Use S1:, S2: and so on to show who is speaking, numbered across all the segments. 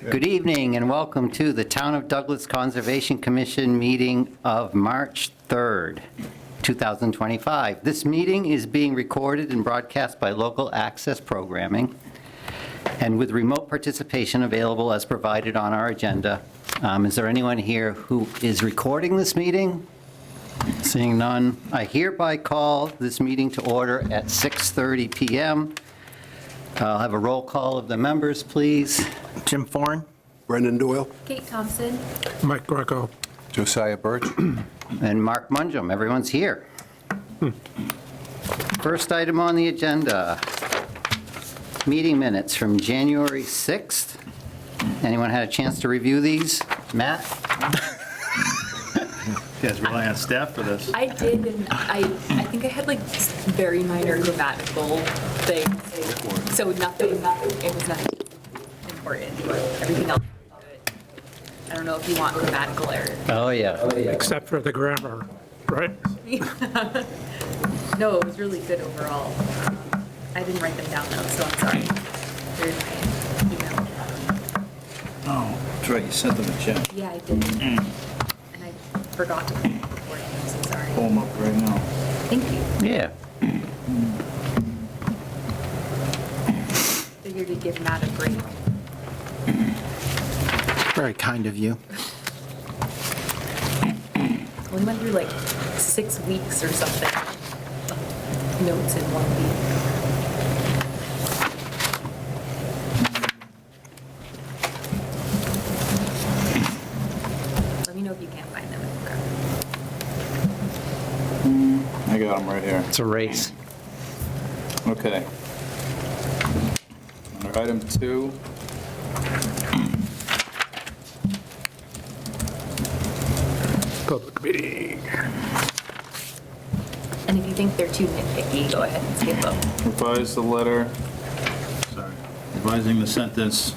S1: Good evening and welcome to the Town of Douglas Conservation Commission meeting of March 3rd, 2025. This meeting is being recorded and broadcast by local access programming and with remote participation available as provided on our agenda. Is there anyone here who is recording this meeting? Seeing none, I hereby call this meeting to order at 6:30 PM. I'll have a roll call of the members, please.
S2: Jim Foran.
S3: Brendan Doyle.
S4: Kate Thompson.
S5: Mike Greco.
S3: Josiah Birch.
S1: And Mark Mungem, everyone's here. First item on the agenda, meeting minutes from January 6th. Anyone had a chance to review these? Matt?
S6: You guys rely on staff for this.
S4: I did, and I think I had like very minor grammatical things. So nothing, it was nothing important, but everything else was good. I don't know if you want grammatical errors.
S1: Oh, yeah.
S5: Except for the grammar, right?
S4: No, it was really good overall. I didn't write them down though, so I'm sorry. They're in my email.
S6: Oh, that's right, you sent them to Jim.
S4: Yeah, I did. And I forgot to put them before, I'm so sorry.
S6: Pull them up right now.
S4: Thank you.
S1: Yeah.
S4: Figured to give Matt a break.
S2: Very kind of you.
S4: We went through like 6 weeks or something of notes in 1 week. Let me know if you can't find them.
S6: I got them right here.
S1: It's a race.
S6: Okay. Under item 2.
S5: Public meeting.
S4: And if you think they're too nitpicky, go ahead and skip them.
S6: Revise the letter, sorry, revising the sentence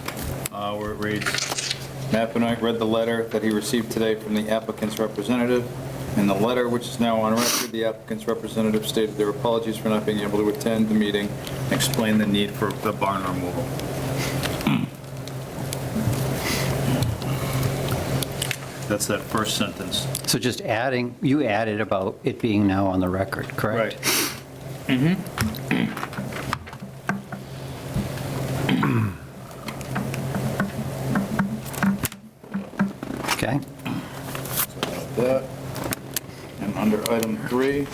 S6: where it reads, Matt Benoit read the letter that he received today from the applicant's representative. In the letter, which is now on record, the applicant's representative stated their apologies for not being able to attend the meeting and explained the need for the barn removal. That's that first sentence.
S1: So just adding, you added about it being now on the record, correct? Okay.
S6: That. And under item 3,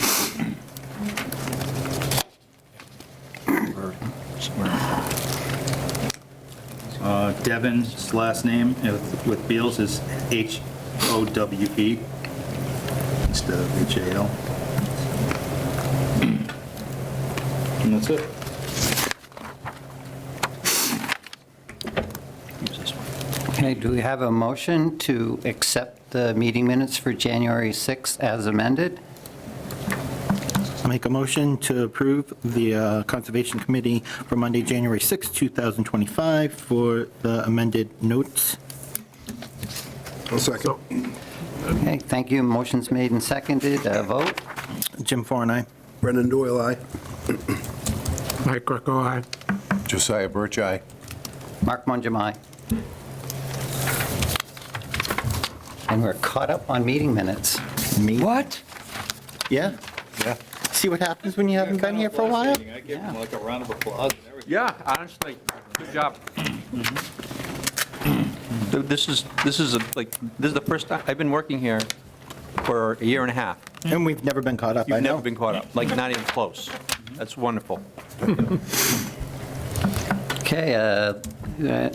S6: Devin's last name with Beals is H-O-W-E instead of H-A-L. And that's it. Use this one.
S1: Okay, do we have a motion to accept the meeting minutes for January 6th as amended?
S2: I'll make a motion to approve the Conservation Committee for Monday, January 6, 2025 for the amended notes.
S3: I'll second.
S1: Okay, thank you. Motion's made and seconded. Vote?
S2: Jim Foran, aye.
S3: Brendan Doyle, aye.
S5: Mike Greco, aye.
S3: Josiah Birch, aye.
S1: Mark Mungem, aye. And we're caught up on meeting minutes.
S2: Me?
S1: What?
S2: Yeah.
S3: Yeah.
S2: See what happens when you haven't been here for a while?
S6: I give them like a round of applause and everything.
S7: Yeah, honestly, good job. This is the first time, I've been working here for a year and a halh.
S2: And we've never been caught up, I
S7: You've
S2: know.
S7: never been caught up, like not even close. That's wonderful.
S1: Okay,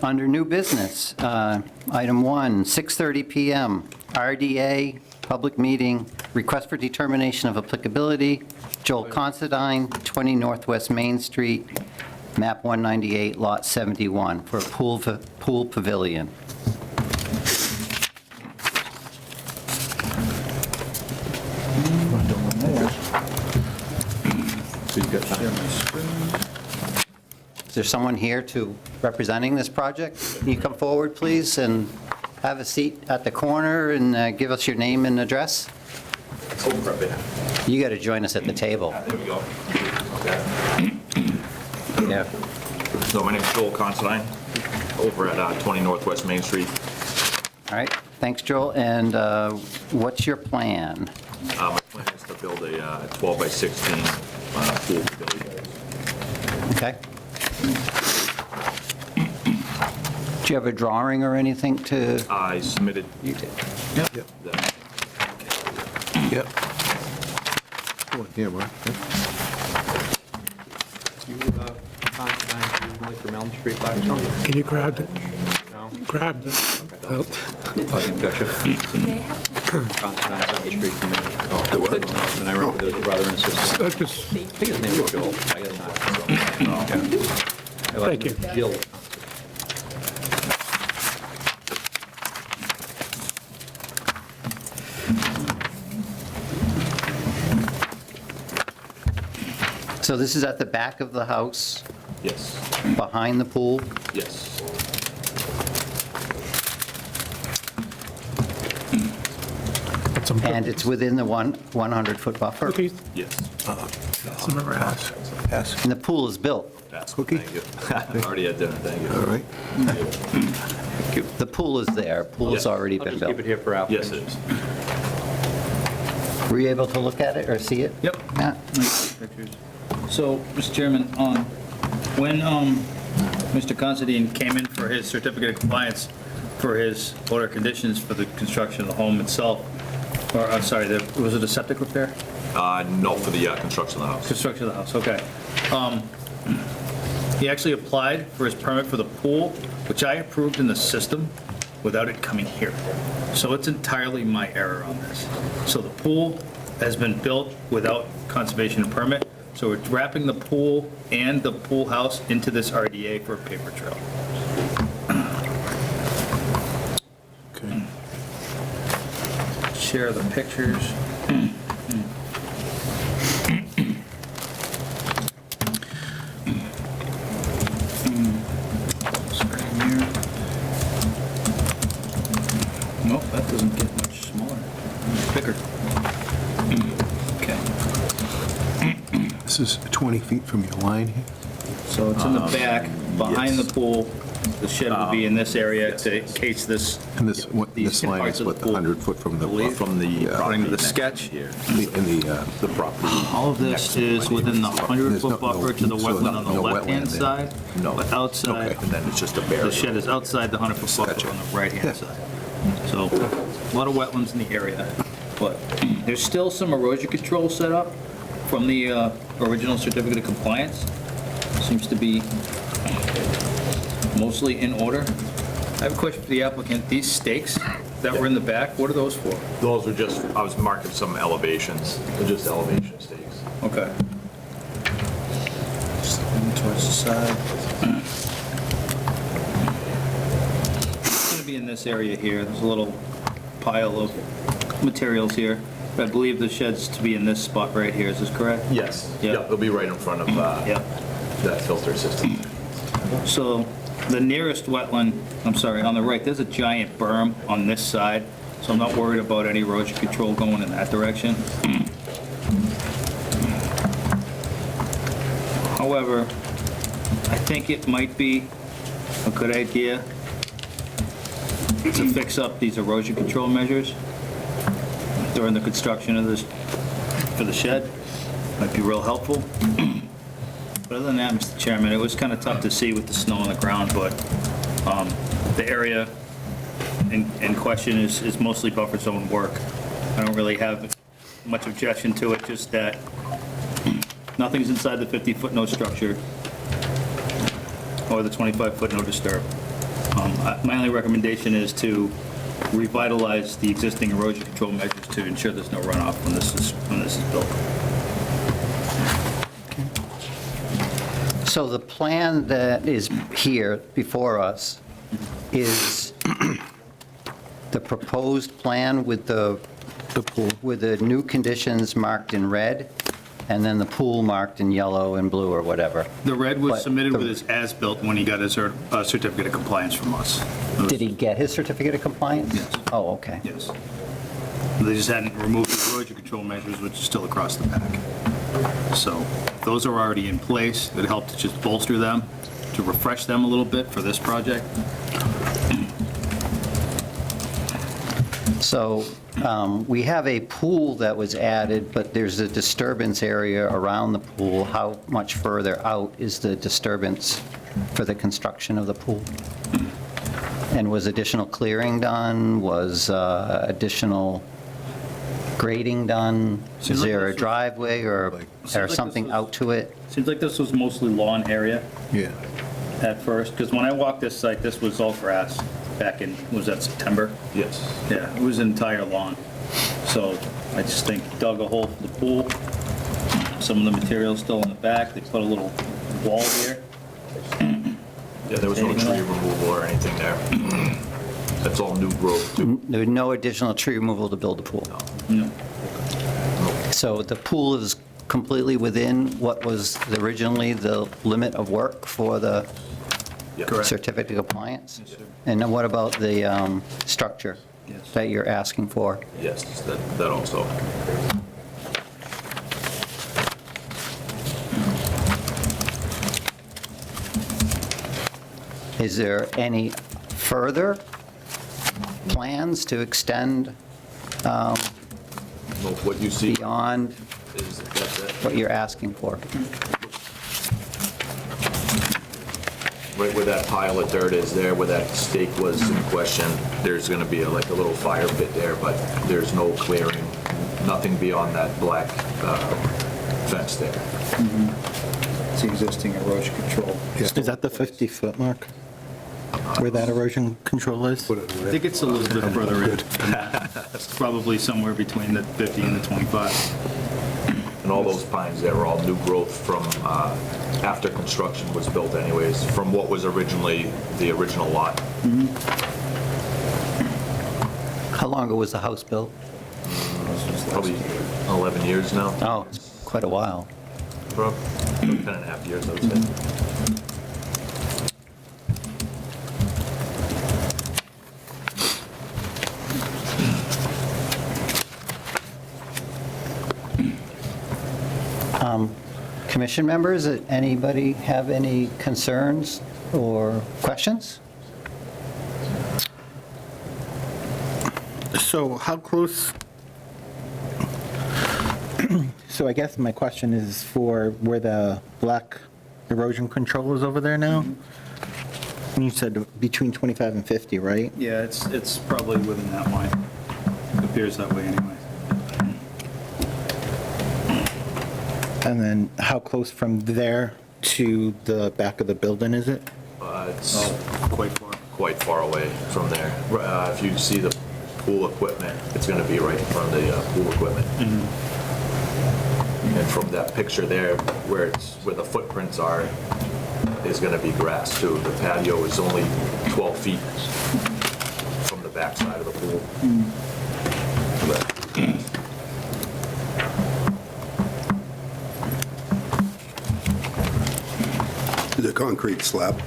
S1: under new business, item 1, 6:30 PM, RDA, public meeting, request for determination of applicability, Joel Considine, 20 Northwest Main Street, map 198, lot 71, for a pool pavilion. Is there someone here representing this project? Can you come forward, please, and have a seat at the corner and give us your name and address? You got to join us at the table.
S8: There we go. Okay.
S1: Yeah.
S8: So my name's Joel Considine. over at 20 Northwest Main Street.
S1: All right, thanks, Joel. And what's your plan?
S8: My plan is to build a 12 by 16 pool pavilion.
S1: Okay. Do you have a drawing or anything to?
S8: I submitted.
S1: You did.
S8: that.
S3: Yep. Come on, here, Mark.
S7: From Elm Street, Blackstone?
S5: Can you grab it? Grab it.
S7: Gotcha. And I remember there was a brother and sister.
S5: Just,
S7: I think his name was Joel. I guess not.
S5: thank you.
S7: Jill.
S1: So this is at the back of the house,
S8: Yes,
S1: behind the pool?
S8: yes.
S5: Got some
S1: And it's within the 100-foot buffer?
S5: cookies.
S8: Yes.
S5: Some of our house.
S3: Pass.
S1: And the pool is built?
S8: That's
S3: Cookie?
S8: Thank you. Already had dinner, thank you.
S3: All right.
S1: The pool is there, pool's
S8: Yes.
S1: already
S7: I'll
S1: been
S7: just keep
S1: built.
S7: it here for
S8: Yes,
S7: applicants.
S8: it is.
S1: Were you able to look at it or see it?
S6: Yep.
S1: Matt?
S6: Pictures. So, Mr. Chairman, when Mr. Considine came in for his certificate of compliance for his order of conditions for the construction of the home itself, or, I'm sorry, was it a septic repair?
S8: No, for the construction of the house.
S6: Construction of the house, okay. He actually applied for his permit for the pool, which I approved in the system without it coming here. So it's entirely my error on this. So the pool has been built without conservation permit, so we're wrapping the pool and the pool house into this RDA for a paper trail.
S3: Okay.
S6: Share the pictures. Starting here. Nope, that doesn't get much smaller, bigger. Okay,
S3: This is 20 feet from your line here?
S6: so it's in the back, behind
S8: yes.
S6: the pool. The shed would be in this area to encase this.
S3: And this,
S6: these
S3: this line
S6: parts
S3: is
S6: of
S3: what, the
S6: pool.
S3: 100 foot from the,
S8: From the
S6: According to the
S8: property
S6: sketch.
S8: here.
S3: in the
S8: property.
S6: All of this is within the
S3: There's
S6: 100-foot buffer to the
S3: so
S6: wetland on the
S3: no
S6: left-hand
S3: wetland there.
S6: side.
S8: No.
S6: But outside,
S3: Okay.
S8: And then it's just a barrier.
S6: the shed is outside the 100-foot buffer on the right-hand side. So, a lot of wetlands in the area. But there's still some erosion control set up from the original certificate of compliance. Seems to be mostly in order. I have a question for the applicant. These stakes that were in the back, what are those for?
S8: Those are just, I was marking some elevations, they're just elevation stakes.
S6: Okay. Just looking towards the side. It's gonna be in this area here. There's a little pile of materials here. I believe the shed's to be in this spot right here. Is this correct?
S8: Yes,
S6: Yeah.
S8: yeah, they'll be right in front of
S6: Yep.
S8: that filter system.
S6: So the nearest wetland, I'm sorry, on the right, there's a giant berm on this side, so I'm not worried about any erosion control going in that direction. However, I think it might be a good idea to fix up these erosion control measures during the construction of this, for the shed. Might be real helpful. But other than that, Mr. Chairman, it was kind of tough to see with the snow on the ground, but the area in question is mostly buffer zone work. I don't really have much objection to it, just that nothing's inside the 50-foot no structure or the 25-foot no disturb. My only recommendation is to revitalize the existing erosion control measures to ensure there's no runoff when this is built.
S1: So the plan that is here before us is the proposed plan with the pool, with the new conditions marked in red, and then the pool marked in yellow and blue or whatever.
S6: The red was
S1: But
S6: submitted
S1: the-
S6: with his as-built when he got his certificate of compliance from us.
S1: Did he get his certificate of compliance?
S6: Yes.
S1: Oh, okay.
S6: Yes. They just hadn't removed the erosion control measures, which is still across the back. So those are already in place. It helped to just bolster them. to refresh them a little bit for this project.
S1: So we have a pool that was added, but there's a disturbance area around the pool. How much further out is the disturbance for the construction of the pool? And was additional clearing done? Was additional grading done?
S6: Seems
S1: Is
S6: like
S1: there a
S6: this was-
S1: driveway or
S6: Seems like this
S1: something
S6: was-
S1: out to it?
S6: Seems like this was mostly lawn area
S3: Yeah.
S6: at first, because when I walked this site, this was all grass back in, was that September?
S8: Yes.
S6: Yeah, it was an entire lawn. So I just think dug a hole for the pool. Some of the material's still in the back. They put a little wall here.
S8: Yeah, there was no tree removal or anything there. That's all new growth, too.
S1: There was no additional tree removal to build the pool?
S6: No.
S1: So the pool is completely within what was originally the limit of work for the
S8: Yeah.
S1: certificate of compliance?
S6: Yes, sir.
S1: And then what about the structure
S6: Yes.
S1: that you're asking for?
S8: Yes, that also.
S1: Is there any further plans to extend
S8: No, what you see
S1: beyond
S8: is, that's it.
S1: what you're asking for?
S8: Right where that pile of dirt is there, where that stake was in question, there's gonna be like a little fire pit there, but there's no clearing, nothing beyond that black fence there.
S6: It's existing erosion control.
S2: Is that the 50-foot mark? Where that erosion control is?
S6: I think it's a little bit further in. It's probably somewhere between the 50 and the 25.
S8: And all those pines there are all new growth from after construction was built anyways, from what was originally the original lot.
S1: How long ago was the house built?
S8: Probably 11 years now,
S1: Oh, it's quite a while.
S8: 10 and a half years, I would say.
S1: Commission members, anybody have any concerns or questions?
S2: So how close, so I guess my question is for where the black erosion control is over there now? And you said between 25 and 50, right?
S6: Yeah, it's probably within that line. It appears that way anyway.
S2: And then how close from there to the back of the building is it?
S8: It's
S6: Quite far.
S8: quite far away from there. If you see the pool equipment, it's going to be right in front of the pool equipment. And from that picture there, where the footprints are, is going to be grass too. The patio is only 12 feet from the backside of the pool.
S9: The concrete slab,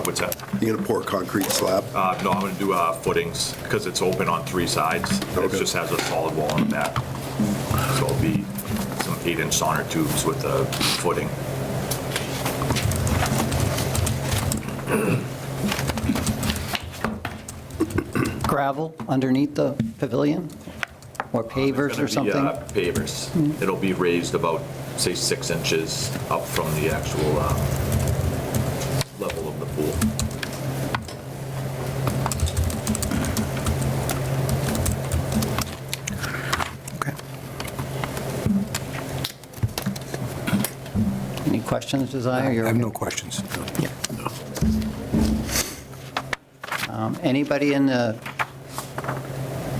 S8: What's that?
S9: you're gonna pour a concrete slab?
S8: No, I'm going to do footings because it's open on 3 sides. It
S9: Okay.
S8: just has a solid wall in the back. So it'll be some 8-inch sonotubes with the footing.
S1: Gravel underneath the pavilion? Or pavers or
S8: It's gonna
S1: something?
S8: be, pavers. It'll be raised about, say, 6 inches up from the actual level of the pool.
S2: Okay.
S1: Any questions, Josiah?
S3: I
S1: You're
S3: have
S1: okay?
S3: no questions.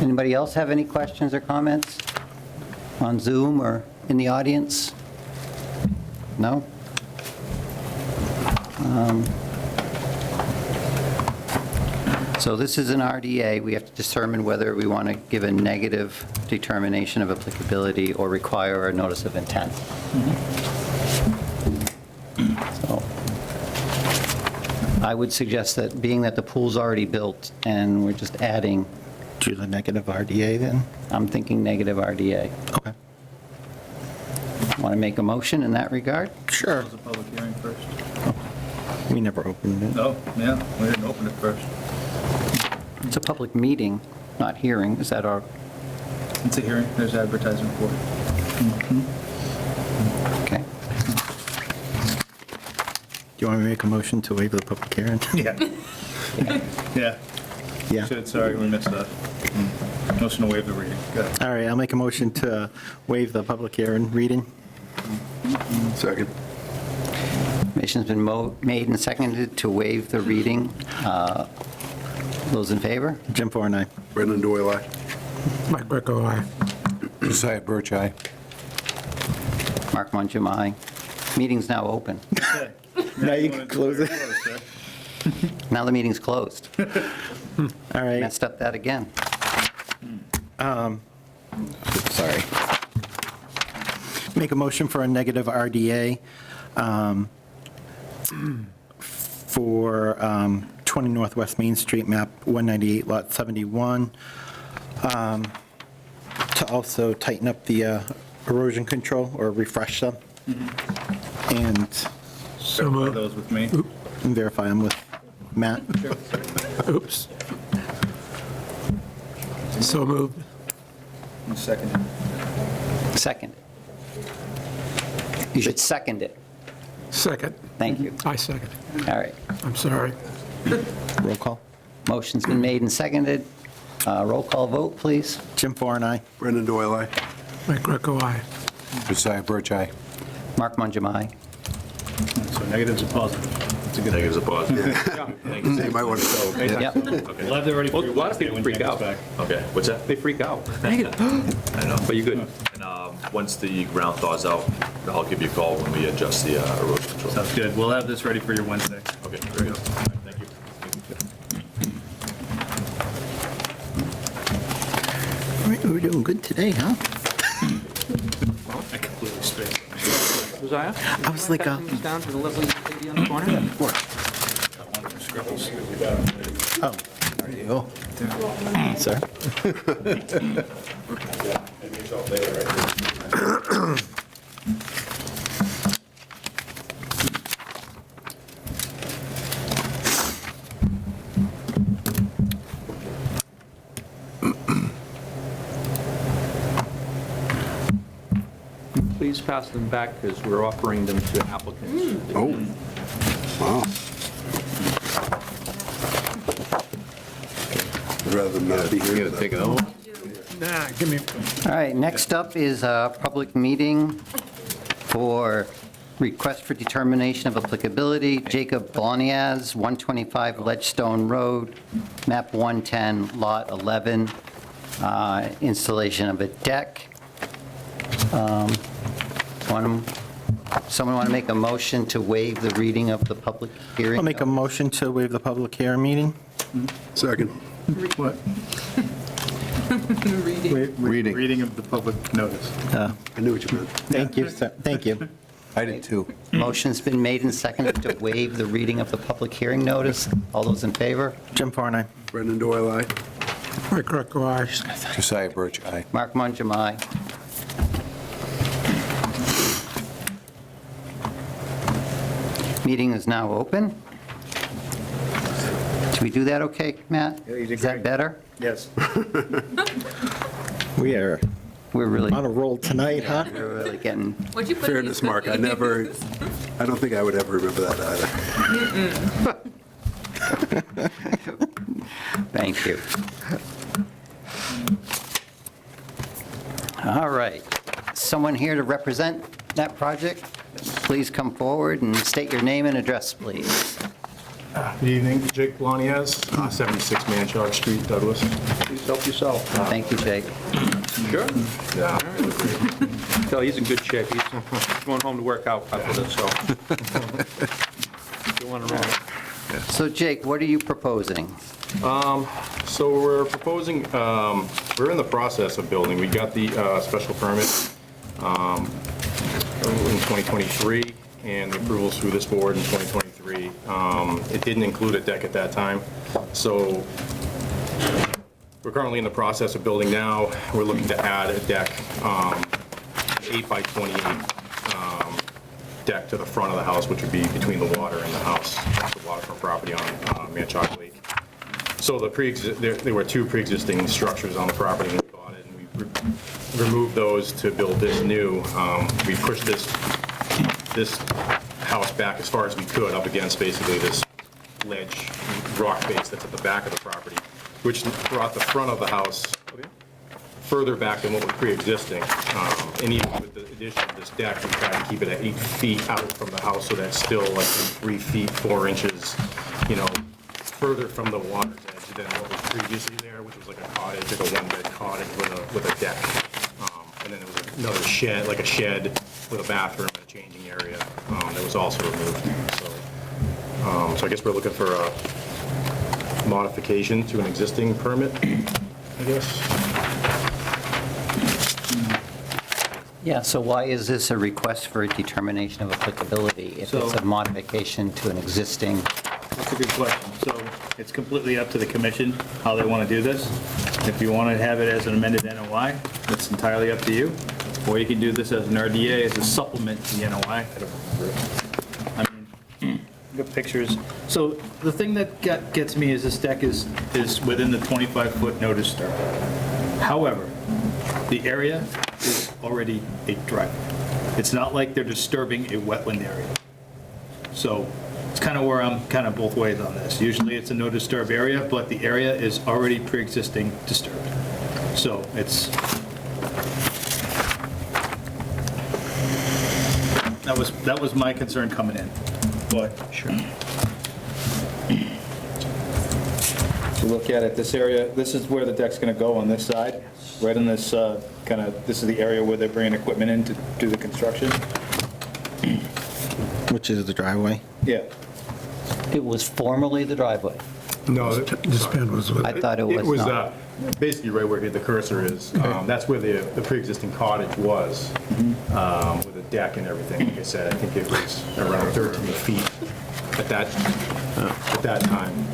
S1: Anybody else have any questions or comments on Zoom or in the audience? No? So this is an RDA. We have to determine whether we want to give a negative determination of applicability or require a notice of intent. So I would suggest that, being that the pool's already built and we're just adding,
S2: To the negative RDA then?
S1: I'm thinking negative RDA.
S2: Okay.
S1: Want to make a motion in that regard?
S2: Sure.
S6: Close the public hearing first.
S2: We never opened it.
S6: Oh, yeah, we didn't open it first.
S1: It's a public meeting, not hearing. Is that our,
S6: It's a hearing, there's advertising for it.
S1: okay.
S2: Do you want me to make a motion to waive the public hearing?
S6: Yeah. Yeah.
S2: Yeah.
S6: Shit, sorry, we missed that. Motion to waive the reading. Go ahead.
S2: All right, I'll make a motion to waive the public hearing reading.
S9: Second.
S1: Motion's been made and seconded to waive the reading. Those in favor?
S2: Jim Farr, aye.
S9: Brendan Doyle, aye.
S5: Mike Greco, aye.
S3: Josiah Birch, aye.
S1: Mark Mungem, aye. Meeting's now open.
S2: Now you can close it.
S1: Now the meeting's closed.
S2: All right,
S1: Messed up that again.
S2: sorry. Make a motion for a negative RDA for 20 Northwest Main Street, map 198, lot 71, to also tighten up the erosion control or refresh them and
S5: So
S6: Verify
S5: moved.
S6: those with me.
S2: verify them with Matt.
S5: Oops. So moved.
S6: Second.
S1: Second. You should second it.
S5: Second.
S1: Thank you.
S5: I second.
S1: All right.
S5: I'm sorry.
S2: Roll call.
S1: Motion's been made and seconded. Roll call vote, please.
S2: Jim Farr, aye.
S9: Brendan Doyle, aye.
S5: Mike Greco, aye.
S3: Josiah Birch, aye.
S1: Mark Mungem, aye.
S6: So negatives are positive. It's a good
S8: Negatives are positive. Thank you.
S9: So you might want to go.
S1: Yep.
S8: Okay.
S6: We'll have that ready for
S7: Well,
S6: you
S7: a lot of people
S6: Wednesday when
S7: freak
S6: Jack
S7: out.
S6: gets back.
S8: Okay, what's that?
S7: They freak out.
S8: I know.
S7: But you good?
S8: And once the ground thaws out, I'll give you a call when we adjust the erosion control.
S6: Sounds good. We'll have this ready for you Wednesday.
S8: Okay, very good. Thank you.
S2: All right, we're doing good today, huh?
S6: I completely spaced.
S7: Josiah?
S2: I was like,
S7: Pass these down to the lovely lady on the corner?
S2: oh, there you go. Sir?
S7: Please pass them back because we're offering them to applicants.
S9: Oh, wow. I'd rather not be here.
S3: Take it out.
S5: Nah, give me,
S1: All right, next up is a public meeting for request for determination of applicability. Jacob Boniaz, 125 Ledgestone Road, map 110, lot 11, installation of a deck. Someone want to make a motion to waive the reading of the public hearing?
S2: I'll make a motion to waive the public hearing meeting.
S9: Second.
S5: what?
S3: Reading.
S6: Reading of the public notice.
S9: I knew what you meant.
S2: Thank you, sir. Thank you.
S3: I did too.
S1: Motion's been made and seconded to waive the reading of the public hearing notice. All those in favor?
S2: Jim Farr, aye.
S9: Brendan Doyle, aye.
S5: Mike Greco, aye.
S3: Josiah Birch, aye.
S1: Mark Mungem, aye. Meeting is now open. Did we do that okay, Matt?
S6: Yeah, you did
S1: Is that
S6: great.
S1: better?
S6: Yes.
S2: We are
S1: We're really,
S2: on a roll tonight, huh?
S1: we're really getting,
S4: What'd you put in
S9: Fairness,
S4: these
S9: Mark, I don't think I would ever remember that either.
S1: thank you. All right. Someone here to represent that project? Please come forward and state your name and address, please.
S10: Good evening, Jake Bloniaz, 76 Manchog Street, Douglas.
S7: Please help yourself.
S1: Thank you, Jake.
S7: Sure.
S10: Yeah.
S7: Tell he's in good shape. He's going home to work out after this, so. Don't want to run.
S1: So Jake, what are you proposing?
S10: So we're proposing, we're in the process of building. We got the special permit in 2023, and the approvals through this board in 2023. It didn't include a deck at that time, so we're currently in the process of building now. We're looking to add a deck, 8 by 28, deck to the front of the house, which would be between the water and the house, the waterfront property on Manchog Lake. So there were two pre-existing structures on the property when we bought it, and we removed those to build this new. We pushed this house back as far as we could up against basically this ledge rock face that's at the back of the property, which brought the front of the house further back than what was pre-existing. And even with the addition of this deck, we tried to keep it at 8 feet out from the house, so that's still like 3 feet, 4 inches, further from the water's edge than what was previously there, which was like a cottage, like a one-bed cottage with a deck. And then there was another shed, like a shed with a bathroom and a changing area that was also removed. So I guess we're looking for a modification to an existing permit, I guess.
S1: Yeah, so why is this a request for a determination of applicability if it's a modification to an existing?
S6: That's a good question. So it's completely up to the commission how they want to do this. If you want to have it as an amended NOI, that's entirely up to you. Or you can do this as an RDA, as a supplement to the NOI. I mean, look at pictures. So the thing that gets me is this deck is within the 25-foot no disturb. However, the area is already a driveway. It's not like they're disturbing a wetland area. So it's kind of where I'm kind of both ways on this. Usually it's a no disturb area, but the area is already pre-existing disturbed. So it's, that was my concern coming in, but. Sure. So look at it, this area, this is where the deck's going to go on this side, right in this this is the area where they're bringing equipment in to do the construction.
S2: Which is the driveway.
S6: Yeah.
S1: It was formerly the driveway.
S5: No, this pen was with
S1: I thought it
S10: It
S1: was
S10: was
S1: not.
S10: basically right where the cursor is. That's where the pre-existing cottage was, with a deck and everything. Like I said, I think it was around 13 feet at that time.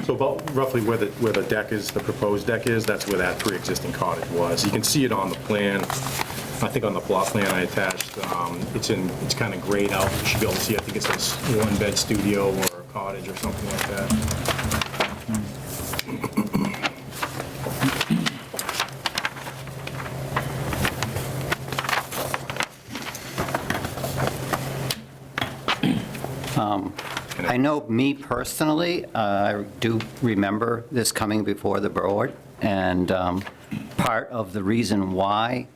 S10: So about roughly where the deck is, the proposed deck is, that's where that pre-existing cottage was. You can see it on the plan. I think on the plot plan I attached, it's kind of grayed out. You should be able to see, I think it says one-bed studio or a cottage or something like that.
S1: I know me personally, I do remember this coming before the board, and part of the reason why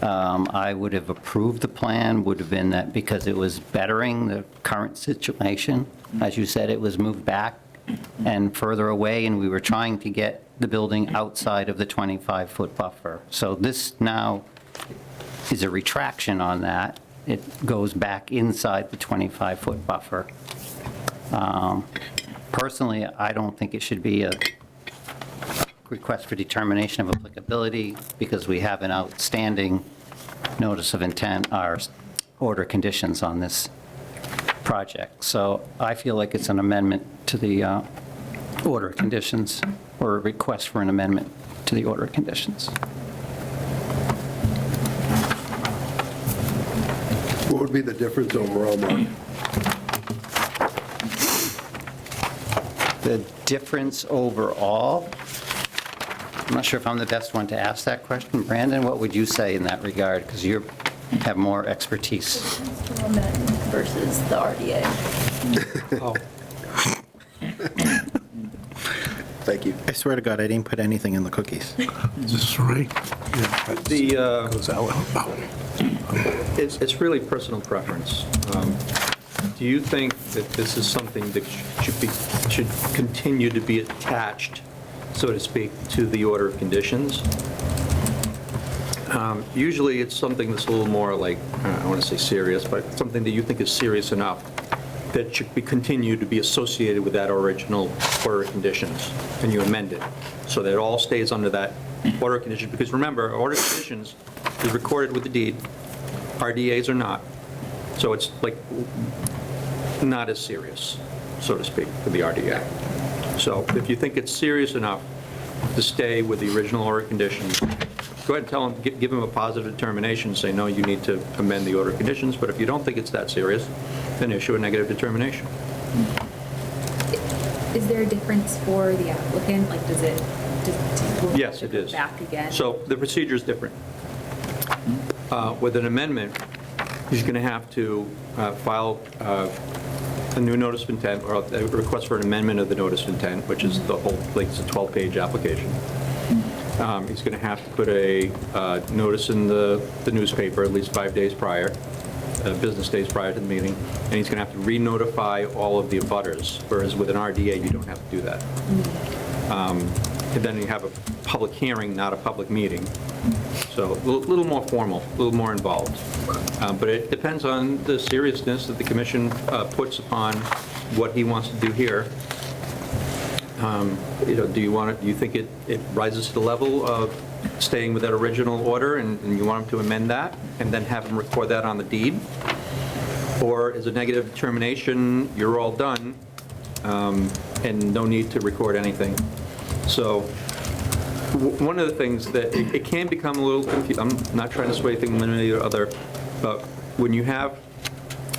S1: I would have approved the plan would have been that because it was bettering the current situation. As you said, it was moved back and further away, and we were trying to get the building outside of the 25-foot buffer. So this now is a retraction on that. It goes back inside the 25-foot buffer. Personally, I don't think it should be a request for determination of applicability because we have an outstanding notice of intent, our order conditions on this project. So I feel like it's an amendment to the order of conditions, or a request for an amendment to the order of conditions.
S9: What would be the difference overall, Mark?
S1: The difference overall, I'm not sure if I'm the best one to ask that question. Brandon, what would you say in that regard? Because you have more expertise.
S4: Versus the RDA.
S9: Thank you.
S2: I swear to God, I didn't put anything in the cookies.
S5: Is this right?
S7: Goes out. It's really personal preference. Do you think that this is something that should continue to be attached, so to speak, to the order of conditions? Usually it's something that's a little more like, I want to say serious, but something that you think is serious enough that should continue to be associated with that original order of conditions, and you amend it, so that it all stays under that order of conditions. Because remember, order of conditions is recorded with the deed, RDAs are not. So it's like not as serious, so to speak, for the RDA. So if you think it's serious enough to stay with the original order of conditions, go ahead and tell them, give them a positive determination, say, no, you need to amend the order of conditions, but if you don't think it's that serious, then issue a negative determination.
S4: Is there a difference for the applicant? Like, does it, will
S7: Yes,
S4: have
S7: it
S4: to go
S7: is.
S4: back again?
S7: So the procedure is different. With an amendment, he's going to have to file a new notice of intent, or a request for an amendment of the notice of intent, which is the whole, like, it's a 12-page application. He's going to have to put a notice in the newspaper at least 5 days prior, business days prior to the meeting, and he's going to have to re-notify all of the abutters, whereas with an RDA, you don't have to do that. And then you have a public hearing, not a public meeting. So a little more formal, a little more involved. But it depends on the seriousness that the commission puts upon what he wants to do here. Do you think it rises to the level of staying with that original order, and you want him to amend that, and then have him record that on the deed? Or is a negative determination, you're all done, and no need to record anything? So one of the things that, it can become a little confusing, I'm not trying to sway things one way or the other, but when you have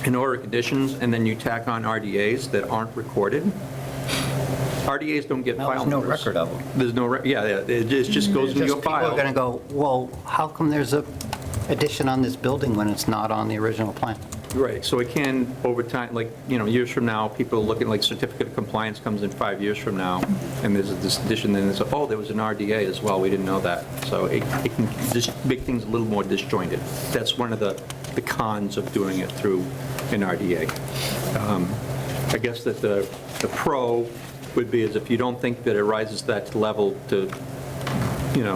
S7: an order of conditions and then you tack on RDAs that aren't recorded, RDAs don't get
S1: No,
S7: file
S1: there's no
S7: numbers.
S1: record of them.
S7: There's no, it just goes into your
S1: People are going to
S7: file.
S1: go, well, how come there's a addition on this building when it's not on the original plan?
S7: Right, so it can, over time, like, years from now, people are looking, like, certificate of compliance comes in 5 years from now, and there's this addition, then it's, oh, there was an RDA as well, we didn't know that. So it can just make things a little more disjointed. That's one of the cons of doing it through an RDA. I guess that the pro would be is if you don't think that it rises to that level to,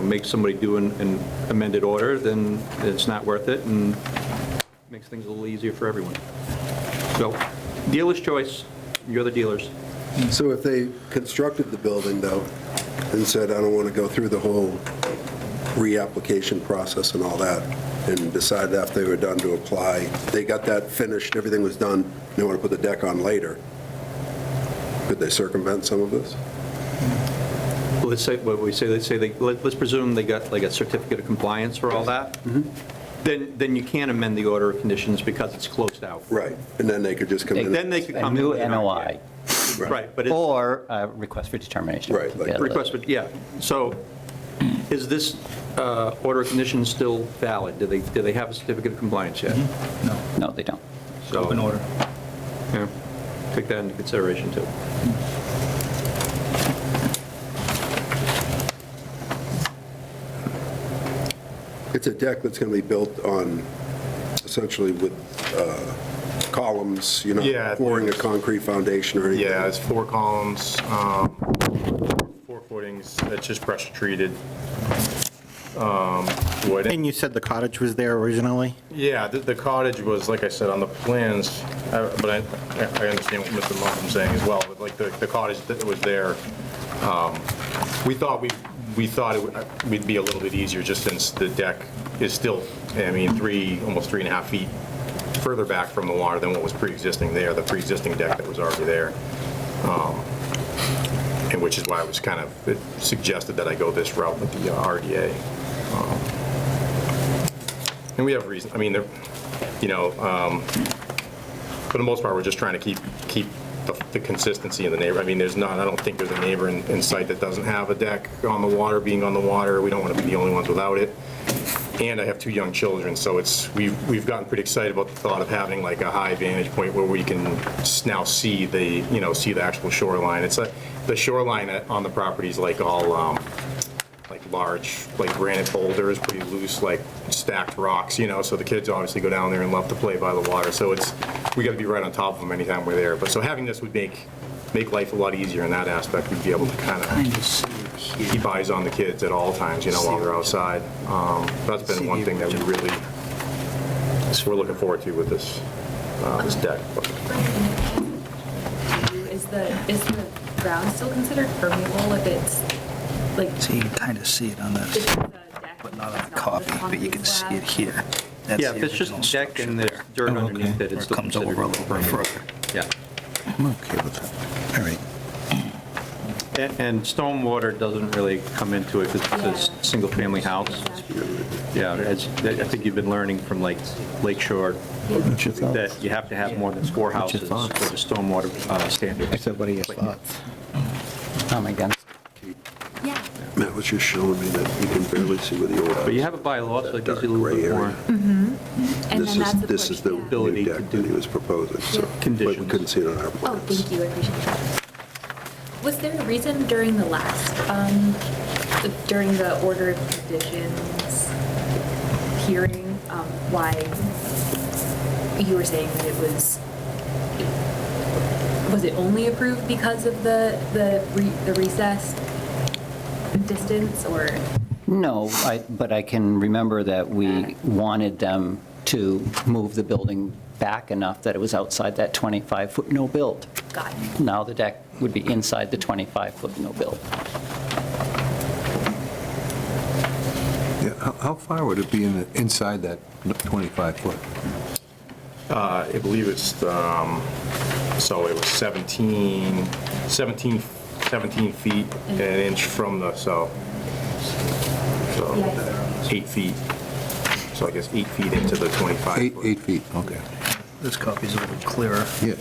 S7: make somebody do an amended order, then it's not worth it, and makes things a little easier for everyone. So, dealer's choice, you're the dealers.
S9: So if they constructed the building, though, and said, I don't want to go through the whole reapplication process and all that, and decided after they were done to apply, they got that finished, everything was done, they want to put the deck on later, could they circumvent some of this?
S7: Well, let's say, let's presume they got like a certificate of compliance for all that. Then you can't amend the order of conditions because it's closed out.
S9: Right, and then they could just come in.
S7: Then they could
S1: A
S7: come in
S1: new
S7: with an
S1: NOI,
S7: RDA. Right, but it's.
S1: or a request for determination.
S9: Right, like-
S1: Yeah,
S7: Request, but yeah. So is this order of conditions still valid? Do they have a certificate of compliance yet?
S1: No, they don't.
S7: So
S6: Open order.
S7: Yeah, take that into consideration too.
S9: It's a deck that's going to be built on, essentially with columns,
S10: Yeah.
S9: pouring a concrete foundation or anything.
S10: Yeah, it's 4 columns, 4 footings, it's just pressure treated wood.
S2: And you said the cottage was there originally?
S10: Yeah, the cottage was, like I said, on the plans, but I understand what Mr. Mumpham's saying as well, but like the cottage that was there, we thought we'd be a little bit easier just since the deck is still, almost 3.5 feet further back from the water than what was pre-existing there, the pre-existing deck that was already there. And which is why it suggested that I go this route with the RDA. And we have reason, for the most part, we're just trying to keep the consistency in the neighbor. I don't think there's a neighbor in sight that doesn't have a deck on the water, being on the water. We don't want to be the only ones without it. And I have 2 young children, so we've gotten pretty excited about the thought of having like a high vantage point where we can now see the actual shoreline. It's the shoreline on the property is like all large, like granite boulders, pretty loose, like stacked rocks, so the kids obviously go down there and love to play by the water. So we got to be right on top of them anytime we're there. But so having this would make life a lot easier in that aspect. We'd be able to kind of keep eyes on the kids at all times, while they're outside. That's been one thing that we're looking forward to with this deck.
S4: Is the ground still considered permeable if it's like?
S11: So you can kind of see it on
S4: if
S11: this,
S4: it's a deck
S11: but not on
S4: that's
S11: the copy,
S4: just
S11: but you can see it here. That's
S7: Yeah,
S11: the
S7: if it's just
S11: original
S7: a deck and
S11: structure
S7: there's
S11: there.
S7: dirt
S2: Oh,
S7: underneath
S2: okay.
S7: it,
S11: Or
S7: it's
S11: it
S7: still
S11: comes
S7: considered
S11: over a little bit
S7: permeable.
S11: further.
S7: Yeah.
S2: I'm okay with that.
S11: All right.
S7: And stormwater doesn't really come into it because it's a single-family house. Yeah, I think you've been learning from Lake Shore that you have to have more than 4 houses for the stormwater standards.
S2: I said, what are your thoughts?
S1: I'm against.
S4: Yeah.
S9: Matt was just showing me that you can barely see where the old house.
S7: But you have a bylaw, so it gives you a little
S9: Dark
S7: bit
S9: gray
S7: more.
S4: And
S9: This
S4: then that's
S9: is,
S4: the
S9: this is the
S4: porch, yeah.
S7: Ability
S9: new
S7: to
S9: deck
S7: do
S9: that he was proposing, so. But we
S7: conditions.
S9: couldn't see it on our
S4: Oh,
S9: plans.
S4: thank you, I appreciate that. Was there a reason during the last, during the order of conditions hearing, why you were saying that it was it only approved because of the recess distance, or?
S1: No, but I can remember that we wanted them to move the building back enough that it was outside that 25-foot no-build.
S4: Got it.
S1: Now the deck would be inside the 25-foot no-build.
S3: Yeah, how far would it be inside that 25-foot?
S10: I believe it's, so it was 17 feet and an inch from the, so
S4: Yes.
S10: 8 feet. So I guess 8 feet into the 25.
S3: 8 feet, okay.
S11: This copy's a little clearer.
S3: Yeah.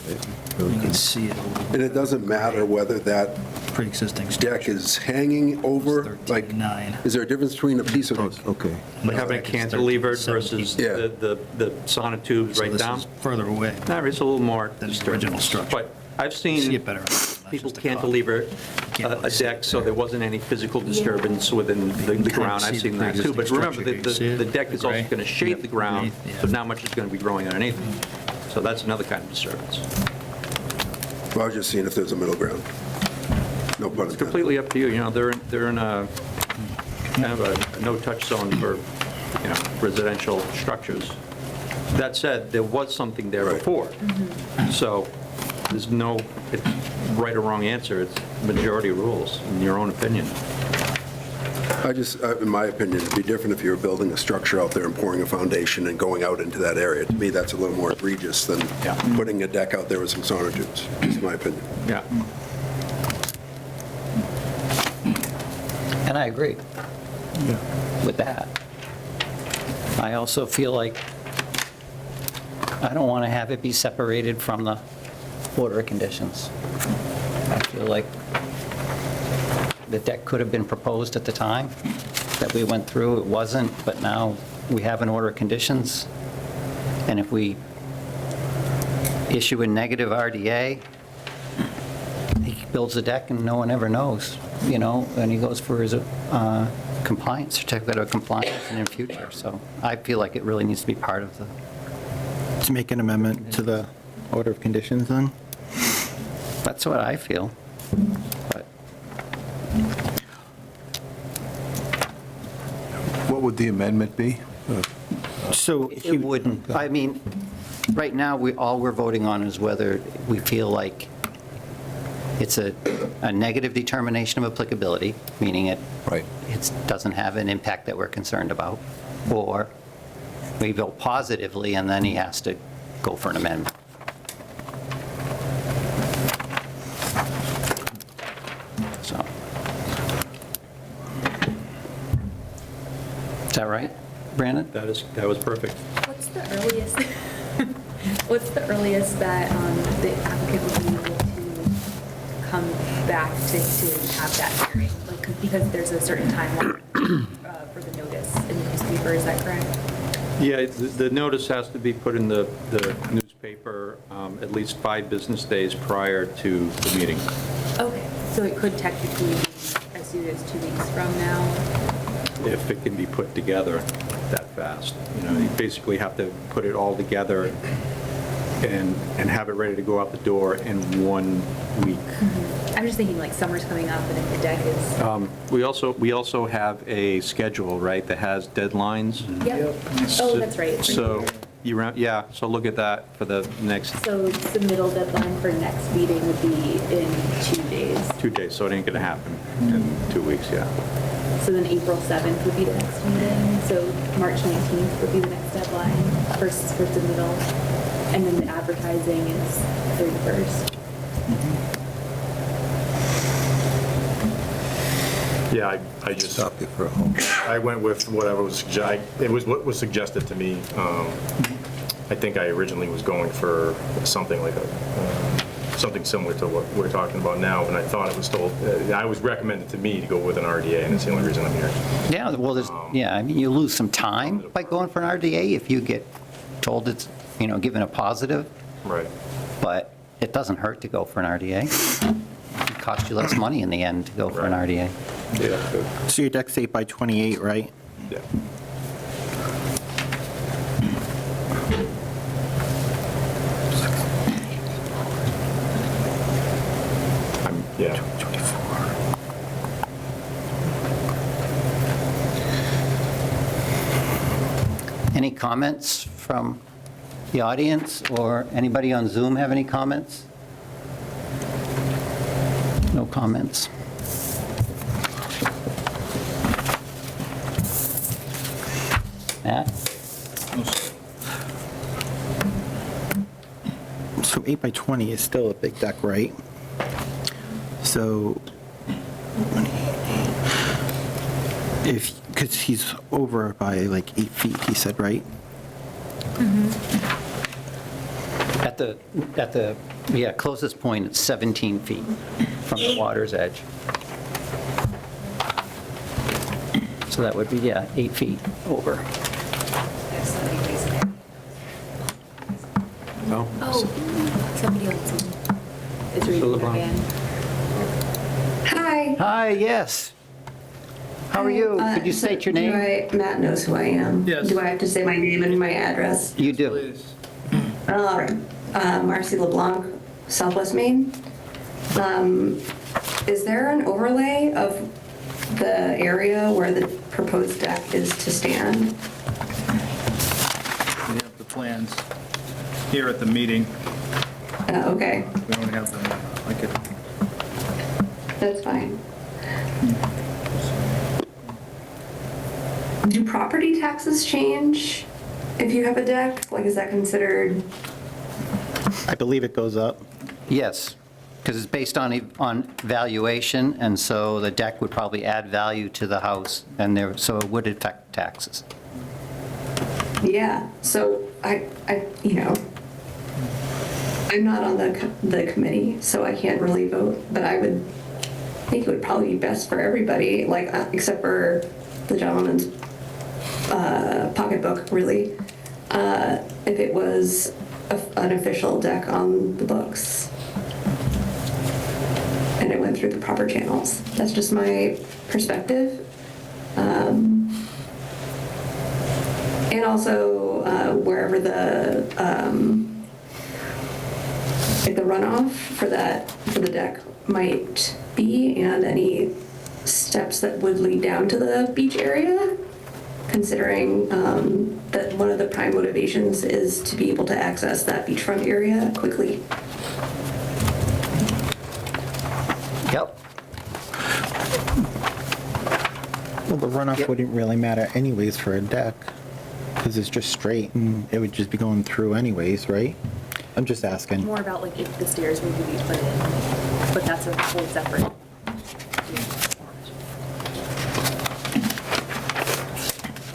S11: You can see it a little
S9: And it doesn't matter whether that
S11: pre-existing
S9: deck is hanging over, like,
S11: 13.9.
S9: is there a difference between a piece of,
S3: Okay.
S7: Like having it cantilevered versus
S9: Yeah.
S7: the sonotubes
S11: So
S7: right
S11: this
S7: down.
S11: is further away.
S7: No, it's a little more
S11: Than the
S7: disturbing.
S11: original structure.
S7: But I've
S11: See
S7: seen
S11: it better. That's
S7: people
S11: just a copy.
S7: cantilever
S11: Can't
S7: a
S11: really see
S7: deck
S11: it.
S7: so there wasn't any physical disturbance within the
S11: can
S7: ground.
S11: see
S7: I've
S11: the
S7: seen that too. But
S11: pre-existing
S7: remember,
S11: structure. You can see
S7: the
S11: it,
S7: deck
S11: the
S7: is also
S11: gray.
S7: going to shade
S11: Yep,
S7: the ground,
S11: underneath, yeah.
S7: so not much is going to be growing underneath. So that's another kind of disturbance.
S9: well, I was just seeing if there's a middle ground. No pun
S7: It's
S9: intended.
S7: completely up to you. You know, they're in a kind of a no-touch zone for, residential structures. That said, there was something there
S9: Right.
S7: before. So there's no right or wrong answer. It's majority rules, in your own opinion.
S9: I just, in my opinion, it'd be different if you were building a structure out there and pouring a foundation and going out into that area. To me, that's a little more egregious than
S7: Yeah.
S9: putting a deck out there with some sonotubes, is my opinion.
S7: Yeah.
S1: And I agree with that. I also feel like I don't want to have it be separated from the order of conditions. I feel like the deck could have been proposed at the time that we went through. It wasn't, but now we have an order of conditions. And if we issue a negative RDA, he builds a deck and no one ever knows, and he goes for his compliance, certificate of compliance in the future. So I feel like it really needs to be part of the,
S2: To make an amendment to the order of conditions then?
S1: that's what I feel. But
S3: What would the amendment be?
S2: So
S1: it wouldn't, I mean, right now, all we're voting on is whether we feel like it's a negative determination of applicability, meaning it
S3: Right.
S1: doesn't have an impact that we're concerned about, or we vote positively, and then he has to go for an amendment. So. Is that right, Brandon?
S7: That was perfect.
S4: What's the earliest, what's the earliest that the applicant would be able to come back to have that hearing? Like, because there's a certain timeline for the notice in the newspaper, is that correct?
S7: Yeah, the notice has to be put in the newspaper at least 5 business days prior to the meeting.
S4: Okay, so it could technically be as soon as 2 weeks from now?
S7: If it can be put together that fast. You basically have to put it all together and have it ready to go out the door in 1 week.
S4: I'm just thinking like summer's coming up and if the deck is,
S7: We also have a schedule, right, that has deadlines.
S4: yep. Oh, that's right. it's
S7: So,
S4: right here.
S7: so look at that for the next
S4: So submittal deadline for next meeting would be in 2 days.
S7: 2 days, so it ain't gonna happen in 2 weeks, yeah.
S4: So then April 7th would be the next meeting. So March 19th would be the next deadline for submittal. And then the advertising is 31st.
S10: Yeah, I just,
S3: Stop you for a moment.
S10: I went with whatever was, it was what was suggested to me. I think I originally was going for something like something similar to what we're talking about now, and I thought it was told, I was recommended to me to go with an RDA, and it's the only reason I'm here.
S1: Yeah, well, there's, yeah, I mean, you lose some time by going for an RDA if you get told it's, given a positive,
S10: Right.
S1: but it doesn't hurt to go for an RDA. It costs you less money in the end to go for an
S10: Right.
S1: RDA.
S10: Yeah, good.
S2: So your deck's 8 by 28, right?
S10: Yeah. Yeah.
S1: Any comments from the audience, or anybody on Zoom have any comments? No comments. Matt?
S2: So 8 by 20 is still a big deck, right? So because he's over by like 8 feet, he said, right?
S1: At the closest point, it's 17 feet from the water's edge. So that would be, 8 feet over.
S4: Oh, somebody on Zoom is reading their hand.
S12: Hi.
S1: Hi, yes. How are you? Could you state your name?
S12: Matt knows who I am.
S6: Yes.
S12: Do I have to say my name and my address?
S1: You do.
S6: Please.
S12: All right. Marcy LeBlanc, Southwest Maine. Is there an overlay of the area where the proposed deck is to stand?
S11: We have the plans here at the meeting.
S12: Okay,
S11: We don't have them, I could,
S12: that's fine. Do property taxes change if you have a deck? Like, is that considered?
S2: I believe it goes up.
S1: Yes, because it's based on valuation, and so the deck would probably add value to the house, and so it would affect taxes.
S12: Yeah, so I'm not on the committee, so I can't really vote, but I would think it would probably be best for everybody, like, except for the gentleman's pocketbook, really, if it was an official deck on the books and it went through the proper channels. That's just my perspective. And also wherever the runoff for the deck might be, and any steps that would lead down to the beach area, considering that one of the prime motivations is to be able to access that beachfront area quickly.
S1: Yep.
S2: Well, the runoff wouldn't really matter anyways for a deck, because it's just straight, and it would just be going through anyways, right? I'm just asking.
S4: More about like if the stairs would be put in, but that's a whole separate.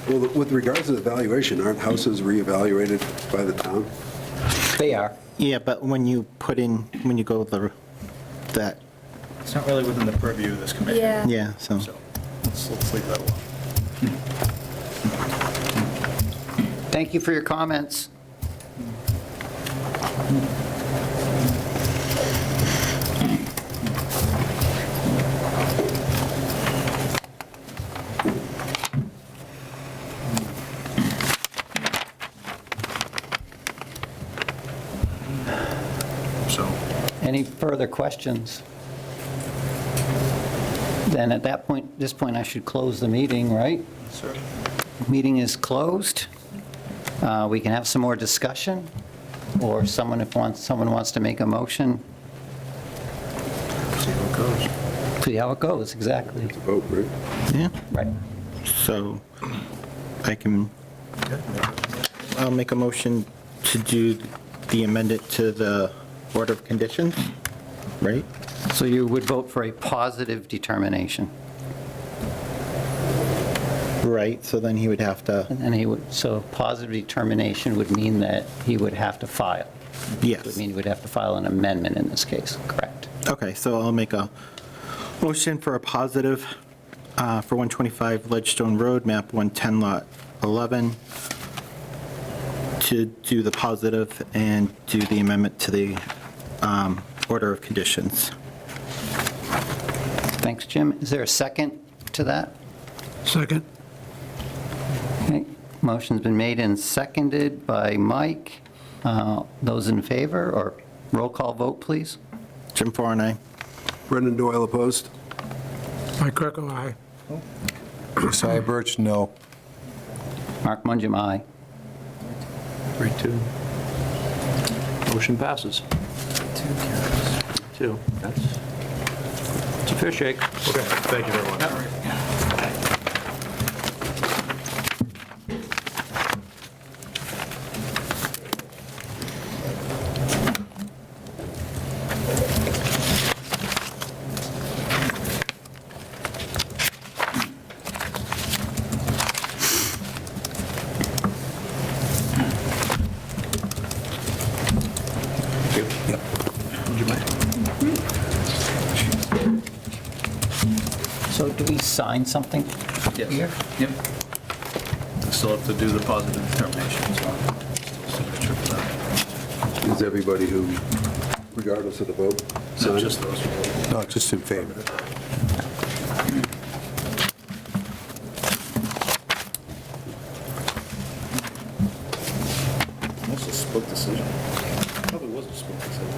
S9: Well, with regards to the valuation, aren't houses reevaluated by the town?
S1: They are.
S2: Yeah, but when you go that,
S11: it's not really within the purview of this committee.
S2: yeah, so.
S11: So let's leave that alone.
S1: Thank you for your comments.
S11: So
S1: Any further questions? Then at this point, I should close the meeting, right?
S11: sir.
S1: Meeting is closed. We can have some more discussion, or someone wants to make a motion.
S11: See how it goes.
S1: See how it goes, exactly.
S9: Vote, right?
S2: Yeah,
S1: Right.
S2: so I'll make a motion to do the amendment to the order of conditions, right?
S1: So you would vote for a positive determination.
S2: Right, so then he would have to,
S1: And he would, so positive determination would mean that he would have to file. Would
S2: yes.
S1: mean he would have to file an amendment in this case, correct?
S2: Okay, so I'll make a motion for a positive for 125 Ledgestone Road, map 110, lot 11, to do the positive and do the amendment to the order of conditions.
S1: Thanks, Jim. Is there a second to that?
S5: Second?
S1: Okay. Motion's been made and seconded by Mike. Those in favor, or roll call vote, please?
S2: Jim Farr, aye.
S9: Brendan Doyle opposed?
S5: Mike Greco, aye.
S3: Josiah Birch, no.
S1: Mark Mungem, aye.
S7: 3-2. Motion passes. 2. It's a fair shake.
S10: Okay, thank you very much.
S1: So do we sign something here?
S11: Yep. Still have to do the positive determination, so still signature for that.
S9: Is everybody who, regardless of the vote?
S11: So just those.
S3: No, just in favor.
S11: Almost a split decision. Probably was a split decision.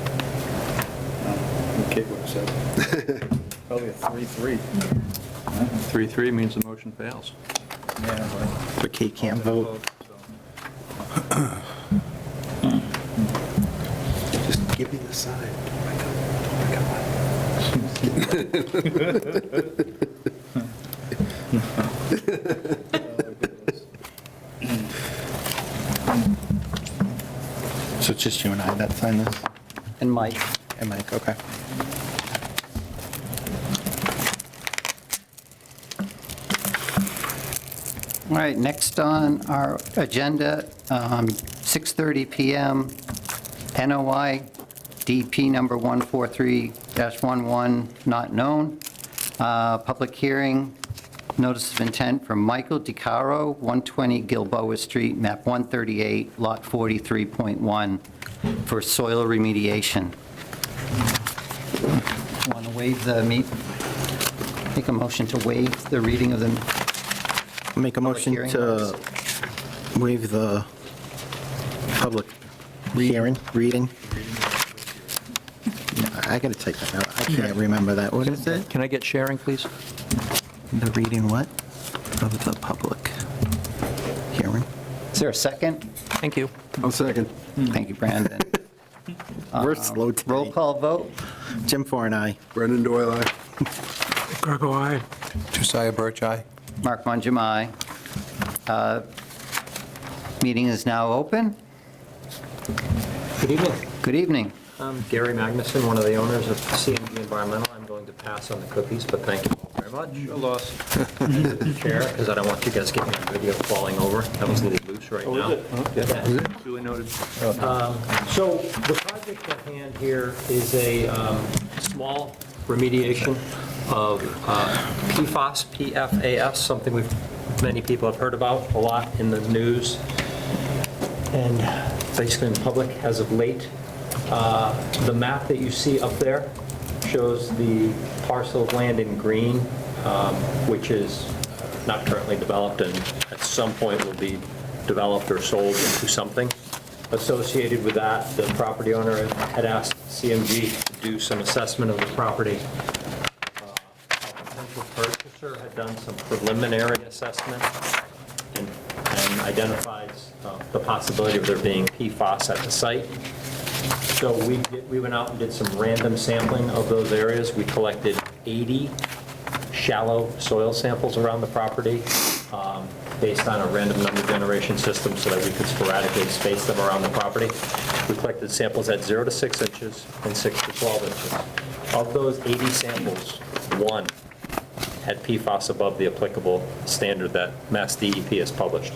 S11: Kate would have said. Probably a 3-3.
S7: 3-3 means the motion fails.
S11: Yeah,
S2: But Kate can't vote.
S9: Just give me the sign.
S2: So it's just you and I that sign this?
S1: And Mike?
S2: And Mike, okay.
S1: All right, next on our agenda, 6:30 PM, NOI DP number 143-11, not known. Public hearing, notice of intent from Michael DiCaro, 120 Gilboa Street, map 138, lot 43.1, for soil remediation. Want to waive the make a motion to waive the reading of the
S2: Make a motion
S1: hearing
S2: to waive the public hearing, reading. No, I gotta take that out. I can't remember that. What is it?
S7: Can I get sharing, please?
S2: The reading what? Of the public hearing.
S1: Is there a second?
S7: Thank you.
S9: I'll second.
S1: Thank you, Brandon.
S2: We're slow today.
S1: Roll call vote?
S2: Jim Farr and I.
S9: Brendan Doyle, aye.
S5: Greco, aye.
S3: Josiah Birch, aye.
S1: Mark Mungem, aye. Meeting is now open.
S13: Good evening.
S1: Good evening.
S13: I'm Gary Magnuson, one of the owners of CMG Environmental. I'm going to pass on the cookies, but thank you all very much.
S7: Your loss.
S13: Chair, because I don't want you guys getting a video falling over. That was a little loose right now. Yeah.
S7: Duly noted.
S13: So the project at hand here is a small remediation of PFAS, PFAS, something many people have heard about a lot in the news and basically in the public as of late. The map that you see up there shows the parcel of land in green, which is not currently developed and at some point will be developed or sold into something. Associated with that, the property owner had asked CMG to do some assessment of the property. A potential purchaser had done some preliminary assessment and identifies the possibility of there being PFAS at the site. So we went out and did some random sampling of those areas. We collected 80 shallow soil samples around the property based on a random number generation system so that we could sporadically space them around the property. We collected samples at 0 to 6 inches and 6 to 12 inches. Of those 80 samples, one had PFAS above the applicable standard that Mass DEP has published.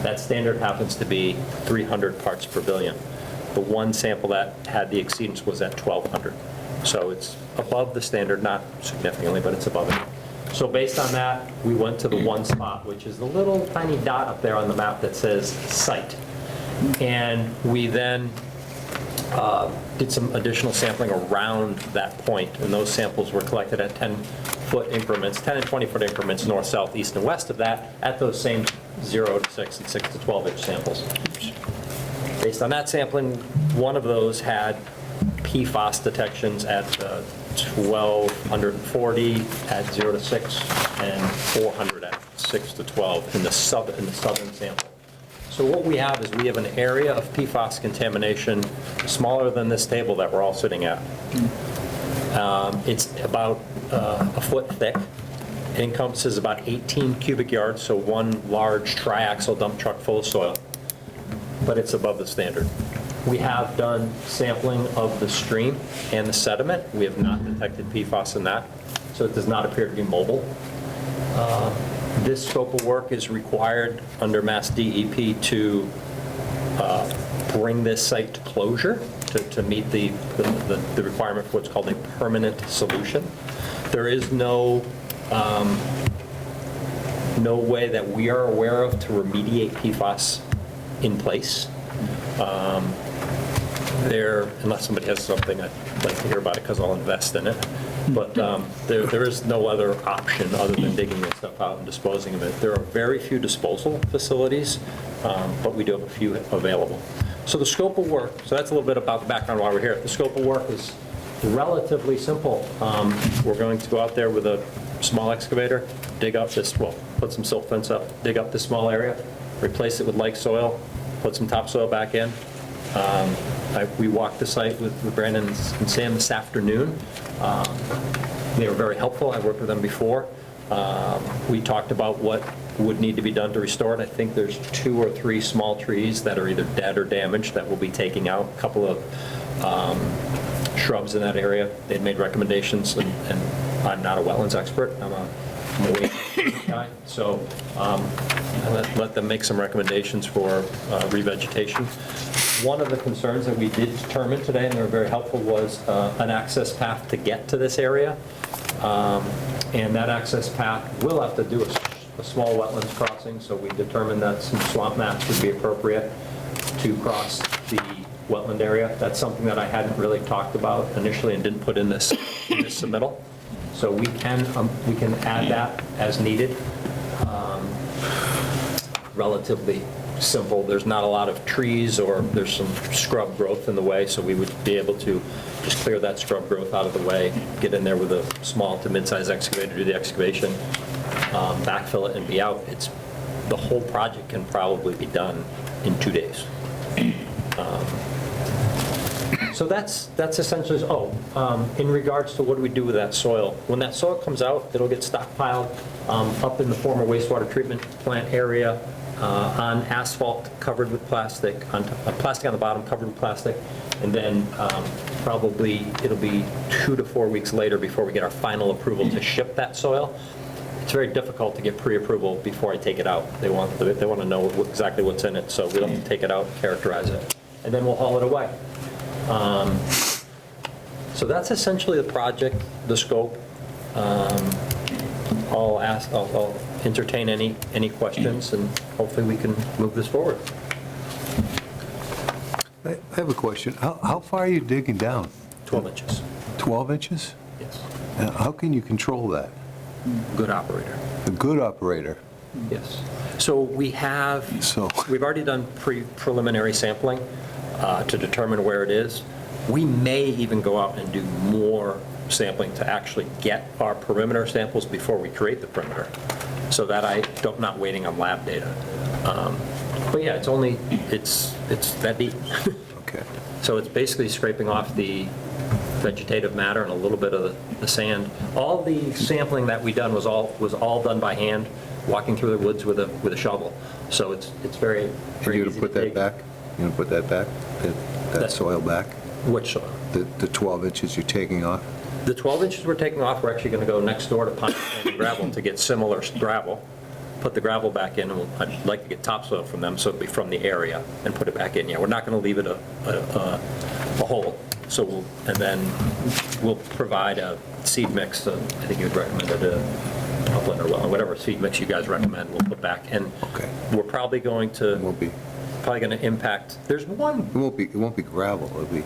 S13: That standard happens to be 300 parts per billion. The one sample that had the exceedance was at 1,200. So it's above the standard, not significantly, but it's above it. So based on that, we went to the one spot, which is the little tiny dot up there on the map that says site. And we then did some additional sampling around that point, and those samples were collected at 10-foot increments, 10 and 20-foot increments, north, south, east, and west of that, at those same 0 to 6 and 6 to 12-inch samples. Based on that sampling, one of those had PFAS detections at 1,240 at 0 to 6 and 400 at 6 to 12 in the southern sample. So what we have is we have an area of PFAS contamination smaller than this table that we're all sitting at. It's about a foot thick. It encompasses about 18 cubic yards, so one large triaxle dump truck full of soil, but it's above the standard. We have done sampling of the stream and the sediment. We have not detected PFAS in that, so it does not appear to be mobile. This scope of work is required under Mass DEP to bring this site to closure to meet the requirement for what's called a permanent solution. There is no way that we are aware of to remediate PFAS in place. Unless somebody has something, I'd like to hear about it because I'll invest in it. But there is no other option other than digging this stuff out and disposing of it. There are very few disposal facilities, but we do have a few available. So the scope of work, so that's a little bit about the background why we're here. The scope of work is relatively simple. We're going to go out there with a small excavator, dig up this, well, put some silt fence up, dig up this small area, replace it with like soil, put some topsoil back in. We walked the site with Brandon and Sam this afternoon. They were very helpful. I worked with them before. We talked about what would need to be done to restore it. I think there's 2 or 3 small trees that are either dead or damaged that we'll be taking out. A couple of shrubs in that area. They'd made recommendations, and I'm not a wetlands expert. I'm a wetlands guy. So let them make some recommendations for revegetation. One of the concerns that we did determine today, and they were very helpful, was an access path to get to this area. And that access path will have to do a small wetlands crossing, so we determined that some swamp maps would be appropriate to cross the wetland area. That's something that I hadn't really talked about initially and didn't put in this submittal. So we can add that as needed. Relatively simple. There's not a lot of trees, or there's some scrub growth in the way, so we would be able to just clear that scrub growth out of the way, get in there with a small to mid-size excavator, do the excavation, backfill it, and be out. The whole project can probably be done in 2 days. So that's essentially, in regards to what do we do with that soil? When that soil comes out, it'll get stockpiled up in the former wastewater treatment plant area, on asphalt covered with plastic, on plastic on the bottom covered with plastic, and then probably it'll be 2 to 4 weeks later before we get our final approval to ship that soil. It's very difficult to get pre-approval before I take it out. They want to know exactly what's in it, so we'll have to take it out, characterize it, and then we'll haul it away. So that's essentially the project, the scope. I'll entertain any questions, and hopefully we can move this forward.
S3: I have a question. How far are you digging down?
S13: 12 inches.
S3: 12 inches?
S13: Yes.
S3: How can you control that?
S13: Good operator.
S3: A good operator?
S13: Yes. So we've already done preliminary sampling to determine where it is. We may even go out and do more sampling to actually get our perimeter samples before we create the perimeter, so that I'm not waiting on lab data. But yeah, it's that deep.
S3: Okay.
S13: So it's basically scraping off the vegetative matter and a little bit of the sand. All the sampling that we done was all done by hand, walking through the woods with a shovel. So it's very, very
S3: You're
S13: easy
S3: going to put
S13: to
S3: that
S13: dig.
S3: back? You're going to put that back? That soil back?
S13: Which soil?
S3: The 12 inches you're taking off?
S13: The 12 inches we're taking off, we're actually going to go next door to Pine Sand and Gravel to get similar gravel, put the gravel back in, and I'd like to get topsoil from them, so it'll be from the area, and put it back in. Yeah, we're not going to leave it a hole. So and then we'll provide a seed mix, I think you would recommend a upland or well, whatever seed mix you guys recommend, we'll put back. And
S3: Okay.
S13: we're probably going to,
S3: It won't be,
S13: impact, there's one,
S3: it won't be gravel, it'll be,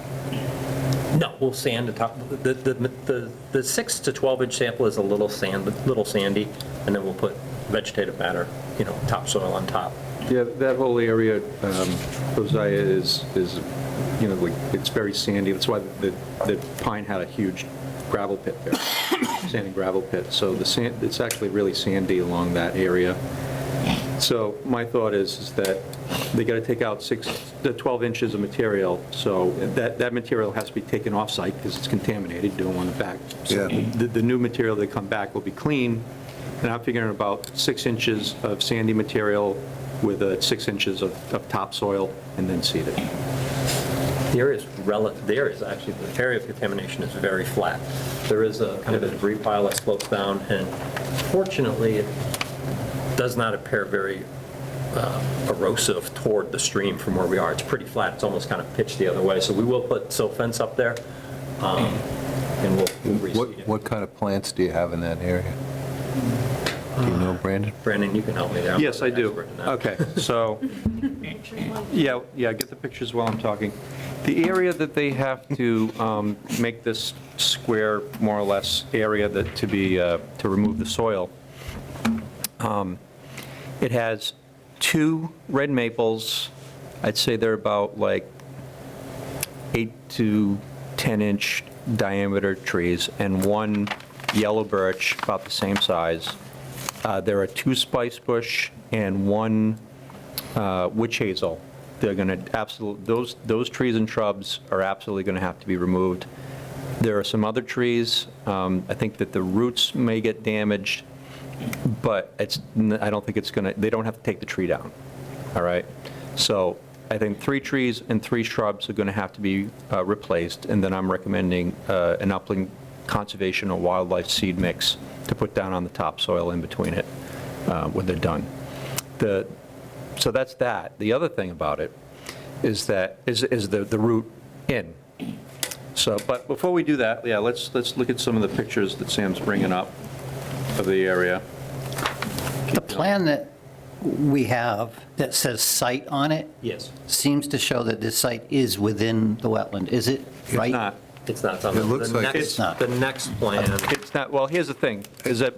S13: no, we'll sand the top, the 6 to 12 inch sample is a little sandy, and then we'll put vegetative matter, topsoil on top.
S7: Yeah, that whole area, Josiah, is, like, it's very sandy. That's why the Pine had a huge gravel pit there, sandy gravel pit. So the sand, it's actually really sandy along that area. So my thought is that they got to take out 12 inches of material, so that material has to be taken off-site because it's contaminated, you don't want it back. So
S3: Yeah.
S7: the new material that come back will be clean, and I'm figuring about 6 inches of sandy material with 6 inches of topsoil, and then seed it.
S13: The area is actually, the area of contamination is very flat. There is a kind of a debris pile that slopes down, and fortunately, it does not appear very erosive toward the stream from where we are. It's pretty flat. It's almost kind of pitched the other way. So we will put silt fence up there, and we'll reseed it.
S3: what kind of plants do you have in that area? Do you know, Brandon?
S13: Brandon, you can help me there. I'm
S7: Yes, I
S13: not an
S7: do.
S13: expert in that.
S7: Okay, so, yeah, get the pictures while I'm talking. The area that they have to make this square, more or less, area that to remove the soil, it has 2 red maples. I'd say they're about like 8 to 10 inch diameter trees, and 1 yellow birch about the same size. There are 2 spice bush and 1 witch hazel. They're going to those trees and shrubs are absolutely going to have to be removed. There are some other trees. I think that the roots may get damaged, but I don't think it's going to, they don't have to take the tree down, all right? So I think 3 trees and 3 shrubs are going to have to be replaced, and then I'm recommending an upland conservation or wildlife seed mix to put down on the topsoil in between it when they're done. So that's that. The other thing about it is the root in. So, but before we do that, yeah, let's look at some of the pictures that Sam's bringing up of the area.
S1: The plan that we have that says site on it
S13: Yes.
S1: seems to show that this site is within the wetland. Is it right?
S7: It's not.
S13: It's not. It's on
S3: It looks
S13: the
S3: like
S13: next,
S1: it's not.
S13: the next plan.
S7: It's not, well, here's the thing, is that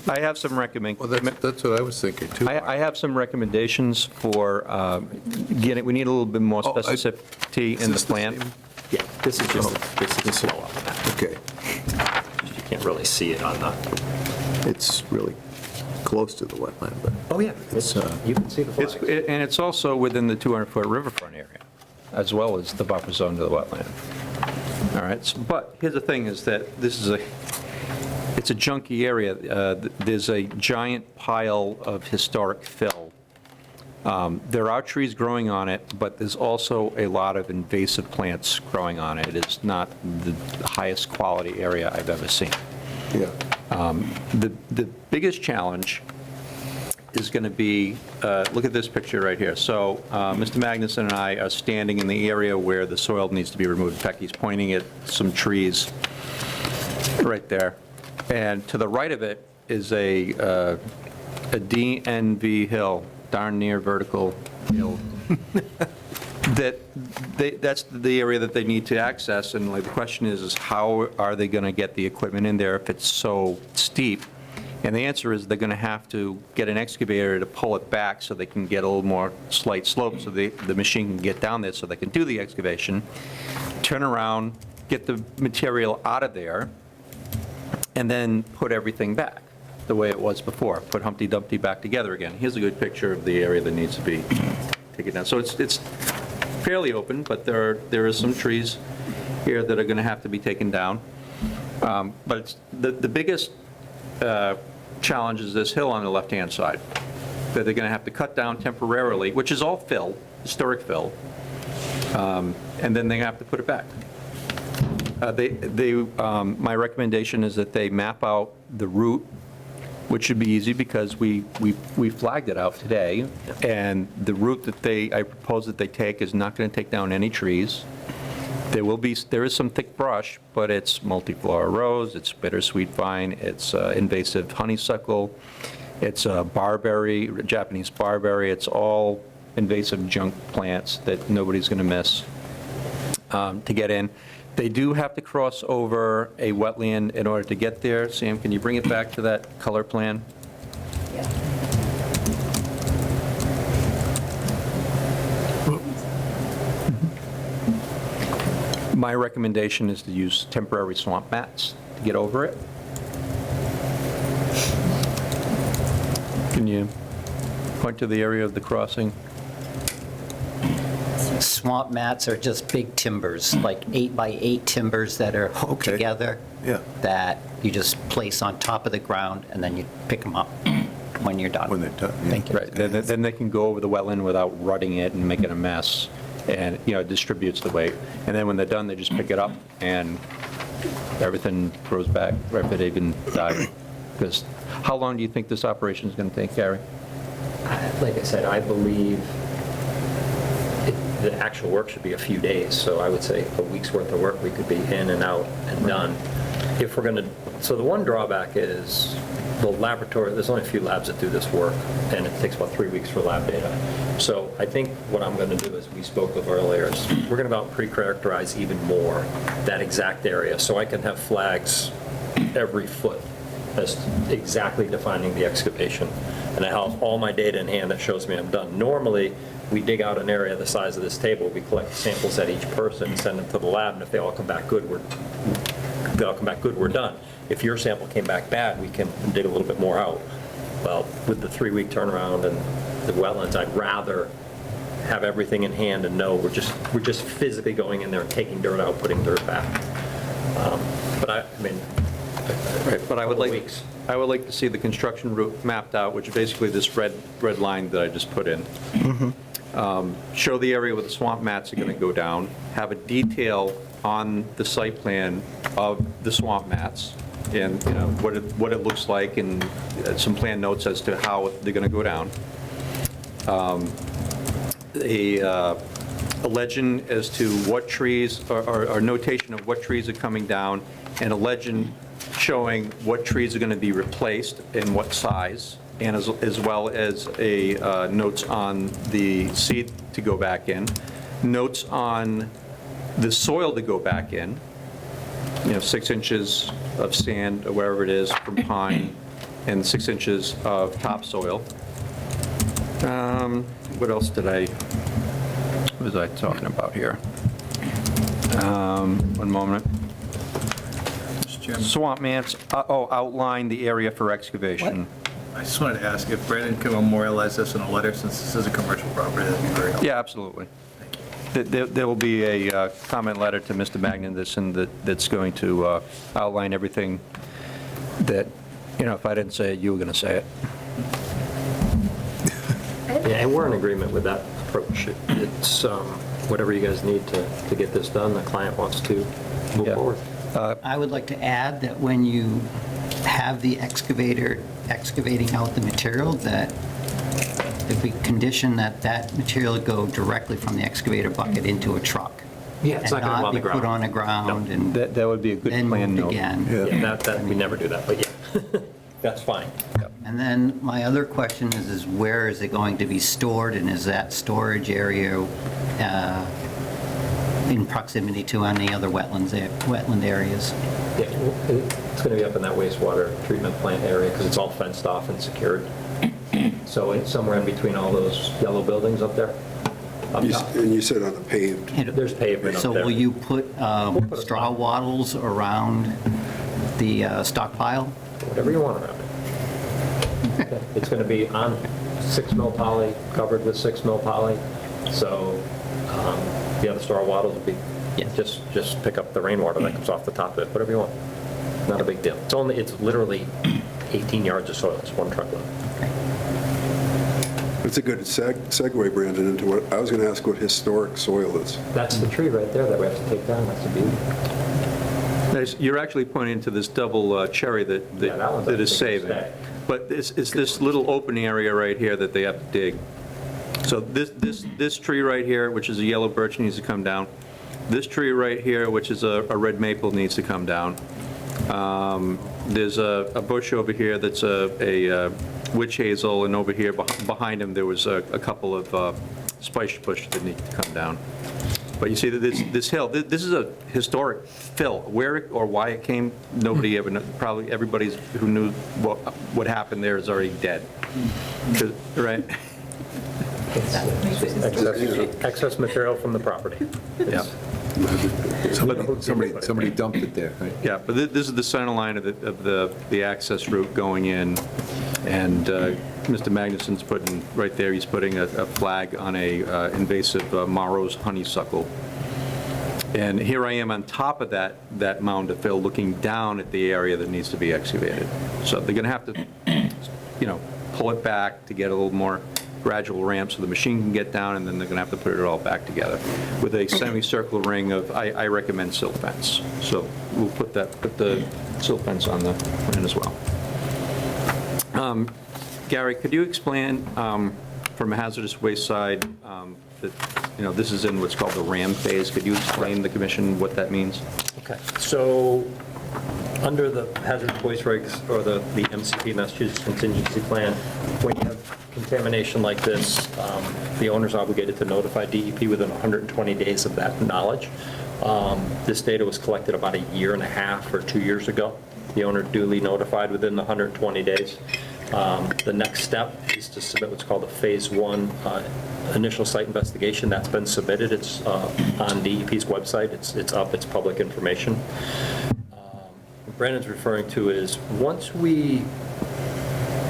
S7: I have some
S3: Well, that's what I was thinking, too.
S7: I have some recommendations for getting, we need a little bit more
S3: Oh,
S7: specificity in the plan.
S13: Yeah, this is just, this is a slow up map.
S3: Okay.
S13: You can't really see it on the,
S3: It's really close to the wetland, but
S13: oh, yeah.
S3: It's,
S13: You can see the flags.
S7: And it's also within the 200-foot riverfront area, as well as the buffer zone to the wetland. All right, but here's the thing, is that it's a junky area. There's a giant pile of historic fill. There are trees growing on it, but there's also a lot of invasive plants growing on it. It's not the highest quality area I've ever seen.
S3: yeah.
S7: The biggest challenge is going to be, look at this picture right here. So Mr. Magnuson and I are standing in the area where the soil needs to be removed. In fact, he's pointing at some trees right there. And to the right of it is a DNV hill, darn near vertical hill. That's the area that they need to access, and like the question is how are they going to get the equipment in there if it's so steep? And the answer is they're going to have to get an excavator to pull it back so they can get a little more slight slope so the machine can get down there so they can do the excavation, turn around, get the material out of there, and then put everything back the way it was before, put Humpty Dumpty back together again. Here's a good picture of the area that needs to be taken down. So it's fairly open, but there are some trees here that are going to have to be taken down. But it's, the biggest challenge is this hill on the left-hand side that they're going to have to cut down temporarily, which is all fill, historic fill, and then they have to put it back. My recommendation is that they map out the route, which should be easy because we flagged it out today. And the route that I propose that they take is not going to take down any trees. There is some thick brush, but it's multiflora rose, it's bittersweet vine, it's invasive honeysuckle, it's barberry, Japanese barberry. It's all invasive junk plants that nobody's going to miss to get in. They do have to cross over a wetland in order to get there. Sam, can you bring it back to that color plan? My recommendation is to use temporary swamp mats to get over it. Can you point to the area of the crossing?
S1: Swamp mats are just big timbers, like 8x8 timbers that are hooked
S3: Okay.
S1: together.
S3: Yeah.
S1: That you just place on top of the ground, and then you pick them up when you're done.
S3: When they're done, yeah.
S1: Thank you.
S7: Right, then they can go over the wetland without rutting it and making a mess, and, it distributes the weight. And then when they're done, they just pick it up, and everything grows back, right, if it even died. Because how long do you think this operation is going to take, Gary?
S13: Like I said, I believe the actual work should be a few days, so I would say a week's worth of work, we could be in and out and done. If we're going to, so the one drawback is the laboratory, there's only a few labs that do this work, and it takes about 3 weeks for lab data. So I think what I'm going to do, as we spoke of earlier, is we're going to go out and pre-characterize even more that exact area, so I can have flags every foot as exactly defining the excavation. And I have all my data in hand that shows me I'm done. Normally, we dig out an area the size of this table, we collect samples at each person, send them to the lab, and if they all come back good, we're done. If your sample came back bad, we can dig a little bit more out. Well, with the 3-week turnaround and the wetlands, I'd rather have everything in hand and know we're just physically going in there and taking dirt out, putting dirt back. But I mean,
S7: Right, but I would like,
S13: weeks.
S7: I would like to see the construction route mapped out, which is basically this red line that I just put in. Show the area where the swamp mats are going to go down, have a detail on the site plan of the swamp mats, and, what it looks like, and some plan notes as to how they're going to go down. A legend as to what trees, or notation of what trees are coming down, and a legend showing what trees are going to be replaced and what size, and as well as a notes on the seed to go back in, notes on the soil to go back in, 6 inches of sand or wherever it is from pine, and 6 inches of topsoil. What else was I talking about here? One moment. Swamp mats, outline the area for excavation.
S11: I just wanted to ask if Brandon could memorialize this in a letter, since this is a commercial property, that'd be very helpful.
S7: Yeah, absolutely. There will be a comment letter to Mr. Magnuson that's going to outline everything that, if I didn't say it, you were going to say it.
S13: Yeah, and we're in agreement with that approach. It's whatever you guys need to get this done, the client wants to move
S7: Yeah.
S13: forward.
S1: I would like to add that when you have the excavator excavating out the material, that if we condition that material go directly from the excavator bucket into a truck.
S13: Yeah, it's not gonna go on the
S1: And not be put
S13: ground.
S1: on the ground and
S7: That would be a good
S1: then
S7: plan
S1: moved
S7: note.
S1: again.
S13: Yeah, that, we never do that, but yeah, that's fine.
S1: And then my other question is where is it going to be stored, and is that storage area in proximity to any other wetland areas?
S13: Yeah, it's going to be up in that wastewater treatment plant area because it's all fenced off and secured. So it's somewhere in between all those yellow buildings up there. Up top.
S9: And you said on a paved,
S13: There's pavement up there.
S1: So will you put
S13: put a
S1: straw wattles around the stockpile?
S13: Whatever you want around it. It's going to be on 6 mil poly, covered with 6 mil poly. So the other straw wattles will be, just pick up the rainwater that comes off the top of it, whatever you want. Not a big deal. It's literally 18 yards of soil. It's one truckload.
S9: it's a good segue, Brandon, into what, I was going to ask what historic soil is.
S13: That's the tree right there that we have to take down. That's the beauty.
S7: You're actually pointing to this double cherry
S13: that one's
S7: that is
S13: actually
S7: saving.
S13: gonna stay.
S7: But it's this little opening area right here that they have to dig. So this tree right here, which is a yellow birch, needs to come down. This tree right here, which is a red maple, needs to come down. There's a bush over here that's a witch hazel, and over here behind him, there was a couple of spice bush that need to come down. But you see that this hill, this is a historic fill. Where or why it came, nobody ever knows. Probably everybody who knew what happened there is already dead. 'Cause- Right?
S13: Excess material from the property.
S7: Yeah.
S3: Somebody dumped it there, right?
S7: Yeah, but this is the center line of the access route going in, and Mr. Magnuson's putting, right there, he's putting a flag on a invasive Morrow's honeysuckle. And here I am on top of that mound of fill, looking down at the area that needs to be excavated. So they're going to have to, pull it back to get a little more gradual ramp so the machine can get down, and then they're going to have to put it all back together with a semicircular ring of, I recommend silt fence. So we'll put the silt fence on the plan as well. Gary, could you explain from a hazardous waste side that, this is in what's called the RAM phase. Could you explain the commission what that means?
S13: Okay, so under the hazardous waste regs, or the MCP, Massachusetts Contingency Plan, when you have contamination like this, the owner's obligated to notify DEP within 120 days of that knowledge. This data was collected about a year and a half or 2 years ago. The owner duly notified within the 120 days. The next step is to submit what's called a Phase 1 initial site investigation. That's been submitted. It's on DEP's website. It's up. It's public information. What Brandon's referring to is once we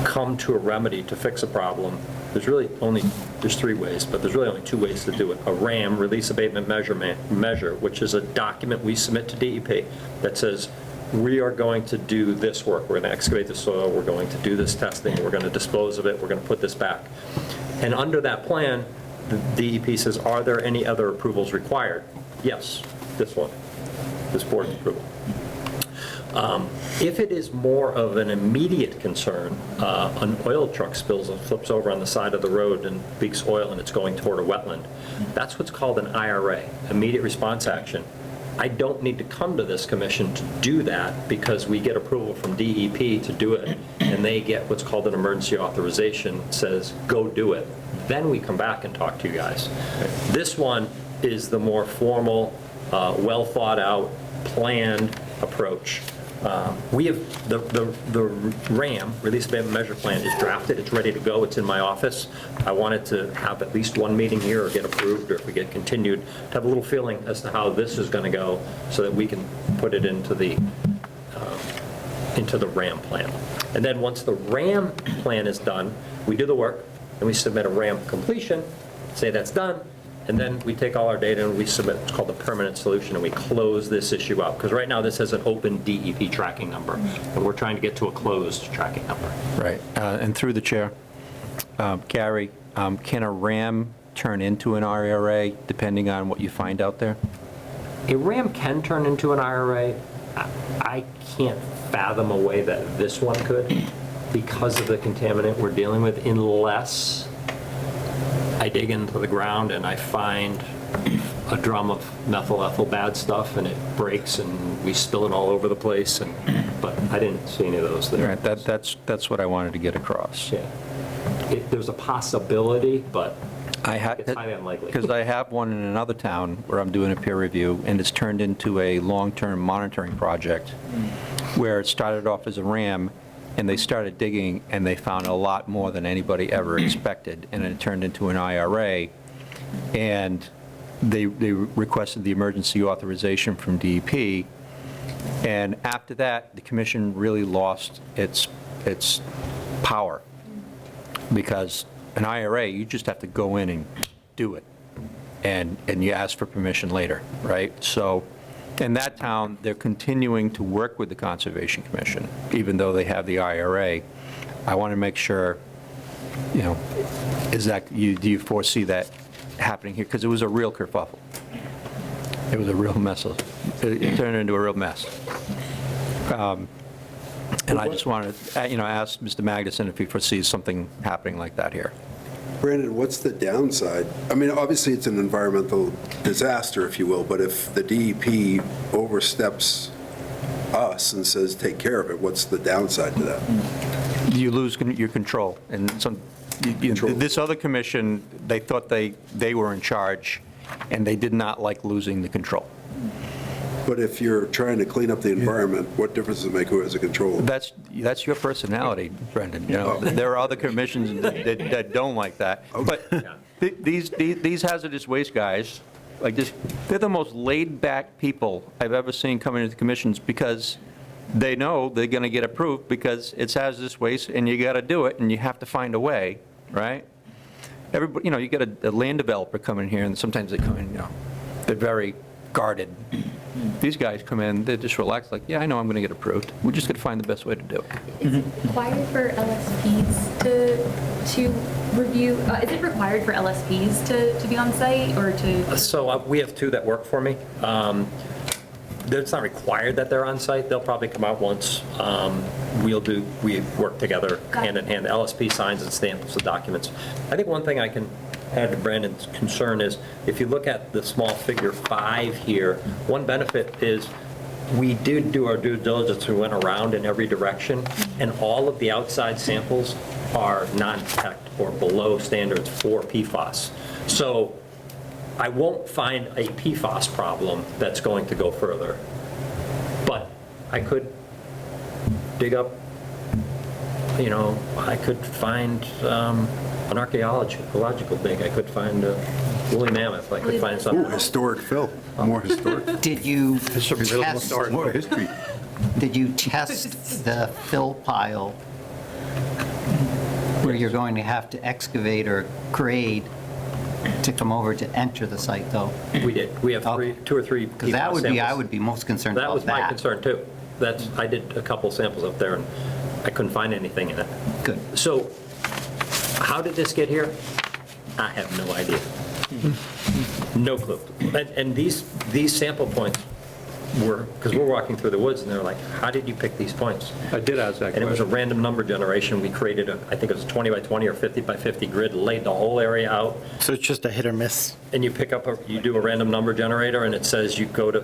S13: come to a remedy to fix a problem, there's 3 ways, but there's really only 2 ways to do it. A RAM, release abatement measure, which is a document we submit to DEP that says, we are going to do this work. We're going to excavate the soil. We're going to do this testing. We're going to dispose of it. We're going to put this back. And under that plan, the DEP says, are there any other approvals required? Yes, this one, this board's approval. If it is more of an immediate concern, an oil truck spills and flips over on the side of the road and leaks oil and it's going toward a wetland, that's what's called an IRA, immediate response action. I don't need to come to this commission to do that because we get approval from DEP to do it, and they get what's called an emergency authorization, says, go do it. Then we come back and talk to you guys. This one is the more formal, well thought out, planned approach. We have the RAM, Release Abatement Measure Plan, is drafted. It's ready to go. It's in my office. I wanted to have at least one meeting here or get approved, or if we get continued, to have a little feeling as to how this is going to go so that we can put it into the RAM plan. And then once the RAM plan is done, we do the work and we submit a RAM completion, say that's done, and then we take all our data and we submit what's called the permanent solution, and we close this issue out. Because right now this has an open DEP tracking number, and we're trying to get to a closed tracking number.
S7: Right. And through the chair, Gary, can a RAM turn into an IRA depending on what you find out there?
S13: A RAM can turn into an IRA. I can't fathom a way that this one could because of the contaminant we're dealing with, unless I dig into the ground and I find a drum of methyl ethyl bad stuff and it breaks and we spill it all over the place. But I didn't see any of those there.
S7: Right. That's what I wanted to get across.
S13: Yeah. There's a possibility, but it's highly unlikely.
S7: Because I have one in another town where I'm doing a peer review, and it's turned into a long-term monitoring project where it started off as a RAM, and they started digging, and they found a lot more than anybody ever expected, and it turned into an IRA, and they requested the emergency authorization from DEP, and after that, the commission really lost its power, because an IRA, you just have to go in and do it, and you ask for permission later, right? So in that town, they're continuing to work with the Conservation Commission, even though they have the IRA. I want to make sure, do you foresee that happening here? Because it was a real kerfuffle. It was a real mess of it turned into a real mess. And I just wanted to, ask Mr. Magnuson if he foresees something happening like that here.
S9: Brandon, what's the downside? I mean, obviously, it's an environmental disaster, if you will, but if the DEP oversteps us and says, take care of it, what's the downside to that?
S7: You lose your control. And this other commission, they thought they were in charge, and they did not like losing the control.
S9: But if you're trying to clean up the environment, what difference does it make who has a control?
S7: That's your personality, Brendan. There are other commissions that don't like that. But these hazardous waste guys, like this, they're the most laid-back people I've ever seen come into the commissions because they know they're going to get approved because it's hazardous waste and you got to do it and you have to find a way, right? Everybody, you get a land developer come in here and sometimes they come in, they're very guarded. These guys come in, they're just relaxed, like, yeah, I know I'm going to get approved. We're just going to find the best way to do it.
S4: Is it required for LSPs to review, is it required for LSPs to be on site or to?
S13: So we have two that work for me. It's not required that they're on site. They'll probably come out once. We work together hand in hand. The LSP signs and stamps the documents. I think one thing I can add to Brandon's concern is if you look at the small figure 5 here, one benefit is we did do our due diligence. We went around in every direction, and all of the outside samples are non-detect or below standards for PFAS. So I won't find a PFAS problem that's going to go further. But I could dig up, I could find an archaeological dig. I could find a woolly mammoth. I could find something.
S9: Ooh, historic fill, more historic.
S1: Did you
S7: test,
S3: More history.
S1: did you test the fill pile where you're going to have to excavate or grade to come over to enter the site, though?
S13: We did. We have two or three.
S1: Because that would be, I would be most concerned
S13: That
S1: about
S13: was
S1: that.
S13: my concern too. I did a couple samples up there and I couldn't find anything in it.
S1: Good.
S13: So how did this get here? I have no idea. No clue. And these sample points were, because we're walking through the woods and they're like, how did you pick these points?
S7: I did ask that
S13: And it was a
S7: question.
S13: random number generation. We created I think it was a 20 by 20 or 50 by 50 grid, laid the whole area out.
S2: So it's just a hit or miss?
S13: And you you do a random number generator and it says you go to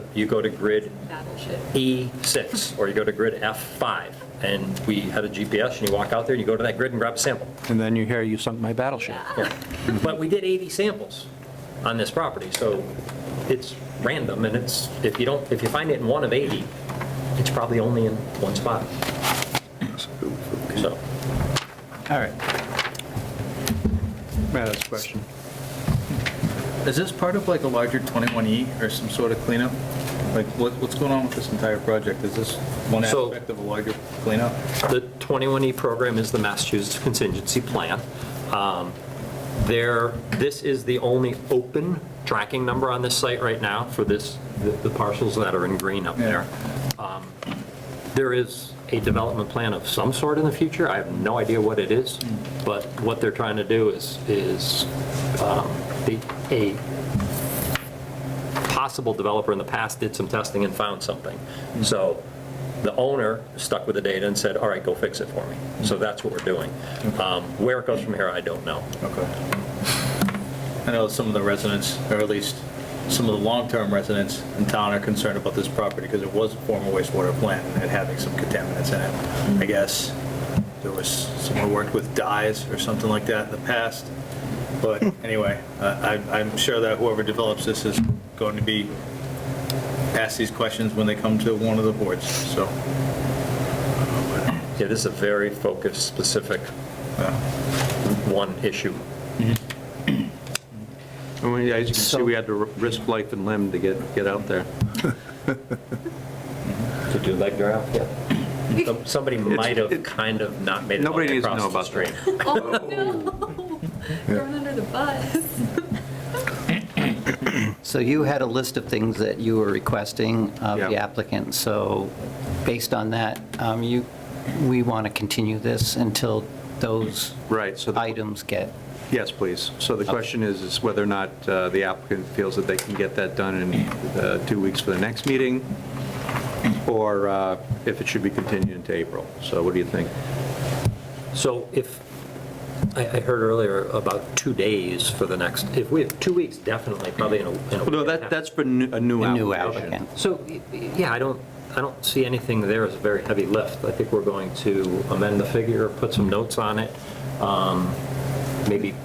S13: grid
S4: Battleship.
S13: E6 or you go to grid F5. And we had a GPS and you walk out there and you go to that grid and grab a sample.
S7: And then you hear you sunk my battleship.
S13: Yeah. But we did 80 samples on this property, so it's random and if you find it in one of 80, it's probably only in one spot. So.
S1: All right.
S7: Matt has a question.
S6: Is this part of like a larger 21E or some sort of cleanup? Like, what's going on with this entire project? Is this one
S13: So-
S6: aspect of a larger cleanup?
S13: The 21E program is the Massachusetts Contingency Plan. This is the only open tracking number on this site right now for the parcels that are in green up there. There is a development plan of some sort in the future. I have no idea what it is, but what they're trying to do is a possible developer in the past did some testing and found something. So the owner stuck with the data and said, all right, go fix it for me. So that's what we're doing. Where it goes from here, I don't know.
S6: Okay. I know some of the residents, or at least some of the long-term residents in town are concerned about this property because it was a former wastewater plant and it having some contaminants in it. I guess there was someone who worked with dyes or something like that in the past. But anyway, I'm sure that whoever develops this is going to be asked these questions when they come to one of the boards, so.
S13: Yeah, this is a very focused, specific one issue.
S7: I mean, as you can see, we had to risk life and limb to get out there.
S13: To do leg draft, yeah. Somebody might have kind of not made it all the
S7: Nobody
S13: way
S7: needs to
S13: across
S7: know
S13: the
S7: about
S13: stream.
S4: Oh, no. Thrown under the bus.
S1: So you had a list of things that you were requesting of the
S7: Yeah.
S1: applicant. So based on that, we want to continue this until those
S7: Right, so
S1: items get
S7: Yes, please. So the question is whether or not the applicant feels that they can get that done in 2 weeks for the next meeting, or if it should be continued into April. So what do you think?
S13: So if, I heard earlier about 2 days for the next, if we have 2 weeks, definitely, probably in a
S7: Well, no, that's for a new
S1: A new
S7: application.
S1: applicant.
S13: So, yeah, I don't see anything there as a very heavy lift. I think we're going to amend the figure, put some notes on it, maybe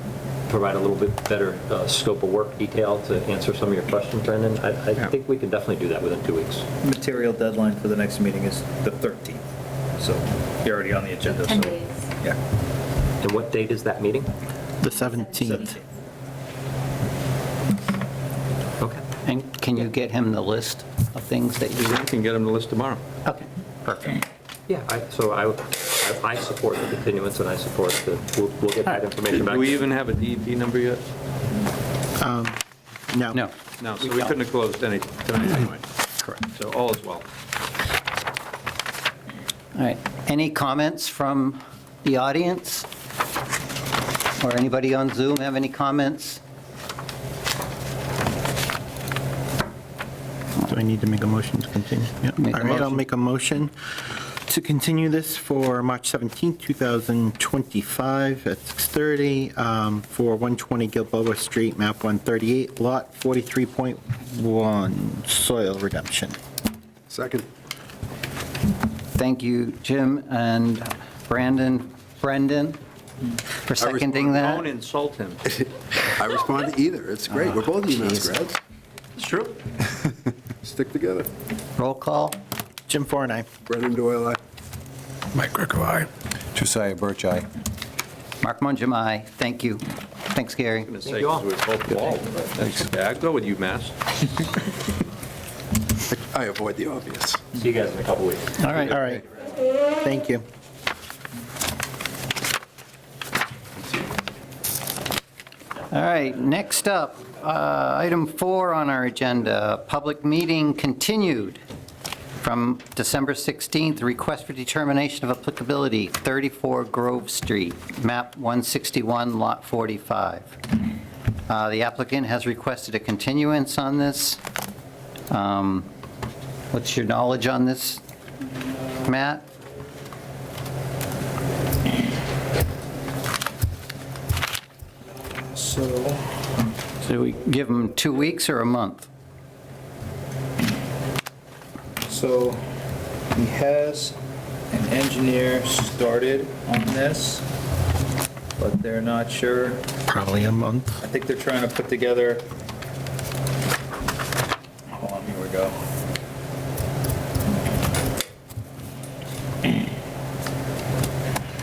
S13: provide a little bit better scope of work detail to answer some of your questions, Brendan. I think we can definitely do that within 2 weeks.
S11: Material deadline for the next meeting is the 13th, so you're already on the agenda.
S4: 10
S11: so-
S4: days.
S11: Yeah.
S13: And what date is that meeting?
S2: The 17th.
S13: Okay.
S1: And can you get him the list of things that you...
S7: You can get them the list tomorrow.
S1: Okay, perfect.
S13: Yeah, so I support the continuance, and I support we'll get that information back.
S7: Do we even have a DEP number yet?
S2: No.
S1: No.
S7: No, so we couldn't have closed any tonight anyway.
S1: Correct.
S7: So all is well.
S1: All right. Any comments from the audience? Or anybody on Zoom have any comments?
S2: Do I need to make a motion to continue? Yep.
S1: Make a
S2: All right, I'll
S1: motion.
S2: make a motion to continue this for March 17th, 2025 at 6:30 for 120 Gilboa Street, map 138, lot 43.1, soil redemption.
S9: Second.
S1: Thank you, Jim and Brendan, for seconding
S7: Don't
S1: that.
S7: insult him.
S9: I respond to either. It's great. We're both UMass grads.
S7: It's true.
S9: Stick together.
S1: Roll call.
S2: Jim Foran, aye.
S9: Brendan Doyle, aye.
S5: Mike Greco, aye.
S3: Josiah Birch, aye.
S1: Mark Mungem, aye. Thank you. Thanks, Gary.
S7: I'm going to say,
S13: Thank you all.
S7: because we're both bald, but that's, yeah, I'd go with UMass.
S9: I avoid the obvious.
S13: See you guys in a couple weeks.
S1: All right.
S2: All right. Thank you.
S1: All right, next up, item 4 on our agenda, public meeting continued from December 16th, request for determination of applicability, 34 Grove Street, map 161, lot 45. The applicant has requested a continuance on this. What's your knowledge on this, Matt? So we give them 2 weeks or a month?
S11: So he has an engineer started on this, but they're not sure.
S2: Probably a month.
S11: I think they're trying to put together, hold on, here we go.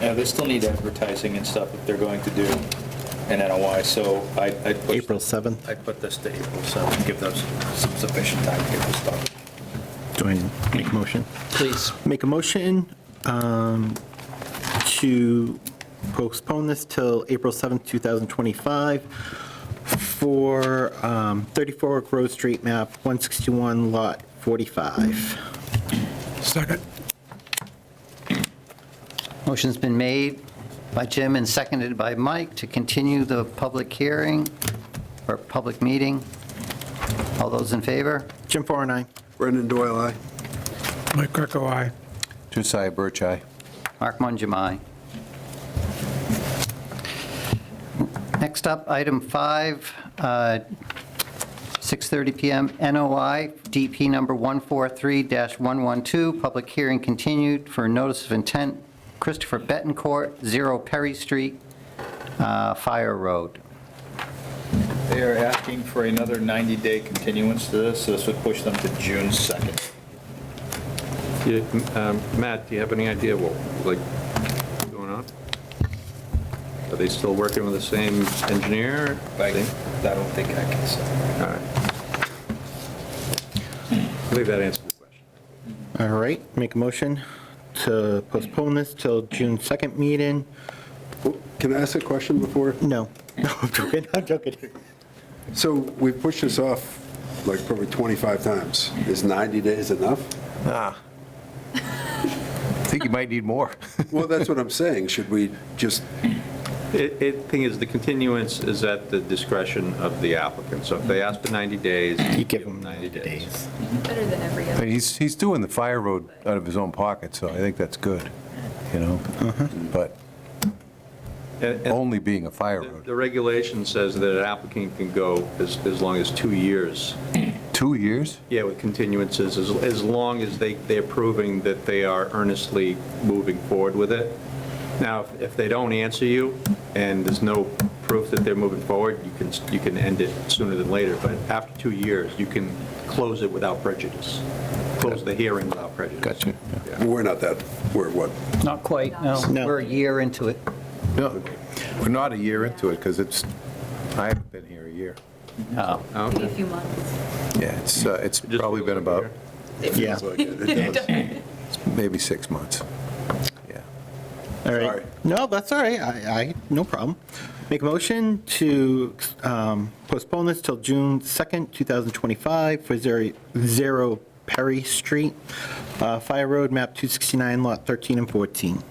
S11: Yeah, they still need advertising and stuff if they're going to do an NOI, so I pushed.
S2: April 7th.
S11: I put this to April 7th, give them some sufficient time to get this started.
S2: Do I make a motion?
S1: Please.
S2: Make a motion to postpone this till April 7th, 2025 for 34 Grove Street, map 161, lot 45.
S5: Second.
S1: Motion's been made by Jim and seconded by Mike to continue the public hearing or public meeting. All those in favor?
S2: Jim Foran, aye.
S9: Brendan Doyle, aye.
S5: Mike Greco, aye.
S3: Josiah Birch, aye.
S1: Mark Mungem, aye. Next up, item 5, 6:30 PM, NOI, DP number 143-112, public hearing continued for notice of intent, Christopher Betancourt, 0 Perry Street, Fire Road.
S11: They are asking for another 90-day continuance to this, so this would push them to June 2nd.
S7: Matt, do you have any idea what, like, what's going on? Are they still working with the same engineer?
S11: I don't think I can say.
S7: All right. I believe that answers the question.
S2: All right, make a motion to postpone this till June 2nd meeting.
S9: Can I ask a question before?
S2: No, I'm joking, I'm joking.
S9: So we pushed this off like probably 25 times. Is 90 days enough?
S3: I think you might need more.
S9: Well, that's what I'm saying. Should we just
S7: Thing is, the continuance is at the discretion of the applicant. So if they ask for 90 days,
S2: You give them
S7: 90 days.
S4: Better than every
S3: But
S4: other.
S3: he's doing the fire road out of his own pocket, so I think that's good, you know? But
S7: And
S3: only being a fire road.
S7: the regulation says that an applicant can go as long as 2 years.
S3: 2 years?
S7: Yeah, with continuances, as long as they're proving that they are earnestly moving forward with it. Now, if they don't answer you, and there's no proof that they're moving forward, you can end it sooner than later, but after 2 years, you can close it without prejudice, close the hearing without prejudice.
S3: Gotcha.
S9: We're not that, we're what?
S1: Not quite, no.
S2: No.
S1: We're a year into it.
S3: No, we're not a year into it, because I haven't been here a year.
S1: Oh.
S4: Maybe a few months.
S3: Yeah, it's probably been about
S2: Yeah.
S3: maybe 6 months. Yeah.
S2: All right.
S9: Sorry.
S2: No, that's all right. No problem. Make a motion to postpone this till June 2nd, 2025 for 0 Perry Street, Fire Road, map 269, lot 13 and 14.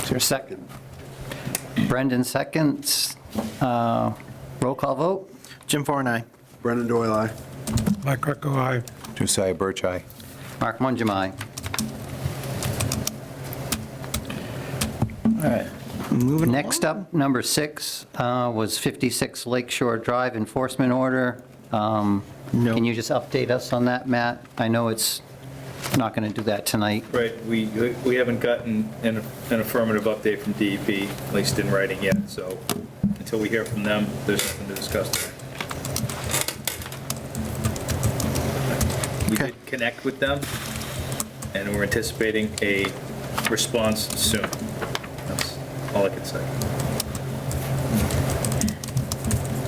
S1: Is there a second? Brendan seconds. Roll call vote?
S2: Jim Farr and I.
S9: Brendan Doyle, aye.
S5: Mike Greco, aye.
S3: Josiah Birch, aye.
S1: Mark Monjamai. All right.
S2: Moving
S1: Next up, number 6 was 56 Lakeshore Drive enforcement order.
S2: No.
S1: Can you just update us on that, Matt? I know it's not going to do that tonight.
S6: Right, we haven't gotten an affirmative update from DEP, at least in writing yet, so until we hear from them, there's nothing to discuss today. We
S2: Okay.
S6: did connect with them, and we're anticipating a response soon. That's all I can say.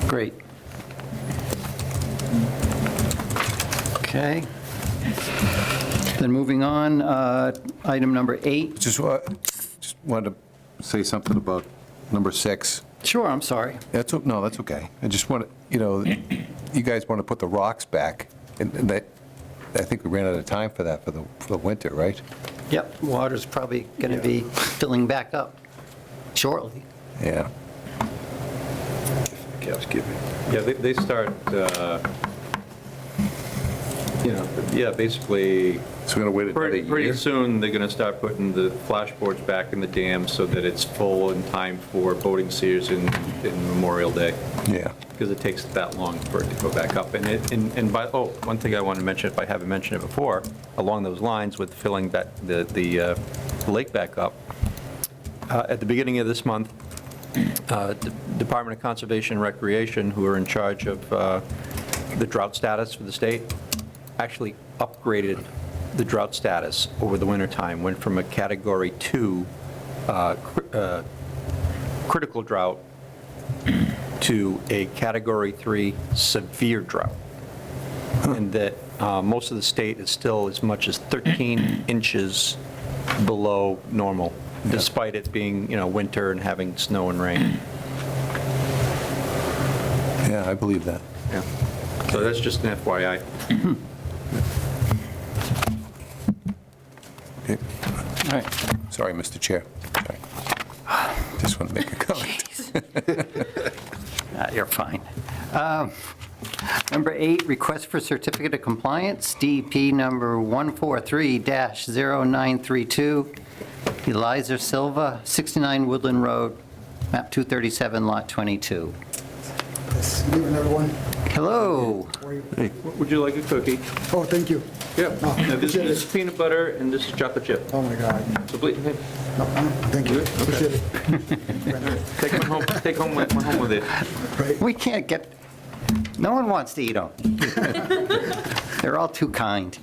S1: Great. Okay. Then moving on, item number 8.
S3: Just wanted to say something about number 6.
S1: Sure, I'm sorry.
S3: No, that's okay. I just want to, you guys want to put the rocks back, and that, I think we ran out of time for that for the winter, right?
S1: Yep, water's probably going to be filling back up shortly.
S3: Yeah.
S7: Yeah, they start, basically,
S3: So we're going to wait another year?
S7: pretty soon, they're going to start putting the flashboards back in the dam so that it's full in time for boating season in Memorial Day,
S3: Yeah.
S7: because it takes that long for it to go back up. One thing I want to mention, if I haven't mentioned it before, along those lines with filling the lake back up, at the beginning of this month, the Department of Conservation and Recreation, who are in charge of the drought status for the state, actually upgraded the drought status over the wintertime, went from a Category 2 critical drought to a Category 3 severe drought. And that most of the state is still as much as 13 inches below normal, despite it being, winter and having snow and rain.
S3: Yeah, I believe that.
S7: Yeah. So that's just an FYI.
S3: Okay.
S1: All right.
S3: Sorry, Mr. Chair. Sorry. Just want to make a comment.
S1: You're fine. Number 8, request for certificate of compliance, DEP number 143-0932, Eliza Silva, 69 Woodland Road, map 237, lot 22.
S14: Good evening, everyone.
S1: Hello.
S7: Would you like a cookie?
S14: Oh, thank you.
S7: Yeah. Now, this is peanut butter and this is chocolate chip.
S14: Oh, my God.
S7: So please, hey,
S14: No, thank you. Appreciate it.
S7: take one home. Take one home with it.
S14: Right.
S1: We can't get, no one wants to eat them. They're all too kind.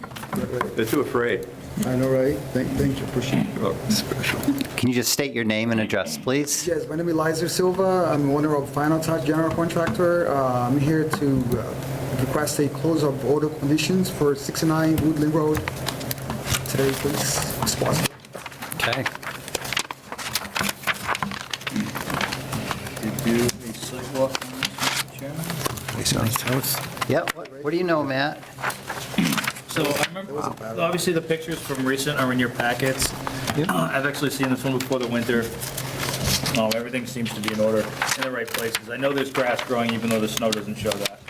S7: They're too afraid.
S14: I know, right? Thank you. Appreciate it.
S1: Can you just state your name and address, please?
S14: Yes, my name is Liza Silva. I'm owner of Final Touch General Contractor. I'm here to request a close of order conditions for 69 Woodland Road today, please, if possible.
S1: Okay.
S6: Did you do a sidewalk on this, Chairman?
S2: Nice house.
S1: Yep, what do you know, Matt?
S6: So I remember, obviously, the pictures from recent are in your packets. I've actually seen this one before the winter. Everything seems to be in order, in the right places. I know there's grass growing, even though the snow doesn't show that.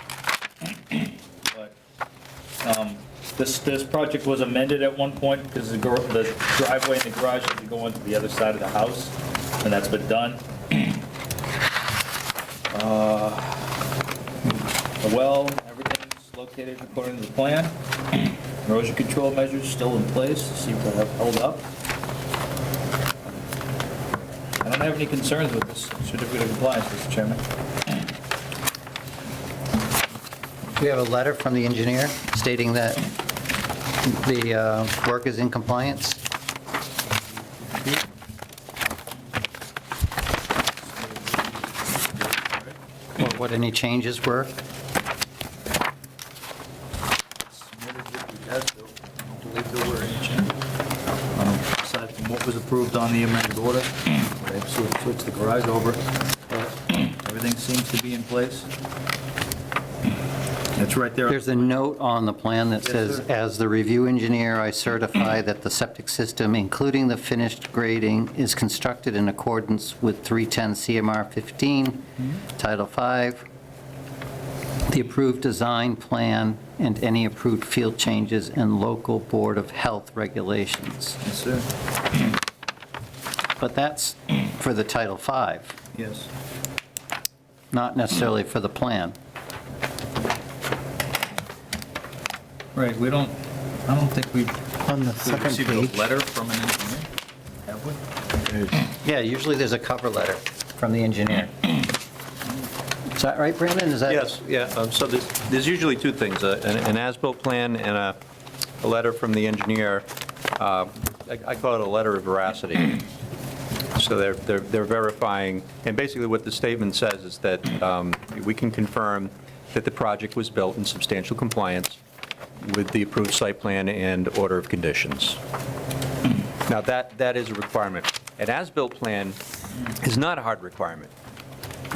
S6: But this project was amended at one point because the driveway and the garage had to go onto the other side of the house, and that's been done. The well, everything's located according to the plan. Erosion control measures still in place, seem to have held up. I don't have any concerns with this certificate of compliance, Mr. Chairman.
S1: We have a letter from the engineer stating that the work is in compliance. Or what any changes were.
S6: I don't believe there were any changes. Aside from what was approved on the amended order, they switched the garage over. Everything seems to be in place. It's right there.
S1: There's a note on the plan that
S6: Yes,
S1: says,
S6: sir.
S1: "As the review engineer, I certify that the septic system, including the finished grading, is constructed in accordance with 310 CMR 15, Title 5, the approved design plan, and any approved field changes and local Board of Health regulations."
S6: Yes, sir.
S1: But that's for the Title 5,
S6: Yes.
S1: not necessarily for the plan.
S6: Right, I don't think we've
S2: On the second
S6: received
S2: page.
S6: a letter from an engineer, have we?
S1: Yeah, usually there's a cover letter from the engineer. Is that right, Brandon? Is that?
S7: Yes, yeah, so there's usually two things, an as-built plan and a letter from the engineer. I call it a letter of veracity. So they're verifying, and basically what the statement says is that we can confirm that the project was built in substantial compliance with the approved site plan and order of conditions. Now, that is a requirement. An as-built plan is not a hard requirement,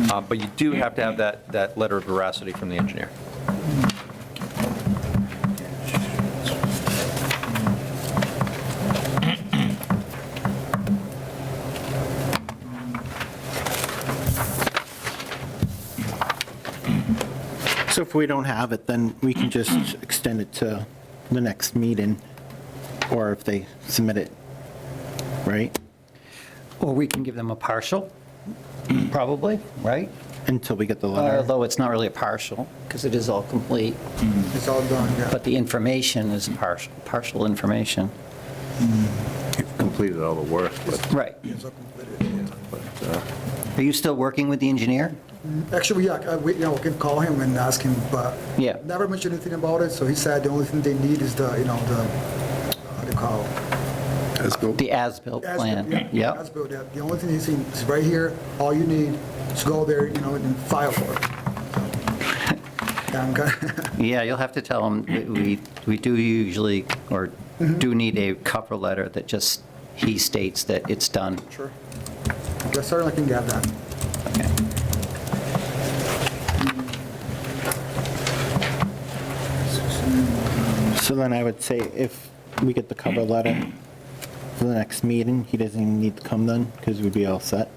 S7: but you do have to have that letter of veracity from the engineer.
S2: So if we don't have it, then we can just extend it to the next meeting, or if they submit it, right?
S1: Or we can give them a partial, probably, right?
S2: Until we get the letter.
S1: Although it's not really a partial, because it is all complete,
S14: It's all done, yeah.
S1: but the information is partial information.
S3: You've completed all the work, but
S1: Right.
S14: It's all completed, yeah.
S1: Are you still working with the engineer?
S14: Actually, yeah, we can call him and ask him, but
S1: Yeah.
S14: never mentioned anything about it, so he said the only thing they need is the, how do you call it?
S9: As-built.
S1: The as-built plan?
S14: Yeah,
S1: Yep.
S14: as-built, yeah. The only thing he's saying is right here, all you need is go there, and file for it. Yeah, I'm kinda-
S1: Yeah, you'll have to tell them, we do usually, or do need a cover letter that just, he states that it's done.
S14: Sure. I certainly can get that.
S1: Okay.
S2: So then I would say if we get the cover letter for the next meeting, he doesn't even need to come then, because we'd be all set,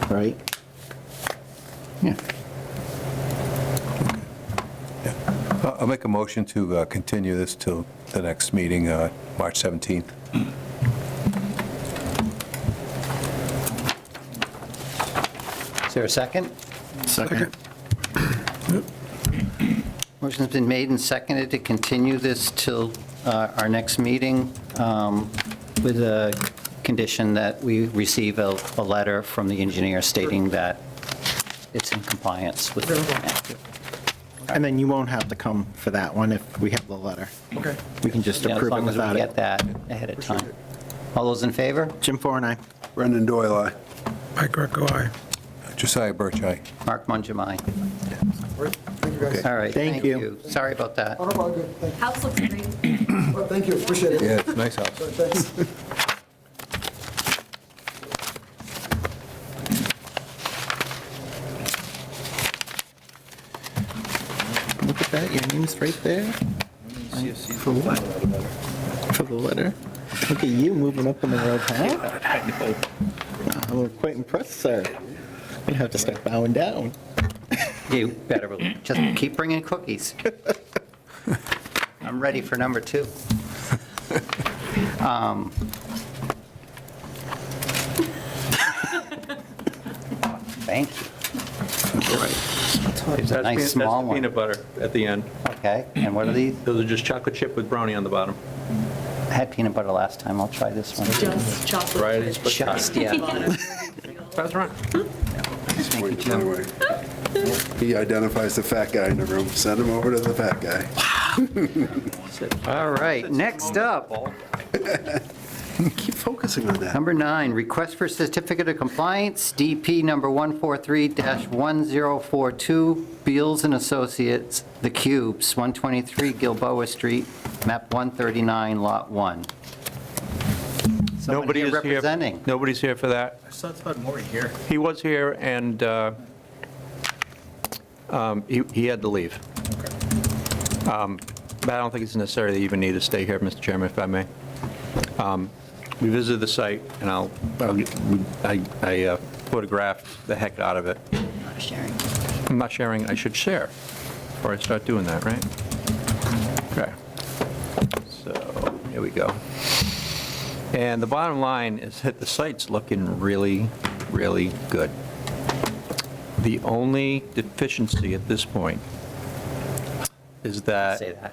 S2: right?
S1: Yeah.
S3: I'll make a motion to continue this till the next meeting, March 17th.
S1: Is there a second?
S2: Second.
S1: Motion's been made and seconded to continue this till our next meeting with a condition that we receive a letter from the engineer stating that it's in compliance with the plan.
S2: And then you won't have to come for that one if we have the letter.
S14: Okay.
S2: We can just
S1: Yeah,
S2: approve it
S1: as long as
S2: without
S1: we
S2: it.
S1: get that ahead of time.
S14: Appreciate
S1: All those in favor?
S2: Jim Four and I.
S9: Brendan Doyle, aye.
S5: Mike Greco, aye.
S3: Josiah Birch, aye.
S1: Mark Mungemai.
S14: All right, thank you, guys.
S1: All right,
S2: Thank
S1: thank
S2: you.
S1: you. Sorry about that.
S14: Oh, no problem, good, thank
S4: House looks great.
S14: you. Well, thank you, appreciate it.
S3: Yeah, it's a nice house.
S14: Thanks.
S2: Look at that, your name's right there. For what? For the letter? Look at you moving up in the road, huh?
S6: I know.
S2: I'm quite impressed, sir. I have to start bowing down.
S1: You better just keep bringing cookies. I'm ready for number 2. Thank you. It's a nice small
S7: That's peanut
S1: one.
S7: butter at the end.
S1: Okay, and what are these?
S7: Those are just chocolate chip with brownie on the bottom.
S1: I had peanut butter last time, I'll try this one.
S4: Just chocolate.
S7: Varieties, but
S1: Just, yeah.
S7: Pass around.
S9: Point my way. He identifies the fat guy in the room. Send him over to the fat guy.
S1: All right, next up,
S9: Keep focusing on that.
S1: number 9, request for certificate of compliance, DP number 143-1042, Beals and Associates, The Cubes, 123 Gilboa Street, map 139, lot 1. Someone
S7: Nobody
S1: here
S7: is here.
S1: representing.
S7: Nobody's here for that.
S11: I saw Todd Maury here.
S7: He was here, and he had to leave. But I don't think it's necessary that you even need to stay here, Mr. Chairman, if I may. We visited the site, and I photographed the heck out of it.
S4: Not sharing.
S7: I'm not sharing, I should share before I start doing that, right? Okay. So, here we go. And the bottom line is that the site's looking really, really good. The only deficiency at this point is that...
S1: Say that.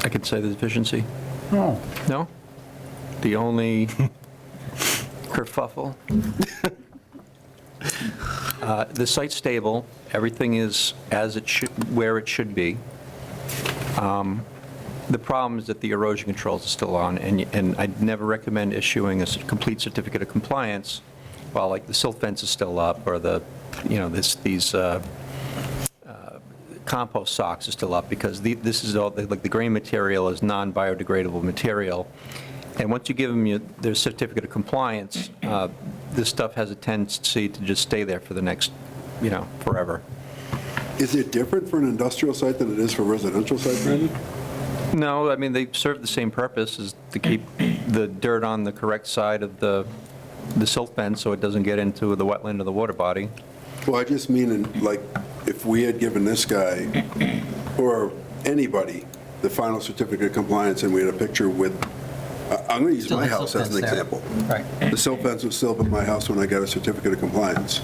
S7: I could say the deficiency?
S1: Oh.
S7: No? The only kerfuffle? The site's stable, everything is as it should, where it should be. The problem is that the erosion controls are still on, and I'd never recommend issuing a complete certificate of compliance while, like, the silt fence is still up, or the, these compost socks are still up, because this is all, like, the grain material is non-biodegradable material. And once you give them their certificate of compliance, this stuff has a tendency to just stay there for the next, forever.
S9: Is it different for an industrial site than it is for a residential site, Brandon?
S7: No, I mean, they serve the same purpose, is to keep the dirt on the correct side of the silt fence so it doesn't get into the wetland or the water body.
S9: Well, I just mean, like, if we had given this guy, or anybody, the final certificate of compliance, and we had a picture with, I'm going to use
S1: Still
S9: my
S1: the
S9: house
S1: silt
S9: as an
S1: fence there.
S9: example.
S1: Right.
S9: The silt fence was still up at my house when I got a certificate of compliance.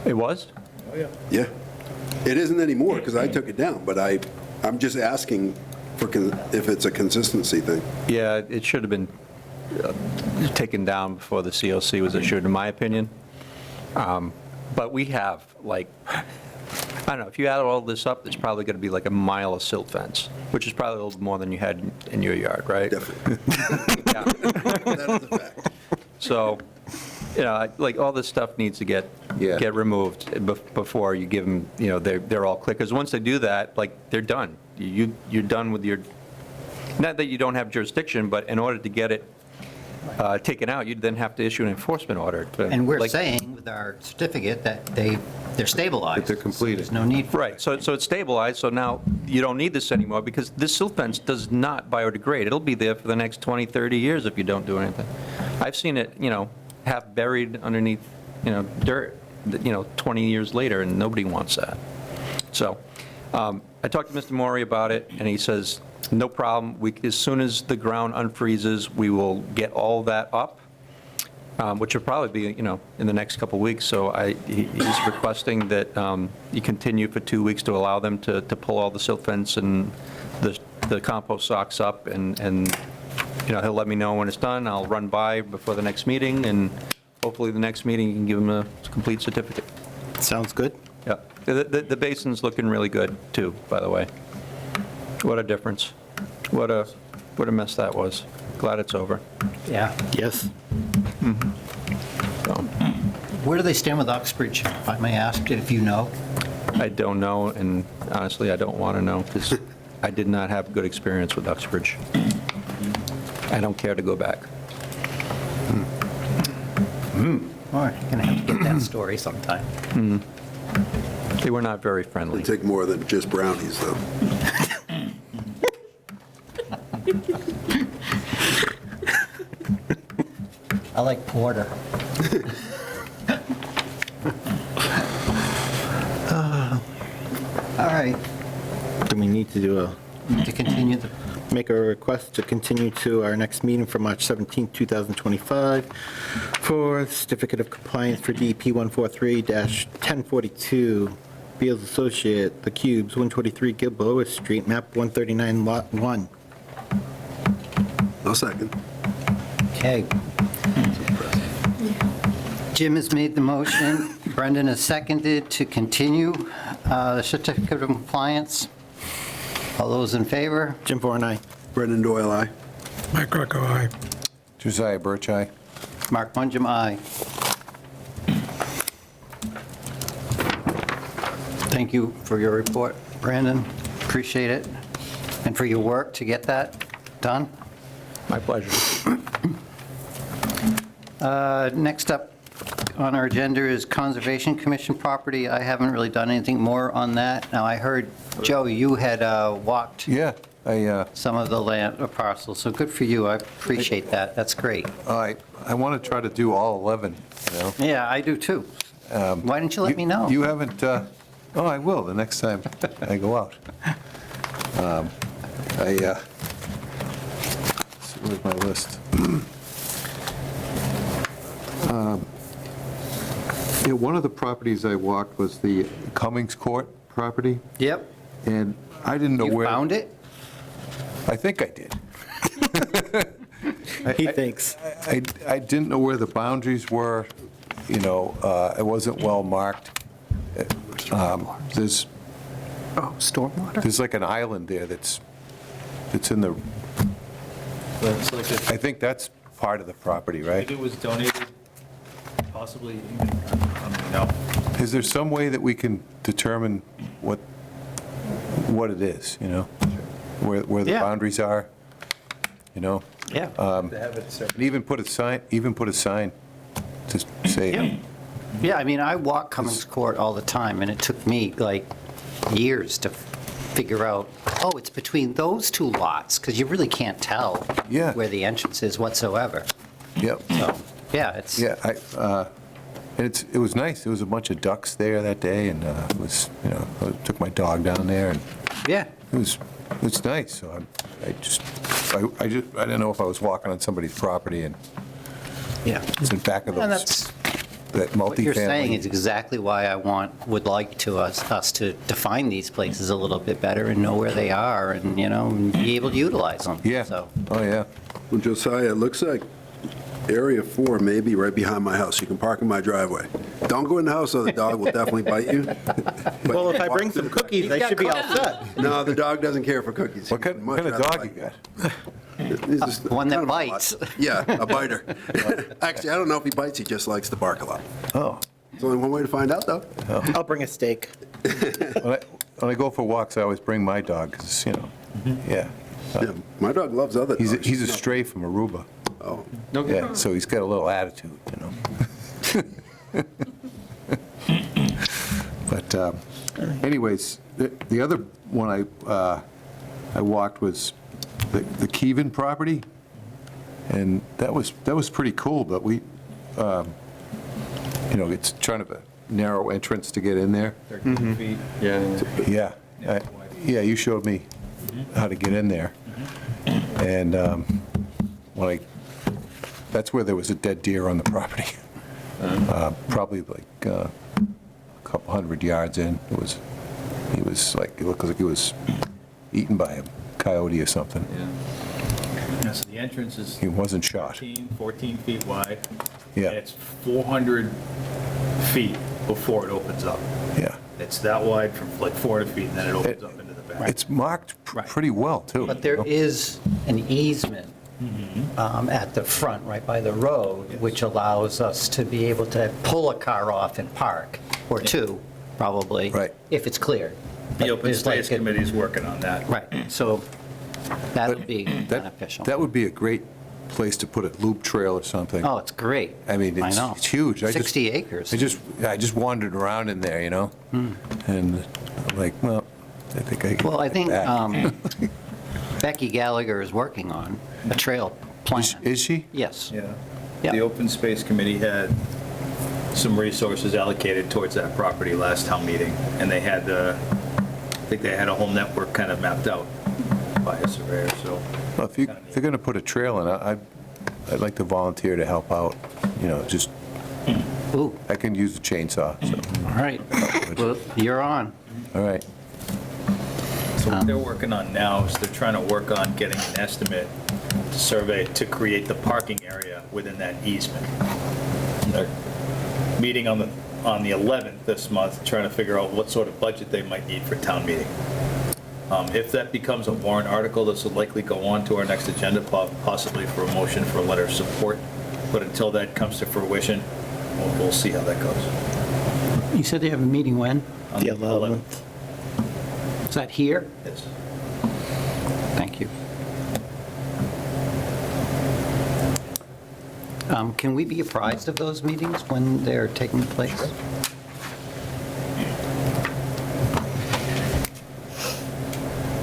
S7: It was?
S9: Yeah. It isn't anymore, because I took it down, but I'm just asking for if it's a consistency thing.
S7: Yeah, it should have been taken down before the COC was issued, in my opinion. But we have, like, I don't know, if you add all this up, there's probably going to be like a mile of silt fence, which is probably a little more than you had in your yard, right?
S9: Definitely.
S7: Yeah.
S9: That is a fact.
S7: So, like, all this stuff needs to get removed before you give them, they're all clear. Because once they do that, like, they're done. You're done with your, not that you don't have jurisdiction, but in order to get it taken out, you'd then have to issue an enforcement order.
S1: And we're
S7: Like-
S1: saying with our certificate that they're stabilized.
S3: That they're completed.
S1: There's no need for
S7: Right, so it's stabilized, so now you don't need this anymore, because this silt fence does not biodegrade. It'll be there for the next 20, 30 years if you don't do anything. I've seen it, half buried underneath, dirt, 20 years later, and nobody wants that. So, I talked to Mr. Maury about it, and he says, no problem, as soon as the ground unfreezes, we will get all that up, which will probably be, in the next couple of weeks. So he's requesting that you continue for 2 weeks to allow them to pull all the silt fence and the compost socks up, and he'll let me know when it's done. I'll run by before the next meeting, and hopefully the next meeting you can give him a complete certificate.
S2: Sounds good.
S7: Yeah, the basin's looking really good, too, by the way. What a difference. What a mess that was. Glad it's over.
S1: Yeah.
S2: Yes.
S7: So,
S1: Where do they stand with Uxbridge, if I may ask, if you know?
S7: I don't know, and honestly, I don't want to know, because I did not have a good experience with Uxbridge. I don't care to go back.
S1: All right, going to have to get that story sometime.
S7: They were not very friendly.
S9: It'll take more than just brownies, though.
S1: I like porter. All right,
S2: Do we need to do
S1: to continue the,
S2: make a request to continue to our next meeting for March 17th, 2025 for certificate of compliance for DP 143-1042, Beals Associate, The Cubes, 123 Gilboa Street, map 139, lot 1.
S9: I'll second.
S1: okay. Jim has made the motion, Brendan has seconded to continue the certificate of compliance. All those in favor?
S2: Jim Vorn, aye.
S9: Brendan Doyle, aye.
S5: Mike Greco, aye.
S3: Josiah Birch, aye.
S1: Mark Mungem, aye. Thank you for your report, Brandon. Appreciate it. And for your work to get that done.
S13: My pleasure.
S1: Next up on our agenda is Conservation Commission property. I haven't really done anything more on that. Now, I heard, Joe, you had walked
S3: Yeah,
S1: some of the land parcels, so good for you. I appreciate that. That's great.
S3: I want to try to do all 11, you know?
S1: Yeah, I do too. Why didn't you let me know?
S3: You haven't, oh, I will the next time I go out. Where's my list? Yeah, one of the properties I walked was the Cummings Court property,
S1: Yep.
S3: and I didn't know
S1: You
S3: where.
S1: found it?
S3: I think I did.
S2: He thinks.
S3: I didn't know where the boundaries were, you know, it wasn't well marked. There's
S1: Oh, stormwater?
S3: There's like an island there that's in the,
S6: That's like
S3: I think that's part of the property, right?
S6: it was donated, possibly, no.
S3: Is there some way that we can determine what it is, you know? Where the
S1: Yeah.
S3: boundaries are, you know?
S1: Yeah.
S3: And even put a sign to say,
S1: Yeah. Yeah, I mean, I walk Cummings Court all the time, and it took me like years to figure out, oh, it's between those two lots, because you really can't tell
S3: Yeah.
S1: where the entrance is whatsoever.
S3: yep.
S1: So, yeah, it's,
S3: Yeah, and it was nice. There was a bunch of ducks there that day, and it was, you know, I took my dog down there, and
S1: yeah,
S3: it's nice. So I didn't know if I was walking on somebody's property, and
S1: yeah.
S3: it's in back of
S1: And
S3: those,
S1: that's,
S3: that
S1: what you're saying
S3: multifamily.
S1: is exactly why I would like us to define these places a little bit better and know where they are and, you know, and be able to utilize them.
S3: Yeah,
S1: So,
S3: oh, yeah.
S9: Well, Josiah, it looks like Area 4 may be right behind my house. You can park in my driveway. Don't go in the house or the dog will definitely bite you. But
S2: Well, if I bring some cookies, I should be all set.
S9: No, the dog doesn't care for cookies.
S3: What kind
S9: He'd much
S3: of
S9: rather
S3: dog
S9: bite
S3: you got?
S9: He's just
S1: One that
S9: kind of a
S1: bites.
S9: mutt. Yeah, a biter. Actually, I don't know if he bites, he just likes to bark a lot.
S3: Oh.
S9: There's only one way to find out, though.
S2: I'll bring a steak.
S3: When I go for walks, I always bring my dog, because, you know, yeah.
S9: Yeah, my dog loves other dogs.
S3: He's a stray from Aruba.
S9: Oh,
S3: Yeah, so he's got a little attitude, you know? But anyways, the other one I walked was the Keevan property, and that was pretty cool, but we, you know, it's trying to a narrow entrance to get in there.
S6: 13 feet. Yeah.
S3: Yeah, you showed me how to get in there. And that's where there was a dead deer on the property. Probably like a couple 100 yards in. It looked like he was eaten by a coyote or something.
S6: Yeah, so the entrance is
S3: He wasn't shot.
S6: 14 feet wide.
S3: Yeah.
S6: And it's 400 feet before it opens up.
S3: Yeah.
S6: It's that wide from like 400 feet, and then it opens up into the back.
S3: It's marked pretty well, too.
S1: but there is an easement at the front, right by the road, which allows us to be able to pull a car off and park, or two, probably.
S3: Right.
S1: If it's clear.
S6: The
S1: But
S6: Open
S1: there's like
S6: Space Committee is working on that.
S1: Right, so that would
S3: But
S1: be
S3: that-
S1: beneficial.
S3: That would be a great place to put a loop trail or something.
S1: Oh, it's great.
S3: I mean,
S1: I know.
S3: it's huge.
S1: 60 acres.
S3: I just wandered around in there, you know? And I'm like, well, I think I can.
S1: Well, I think
S3: back.
S1: Becky Gallagher is working on a trail plan.
S3: Is she?
S1: Yes.
S6: Yeah.
S1: Yeah.
S6: The Open Space Committee had some resources allocated towards that property last town meeting, and they had, I think they had a whole network kind of mapped out by a surveyor, so.
S3: Well, if they're going to put a trail in, I'd like to volunteer to help out, just,
S1: Ooh,
S3: I can use the chainsaw, so,
S1: all right. Well, you're on.
S3: all right.
S6: So what they're working on now is they're trying to work on getting an estimate to survey to create the parking area within that easement. They're meeting on the 11th this month, trying to figure out what sort of budget they might need for town meeting. If that becomes a warrant article, this will likely go on to our next agenda, possibly for a motion for a letter of support. But until that comes to fruition, we'll see how that goes.
S1: You said they have a meeting when?
S6: On
S2: The 11th.
S1: Is that here?
S6: Yes.
S1: Thank you. Can we be apprised of those meetings when they're taking place?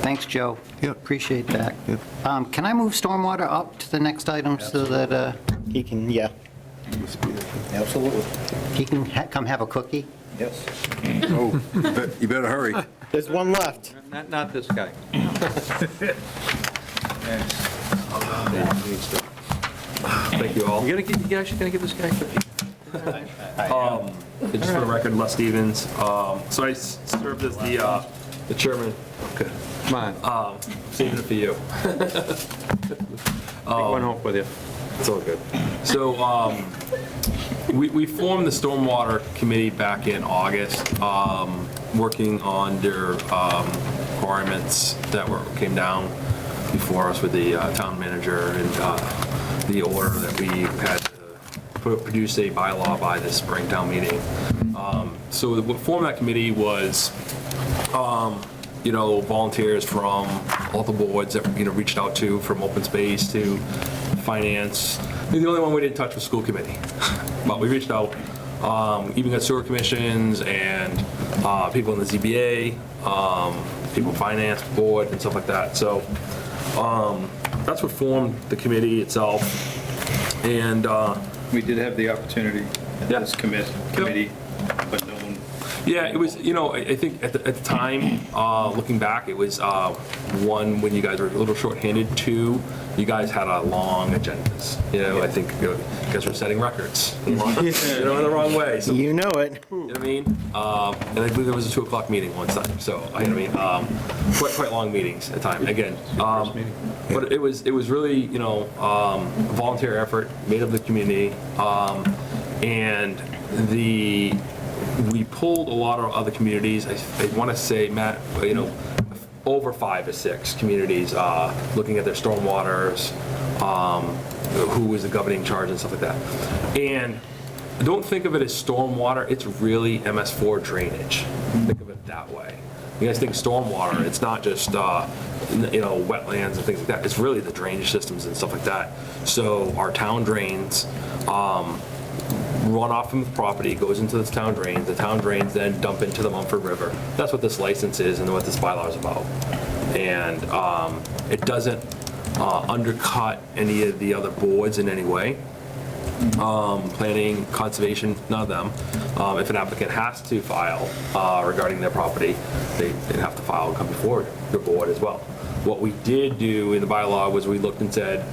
S1: Thanks, Joe.
S3: Yep.
S1: Appreciate that.
S3: Yep.
S1: Can I move stormwater up to the next item so that
S2: He can, yeah. Absolutely.
S1: he can come have a cookie?
S6: Yes.
S9: Oh, you better hurry.
S2: There's one left.
S7: Not this guy. Thank you all. You actually gonna give this guy a cookie?
S10: Just for the record, Les Stevens. So I served as the chairman.
S7: Okay, come on.
S10: Saving it for you.
S7: Take one home with you.
S10: It's all good. So we formed the Stormwater Committee back in August, working on their requirements that came down before us with the town manager and the order that we had to produce a bylaw by the spring town meeting. So what formed that committee was volunteers from all the boards that, reached out to, from open space to finance. The only one we didn't touch was school committee, but we reached out, even got sewer commissions and people in the ZBA, people in finance board and stuff like that. So that's what formed the committee itself. And
S6: We did have the opportunity at this committee, but no one.
S10: yeah, it was, I think at the time, looking back, it was one, when you guys were a little short-handed, two, you guys had a long agendas. I think you guys were setting records, in the wrong way. So,
S2: You know it.
S10: you know what I mean? And I believe there was a 2 o'clock meeting one time, so, quite long meetings at time, again. But it was really, volunteer effort, made of the community, and we pulled a lot of other communities. I want to say, Matt, over 5 or 6 communities looking at their stormwaters, who was the governing charge and stuff like that. And don't think of it as stormwater, it's really MS4 drainage. Think of it that way. You guys think stormwater, it's not just wetlands and things like that. It's really the drainage systems and stuff like that. So our town drains, run off from the property, goes into the town drains then dump into the Mumford River. That's what this license is and what this bylaw is about. And it doesn't undercut any of the other boards in any way. Planning, conservation, none of them. If an applicant has to file regarding their property, they'd have to file and come before your board as well. What we did do in the bylaw was we looked and said,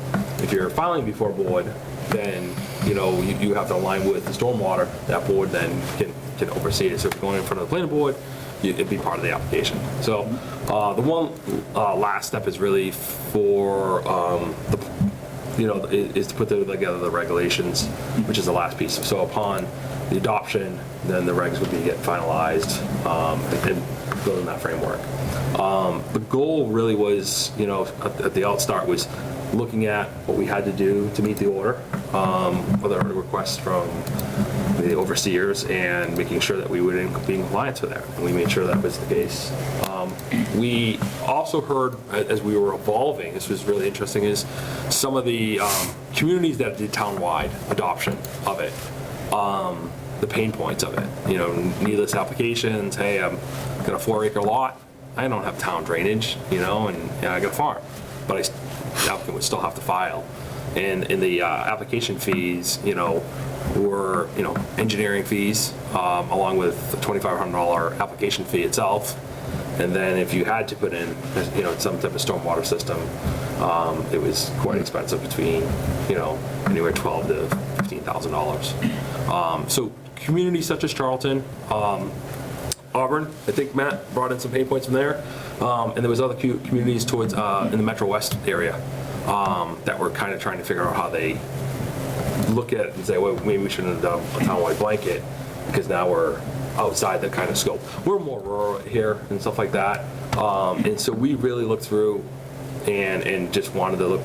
S10: if you're filing before a board, then you have to align with the stormwater. That board then can oversee it. So if you're going in front of the planning board, it'd be part of the application. So the one last step is really for is to put together the regulations, which is the last piece. So upon the adoption, then the regs would be get finalized and building that framework. The goal really was, at the outstart was looking at what we had to do to meet the order, other requests from the overseers, and making sure that we would be in compliance with that. And we made sure that was the case. We also heard, as we were evolving, this was really interesting, is some of the communities that did town-wide adoption of it, the pain points of it. Needless applications. Hey, I've got a 4-acre lot. I don't have town drainage, and I got a farm, but the applicant would still have to file. And the application fees, were, engineering fees, along with the $2,500 application fee itself. And then if you had to put in, some type of stormwater system, it was quite expensive, between, anywhere $12,000 to $15,000. So communities such as Charlton, Auburn, I think Matt brought in some pain points from there. And there was other communities towards, in the Metro West area, that were kind of trying to figure out how they look at it and say, well, maybe we shouldn't have done a townwide blanket, because now we're outside that kind of scope. We're more rural here and stuff like that. And so we really looked through and just wanted to look,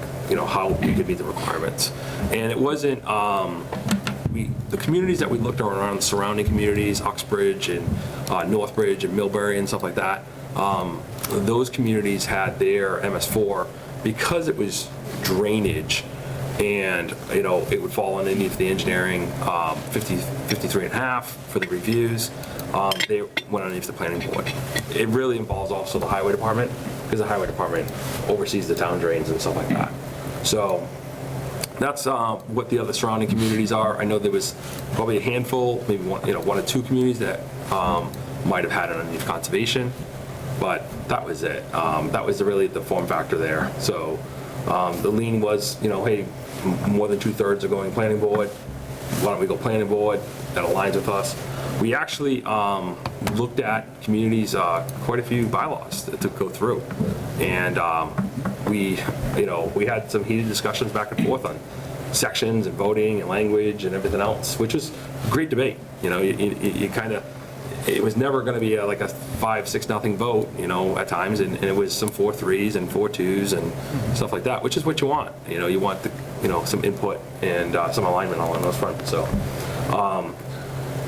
S10: how we could meet the requirements. And it wasn't, the communities that we looked around, surrounding communities, Uxbridge and Northbridge and Millbury and stuff like that, those communities had their MS4, because it was drainage, and it would fall underneath the engineering 53.5 for the reviews. They went underneath the planning board. It really involves also the highway department, because the highway department oversees the town drains and stuff like that. So that's what the other surrounding communities are. I know there was probably a handful, maybe one or two communities that might have had it underneath conservation, but that was it. That was really the form factor there. So the lean was, hey, more than 2/3 are going planning board. Why don't we go planning board? That aligns with us. We actually looked at communities, quite a few bylaws to go through, and we had some heated discussions back and forth on sections and voting and language and everything else, which was a great debate. You kind of, it was never going to be like a 5-6-0 vote, at times, and it was some 4-3s and 4-2s and stuff like that, which is what you want. You want some input and some alignment along those fronts.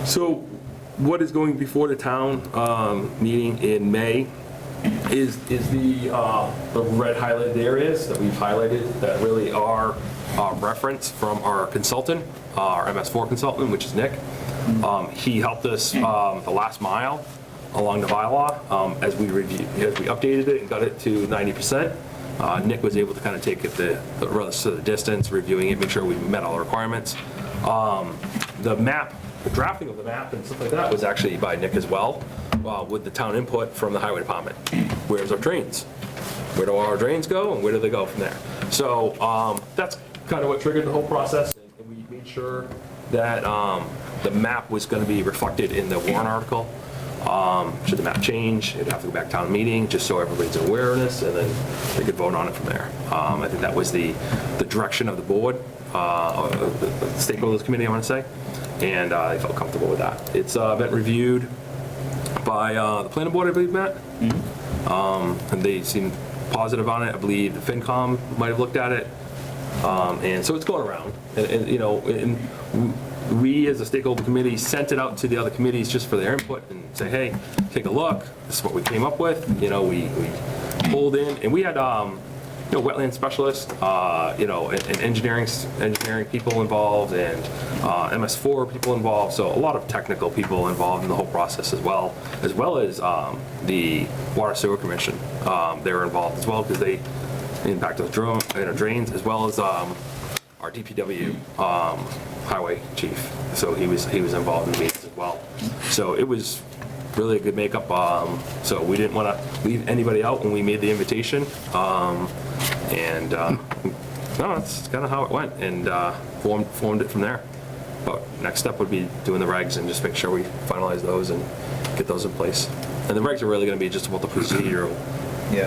S10: So what is going before the town meeting in May is the red highlighted areas that we've highlighted that really are reference from our consultant, our MS4 consultant, which is Nick. He helped us the last mile along the bylaw as we updated it and got it to 90%. Nick was able to kind of take it the rest of the distance, reviewing it, make sure we met all the requirements. The map, the drafting of the map and stuff like that was actually by Nick as well, with the town input from the highway department. Where's our drains? Where do our drains go, and where do they go from there? So that's kind of what triggered the whole process, and we made sure that the map was going to be reflected in the warrant article. Should the map change, it'd have to go back to town meeting, just so everybody's awareness, and then they could vote on it from there. I think that was the direction of the board, or the stakeholders committee, I want to say, and I felt comfortable with that. It's been reviewed by the planning board, I believe, Matt, and they seem positive on it. I believe the FinCom might have looked at it, and so it's going around, and we as a stakeholder committee sent it out to the other committees just for their input and say, hey, take a look, this is what we came up with. We pulled in, and we had wetland specialists, and engineering people involved, and MS4 people involved, so a lot of technical people involved in the whole process as well as the Water Sewer Commission. They were involved as well, because they impact those drains, as well as our DPW highway chief. So he was involved in the meetings as well. So it was really a good makeup. So we didn't want to leave anybody out when we made the invitation. No, that's kind of how it went, and formed it from there. But next step would be doing the regs and just make sure we finalize those and get those in place. And the regs are really going to be just about the procedural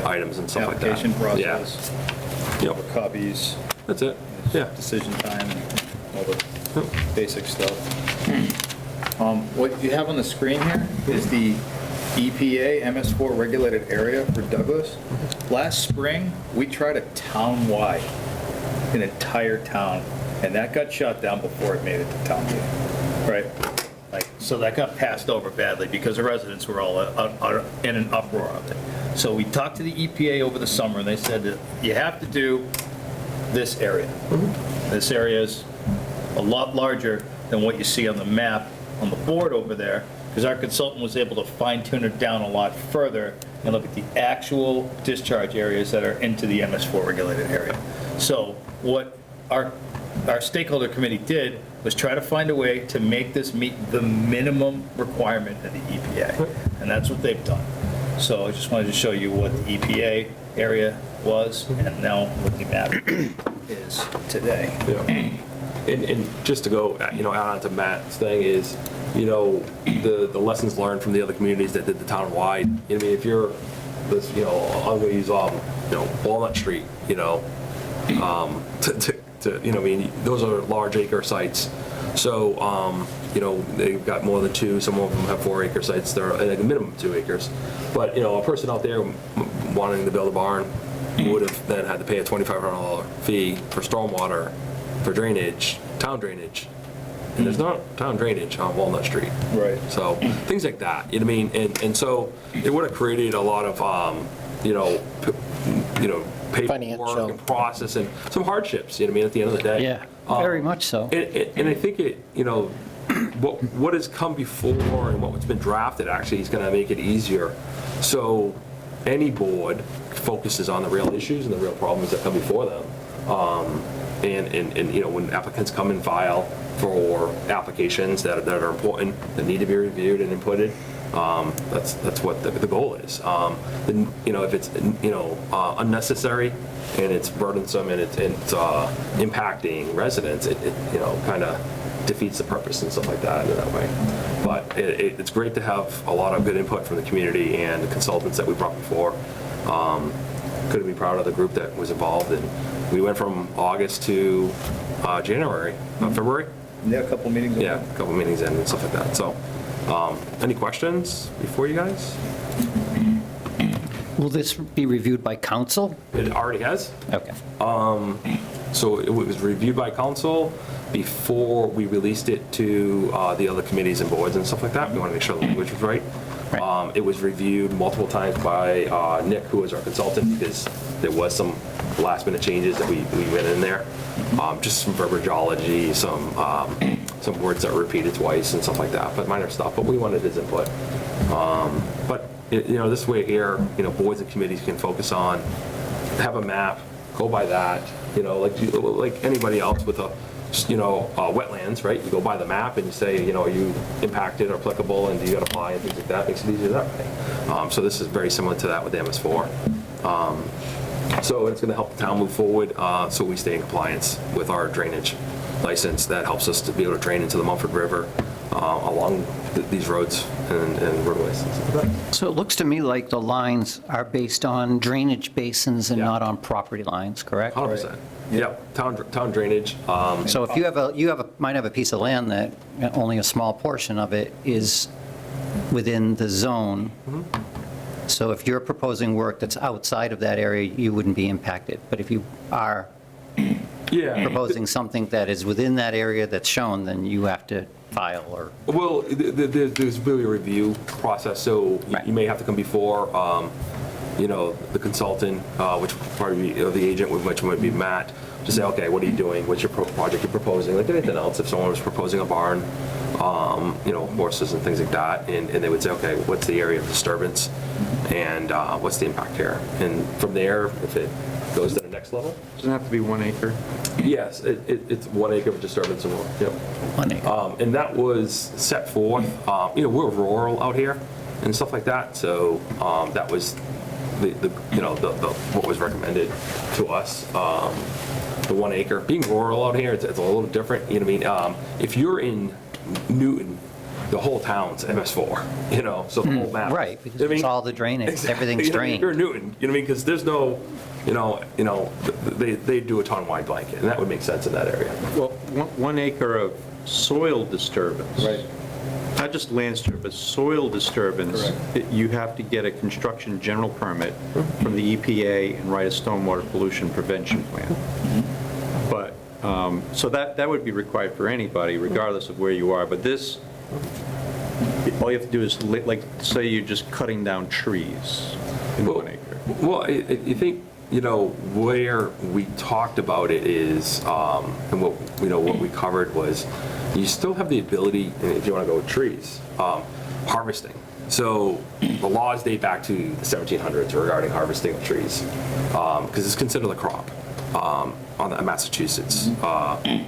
S10: items and stuff like that.
S6: Application process.
S10: Yep.
S6: Copies.
S10: That's it. Yeah.
S6: Decision time, all the basic stuff. What you have on the screen here is the EPA MS4 regulated area for Douglas. Last spring, we tried a town-wide, an entire town, and that got shut down before it made it to town meeting, right? So that got passed over badly because the residents were all in an uproar of it. So we talked to the EPA over the summer, and they said that you have to do this area. This area is a lot larger than what you see on the map on the board over there, because our consultant was able to fine tune it down a lot further and look at the actual discharge areas that are into the MS4 regulated area. So what our stakeholder committee did was try to find a way to make this meet the minimum requirement of the EPA, and that's what they've done. So I just wanted to show you what the EPA area was, and now what the map is today.
S10: And just to go, add on to Matt's thing is, the lessons learned from the other communities that did the town-wide. I mean, if you're, this, I'm going to use, Walnut Street, those are large acre sites. So, they've got more than 2, some of them have 4 acre sites, they're at a minimum 2 acres. But, a person out there wanting to build a barn would have then had to pay a $2,500 fee for stormwater, for drainage, town drainage. And there's not town drainage on Walnut Street.
S6: Right.
S10: So, things like that, you know what I mean? And so, it would have created a lot of, paperwork and process and some hardships, you know what I mean, at the end of the day.
S1: Yeah, very much so.
S10: And I think what has come before and what's been drafted actually is going to make it easier. So any board focuses on the real issues and the real problems that come before them. And when applicants come and file for applications that are important, that need to be reviewed and inputted, that's what the goal is. If it's unnecessary and it's burdensome and it's impacting residents, it kind of defeats the purpose and stuff like that in that way. But it's great to have a lot of good input from the community and the consultants that we brought before. Couldn't be proud of the group that was involved, and we went from August to January, February.
S6: Yeah, a couple meetings.
S10: Yeah, a couple meetings in and stuff like that. So, any questions before you guys?
S1: Will this be reviewed by council?
S10: It already has.
S1: Okay.
S10: So it was reviewed by council before we released it to the other committees and boards and stuff like that. We want to make sure the language was right.
S1: Right.
S10: It was reviewed multiple times by Nick, who was our consultant, because there was some last minute changes that we went in there. Just some verbiology, some words that were repeated twice and stuff like that, but minor stuff, but we wanted his input. But this way here, boards and committees can focus on, have a map, go by that, like anybody else with wetlands, right? You go by the map and you say, are you impacted or applicable, and do you got to apply and things like that. Makes it easier that way. So this is very similar to that with the MS4. So it's going to help the town move forward, so we stay in compliance with our drainage license that helps us to be able to drain into the Mumford River along these roads and roadways.
S1: So it looks to me like the lines are based on drainage basins and not on property lines, correct?
S10: 100%. Yep, town drainage.
S1: So if you might have a piece of land that only a small portion of it is within the zone. So if you're proposing work that's outside of that area, you wouldn't be impacted. But if you are proposing something that is within that area that's shown, then you have to file or...
S10: Well, there's really a review process, so you may have to come before, the consultant, which probably the agent, which might be Matt, to say, okay, what are you doing? What's your project you're proposing? Like anything else, if someone was proposing a barn, horses and things like that, and they would say, okay, what's the area of disturbance, and what's the impact here? And from there, if it goes to the next level.
S7: Doesn't have to be 1 acre.
S10: Yes, it's 1 acre of disturbance and more. Yep.
S1: 1 acre.
S10: And that was set forth. We're rural out here and stuff like that, so that was the what was recommended to us. The 1 acre. Being rural out here, it's a little different. You know what I mean? If you're in Newton, the whole town's MS4. So the whole map.
S1: Right, because it's all the drainage, everything's drained.
S10: You're in Newton, you know what I mean? Because there's no, they do a town-wide blanket, and that would make sense in that area.
S7: Well, 1 acre of soil disturbance.
S6: Right.
S7: Not just land disturbance, but soil disturbance. You have to get a construction general permit from the EPA and write a stormwater pollution prevention plan. But, so that would be required for anybody, regardless of where you are. But this, all you have to do is, like, say you're just cutting down trees in 1 acre.
S10: Well, I think, where we talked about it is, and what we covered was, you still have the ability, if you want to go with trees, harvesting. So the laws date back to the 1700s regarding harvesting of trees, because it's considered a crop. on the Massachusetts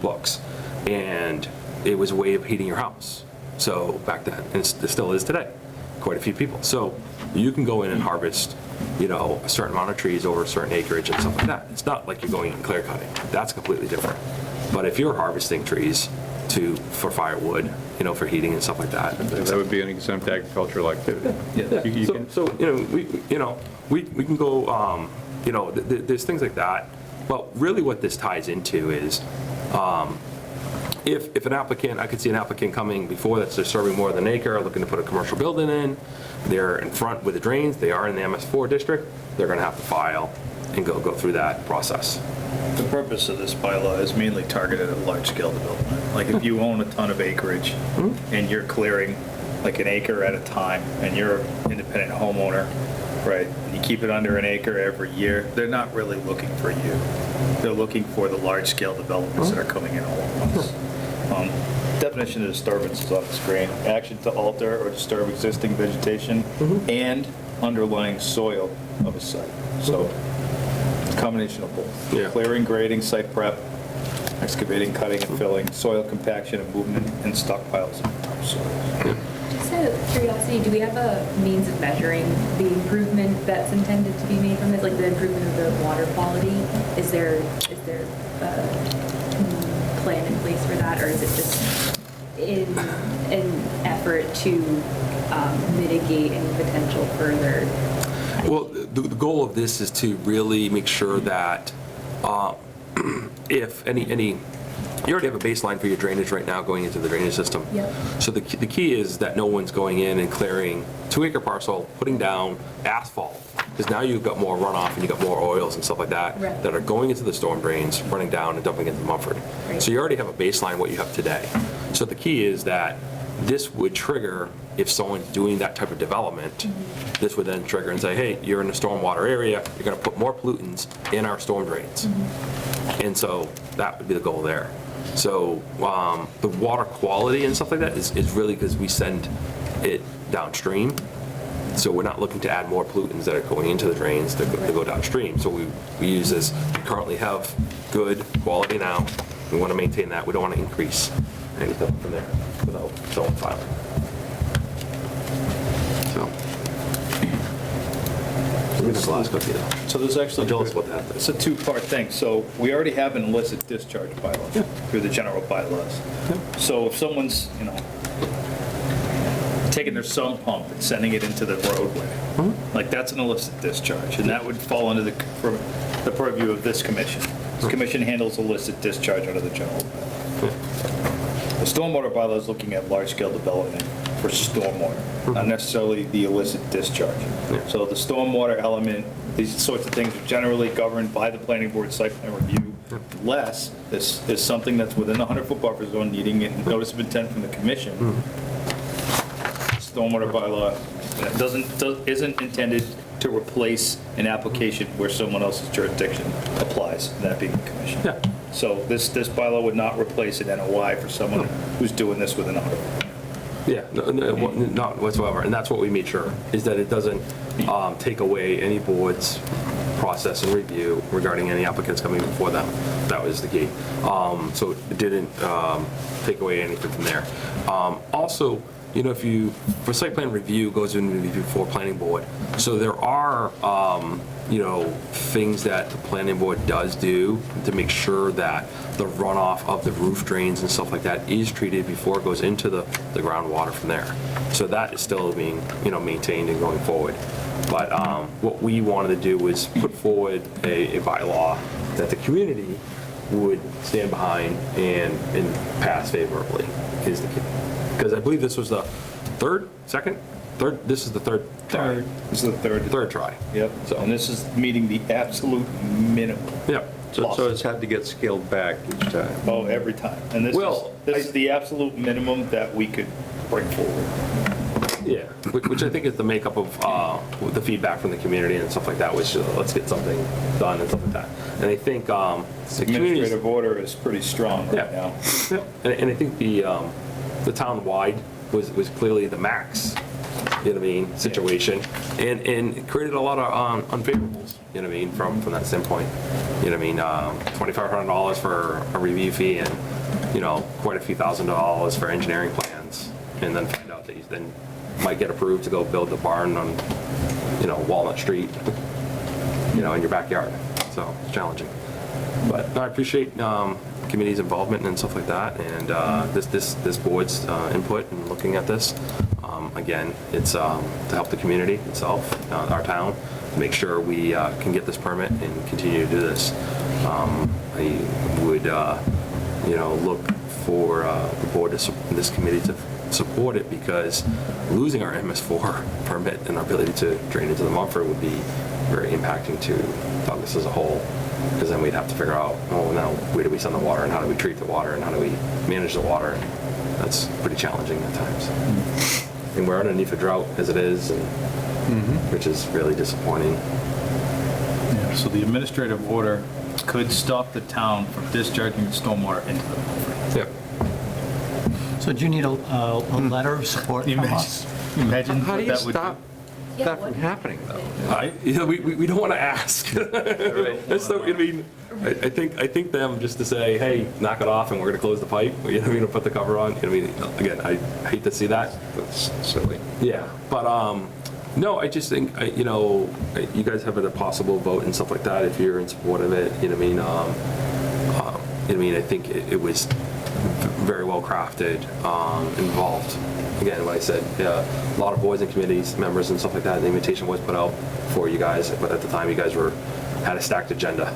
S10: books. And it was a way of heating your house. So back then, and it still is today, quite a few people. So you can go in and harvest, a certain amount of trees over a certain acreage and stuff like that. It's not like you're going and clear cutting. That's completely different. But if you're harvesting trees for firewood, for heating and stuff like that.
S7: That would be an exempt agricultural activity.
S10: So, we can go, there's things like that. But really what this ties into is, if an applicant, I could see an applicant coming before that's disturbing more than an acre, looking to put a commercial building in, they're in front with the drains, they are in the MS4 district, they're gonna have to file and go through that process.
S6: The purpose of this bylaw is mainly targeted at large-scale development. Like if you own a ton of acreage and you're clearing like an acre at a time and you're an independent homeowner, right, you keep it under an acre every year, they're not really looking for you. They're looking for the large-scale developments that are coming in all at once. Definition of disturbance is on the screen. Action to alter or disturb existing vegetation and underlying soil of a site. So it's a combination of both.
S10: Yeah.
S6: Clearing, grading, site prep, excavating, cutting and filling, soil compaction and movement, and stockpiles of topsoil.
S4: Just out of curiosity, do we have a means of measuring the improvement that's intended to be made from this, like the improvement of the water quality? Is there a plan in place for that, or is it just in an effort to mitigate any potential further?
S10: Well, the goal of this is to really make sure that if any, you already have a baseline for your drainage right now going into the drainage system.
S4: Yep.
S10: So the key is that no one's going in and clearing 2-acre parcel, putting down asphalt, because now you've got more runoff and you've got more oils and stuff like that
S4: Right.
S10: that are going into the storm drains, running down and dumping into Mumford.
S4: Right.
S10: So you already have a baseline what you have today. So the key is that this would trigger, if someone's doing that type of development, this would then trigger and say, hey, you're in a stormwater area, you're gonna put more pollutants in our storm drains. And so that would be the goal there. So the water quality and stuff like that is really because we send it downstream. So we're not looking to add more pollutants that are going into the drains to go downstream. So we use this, we currently have good quality now. We want to maintain that. We don't want to increase anything from there without zone filing. So. This last cookie though.
S6: So there's actually,
S10: I'm jealous about that.
S6: it's a two-part thing. So we already have an illicit discharge bylaw through the general bylaws. So if someone's, taking their sump pump and sending it into the roadway, like that's an illicit discharge, and that would fall under the purview of this commission. This commission handles illicit discharge under the general bylaw. The stormwater bylaw is looking at large-scale development for stormwater, not necessarily the illicit discharge. So the stormwater element, these sorts of things are generally governed by the planning board site plan review, unless this is something that's within the 100-foot buffer zone needing a notice of intent from the commission. Stormwater bylaw isn't intended to replace an application where someone else's jurisdiction applies, that being the commission.
S10: Yeah.
S6: So this bylaw would not replace an NOI for someone who's doing this within 100.
S10: Yeah, not whatsoever, and that's what we made sure, is that it doesn't take away any board's process and review regarding any applicants coming before them. That was the key. So it didn't take away anything from there. Also, for site plan review, goes in review for planning board. So there are, things that the planning board does do to make sure that the runoff of the roof drains and stuff like that is treated before it goes into the groundwater from there. So that is still being, maintained and going forward. But what we wanted to do was put forward a bylaw that the community would stand behind and pass favorably, is the key. Because I believe this was the third, this is the third try.
S6: This is the third
S10: try.
S6: Yep.
S10: So-
S6: And this is meeting the absolute minimum.
S10: Yep.
S7: So it's had to get scaled back each time.
S6: Oh, every time. And this is the absolute minimum that we could bring forward.
S10: Yeah, which I think is the makeup of the feedback from the community and stuff like that, was let's get something done and stuff like that. And I think the community's,
S6: Administrative order is pretty strong right now.
S10: and I think the town-wide was clearly the max you know what I mean, situation, and it created a lot of unfavorables, you know what I mean, from that standpoint. You know what I mean, $2,500 for a review fee and, you know, quite a few $1,000s for engineering plans, and then find out that you then might get approved to go build the barn on, you know, Walnut Street, you know, in your backyard. So it's challenging. But no, I appreciate committee's involvement and stuff like that, and this board's input in looking at this. Again, it's to help the community itself, our town, to make sure we can get this permit and continue to do this. I would, you know, look for the board, this committee to support it, because losing our MS4 permit and our ability to drain into the Mumford would be very impacting to Douglas as a whole, because then we'd have to figure out, oh, now where do we send the water and how do we treat the water and how do we manage the water? And that's pretty challenging at times. And we're underneath a drought as it is, and, which is really disappointing.
S6: Yeah, so the administrative order could stop the town from discharging stormwater into the Mumford.
S10: Yep.
S1: So do you need a letter of support from us?
S6: Imagine
S7: How
S6: what
S7: do you
S6: that would
S7: stop
S6: do.
S7: that from happening, though?
S10: We don't want to ask. That's the, I mean, I think them just to say, hey, knock it off and we're going to close the pipe, you know what I mean, put the cover on, you know what I mean, again, I hate to see that.
S3: That's silly.
S10: Yeah, but, no, I just think, you know, you guys have a possible vote and stuff like that if you're in support of it, you know what I mean? You know what I mean, I think it was very well crafted, involved. Again, what I said, a lot of boards and committees, members and stuff like that, the invitation was put out for you guys, but at the time you guys had a stacked agenda.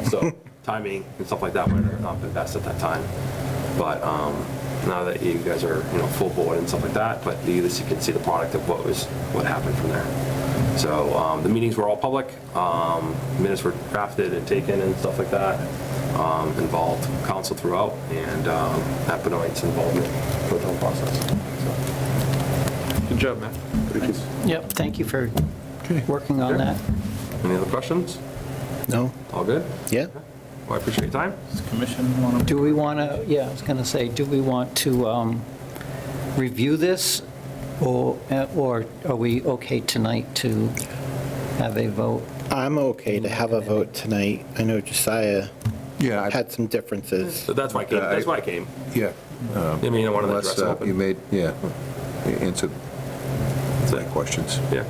S10: So timing and stuff like that would have not been best at that time. But now that you guys are, you know, full board and stuff like that, but at least you can see the product of what happened from there. So the meetings were all public, minutes were drafted and taken and stuff like that, involved council throughout, and Apinoid's involvement with the whole process. So,
S7: Good job, Matt.
S1: Yep, thank you for working on that.
S10: any other questions?
S2: No?
S10: All good?
S2: Yeah?
S10: Well, I appreciate your time.
S6: Does the commission want to?
S1: Do we want to, I was going to say, do we want to review this, or are we okay tonight to have a vote?
S2: I'm okay to have a vote tonight. I know Josiah
S3: Yeah,
S2: had some differences.
S10: So that's why I came. That's why I came.
S3: yeah.
S10: I mean, I wanted to
S3: Unless
S10: address it open.
S3: you made, yeah, you answered my questions.
S10: Yeah.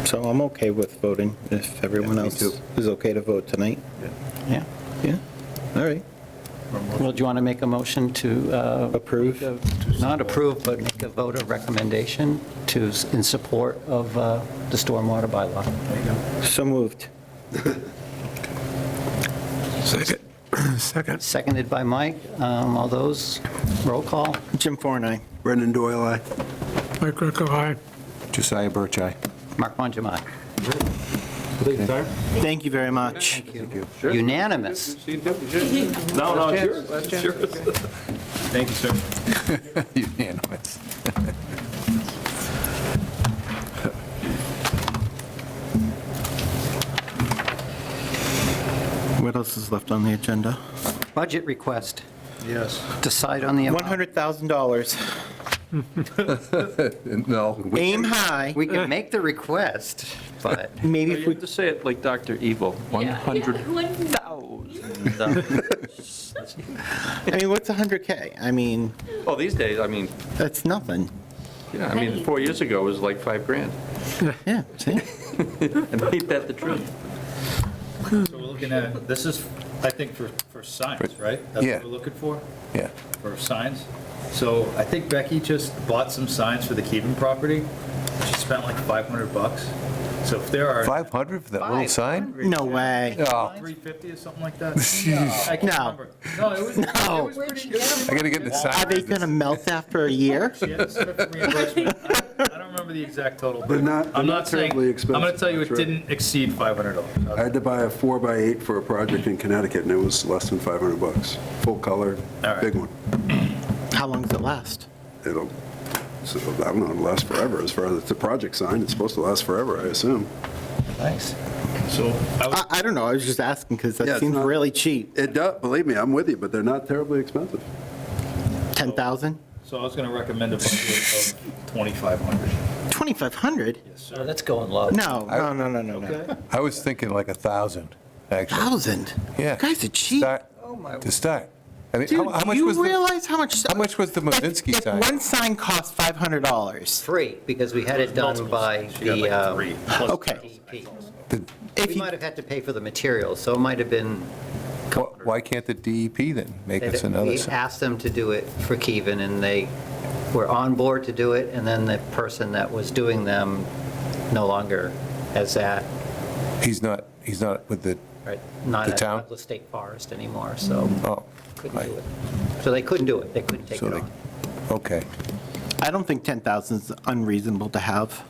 S2: So I'm okay with voting if everyone
S3: Yeah, me
S2: else
S3: too.
S2: is okay to vote tonight.
S1: Yeah.
S2: Yeah? All right.
S1: Well, do you want to make a motion to?
S2: Approve?
S1: Not approve, but make a vote of recommendation in support of the stormwater bylaw.
S2: So moved.
S5: Second.
S1: Seconded by Mike. All those, roll call.
S2: Jim Foran, aye.
S9: Brendan Doyle, aye.
S5: Mike Greco, aye.
S3: Josiah Bircheye.
S1: Mark Bonjamai.
S10: Take your time.
S2: Thank you very much.
S1: Unanimous.
S10: No, it's yours. It's yours.
S6: Thank you, sir.
S3: Unanimous.
S2: What else is left on the agenda?
S1: Budget request.
S6: Yes.
S1: Decide on the amount.
S2: $100,000.
S3: No.
S2: Aim high.
S1: We can make the request, but
S2: Maybe
S7: You
S2: if we,
S7: have to say it like Dr. Evil, 100,000.
S2: I mean, what's 100K? I mean,
S7: Well, these days, I mean,
S2: that's nothing.
S7: yeah, I mean, 4 years ago, it was like $5,000.
S2: Yeah, see?
S7: And ain't that the truth?
S6: So we're looking at, this is, I think, for signs, right? That's
S3: Yeah.
S6: what we're looking for,
S3: Yeah.
S6: for signs? So I think Becky just bought some signs for the Keven property. She spent like $500. So if there are.
S3: 500 for that little sign?
S2: No way.
S3: Oh,
S6: 350 or something like that? I can't
S2: No.
S6: remember. No, it was pretty good.
S3: I gotta get the
S2: Are
S3: sign.
S2: they going to melt after a year?
S6: She had to submit for reimbursement. I don't remember the exact total.
S9: They're not-
S6: I'm
S9: they're not
S6: saying,
S9: terribly
S6: I'm going to
S9: expensive,
S6: tell you it
S9: that's right.
S6: didn't exceed $500.
S9: I had to buy a 4x8 for a project in Connecticut, and it was less than $500. Full color,
S6: All right.
S9: big one.
S2: How long does it last?
S9: It'll, so, I don't know, it'll last forever. As far as it's a project sign, it's supposed to last forever, I assume.
S1: nice.
S6: So I was
S2: I don't know. I was just asking because
S9: Yeah,
S2: that
S9: it's
S2: seems
S9: not-
S2: really cheap.
S9: It does, believe me, I'm with you, but they're not terribly expensive.
S2: 10,000?
S6: So I was going to recommend a budget of 2,500.
S2: 2,500?
S6: Yes,
S1: So
S6: sir.
S1: that's going low.
S2: No. No.
S3: I was thinking like 1,000, actually.
S2: 1,000?
S3: Yeah.
S2: You guys are cheap.
S1: Oh, my.
S3: To start. I mean,
S2: Dude,
S3: how
S2: do
S3: much
S2: you
S3: was
S2: realize how much?
S3: how much was the Mavinsky
S2: If
S3: sign?
S2: one sign costs $500.
S1: Free, because we had it done by
S6: She got like three. plus
S2: Okay.
S1: DEP.
S2: If
S1: We
S2: you,
S1: might have had to pay for the materials, so it might have been,
S3: Why can't the DEP then make us another
S1: we
S3: sign?
S1: asked them to do it for Keven, and they were on board to do it, and then the person that was doing them no longer has that,
S3: He's not with the,
S1: right, not
S3: The
S1: at
S3: town?
S1: Douglas State Forest anymore, so
S3: oh,
S1: couldn't do it. So they couldn't do it, they couldn't take
S3: So
S1: it
S3: they-
S1: on.
S3: okay.
S2: I don't think 10,000 is unreasonable to have.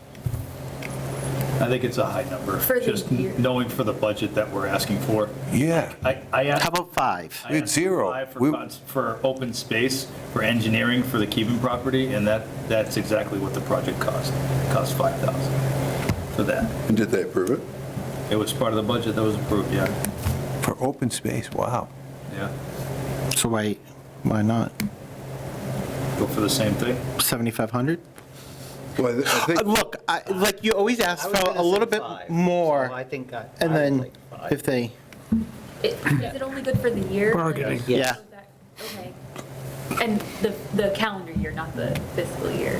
S11: I think it's a high number,
S4: For the
S11: just
S4: year.
S11: knowing for the budget that we're asking for.
S3: Yeah.
S11: I asked.
S2: How about 5?
S11: I
S3: We had
S11: asked
S3: zero.
S11: five
S3: We-
S11: For open space, for engineering for the Keven property, and that's exactly what the project cost. It cost 5,000 for that.
S9: And did they approve it?
S11: It was part of the budget that was approved, yeah.
S3: For open space, wow.
S11: Yeah.
S2: So why not?
S11: Go for the same thing.
S2: 7,500?
S9: Well, I think,
S2: Look, like you always ask
S1: I was
S2: for
S1: gonna
S2: a little
S1: say
S2: bit
S1: 5, so
S2: more,
S1: I think I
S2: and
S1: would
S2: then
S1: like 5.
S2: if they,
S4: Is it only good for the year?
S5: Bargaining.
S2: yeah.
S4: Okay. And the calendar year, not the fiscal year.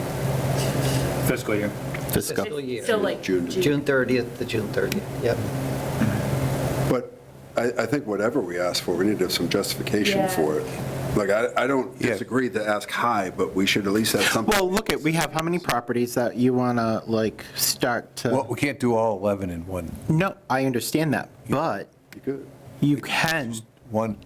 S11: Fiscal year.
S2: Fiscal.
S1: Fiscal year.
S4: So like
S9: June.
S1: June 30th to June 30th, yep.
S9: but I think whatever we ask for, we need to have some justification
S4: Yeah.
S9: for it. Like, I don't
S3: Yeah.
S9: disagree to ask high, but we should at least have something.
S2: Well, look at, we have how many properties that you want to like start to,
S3: Well, we can't do all 11 in one,
S2: no, I understand that, but
S9: You could.
S2: you can,
S3: one,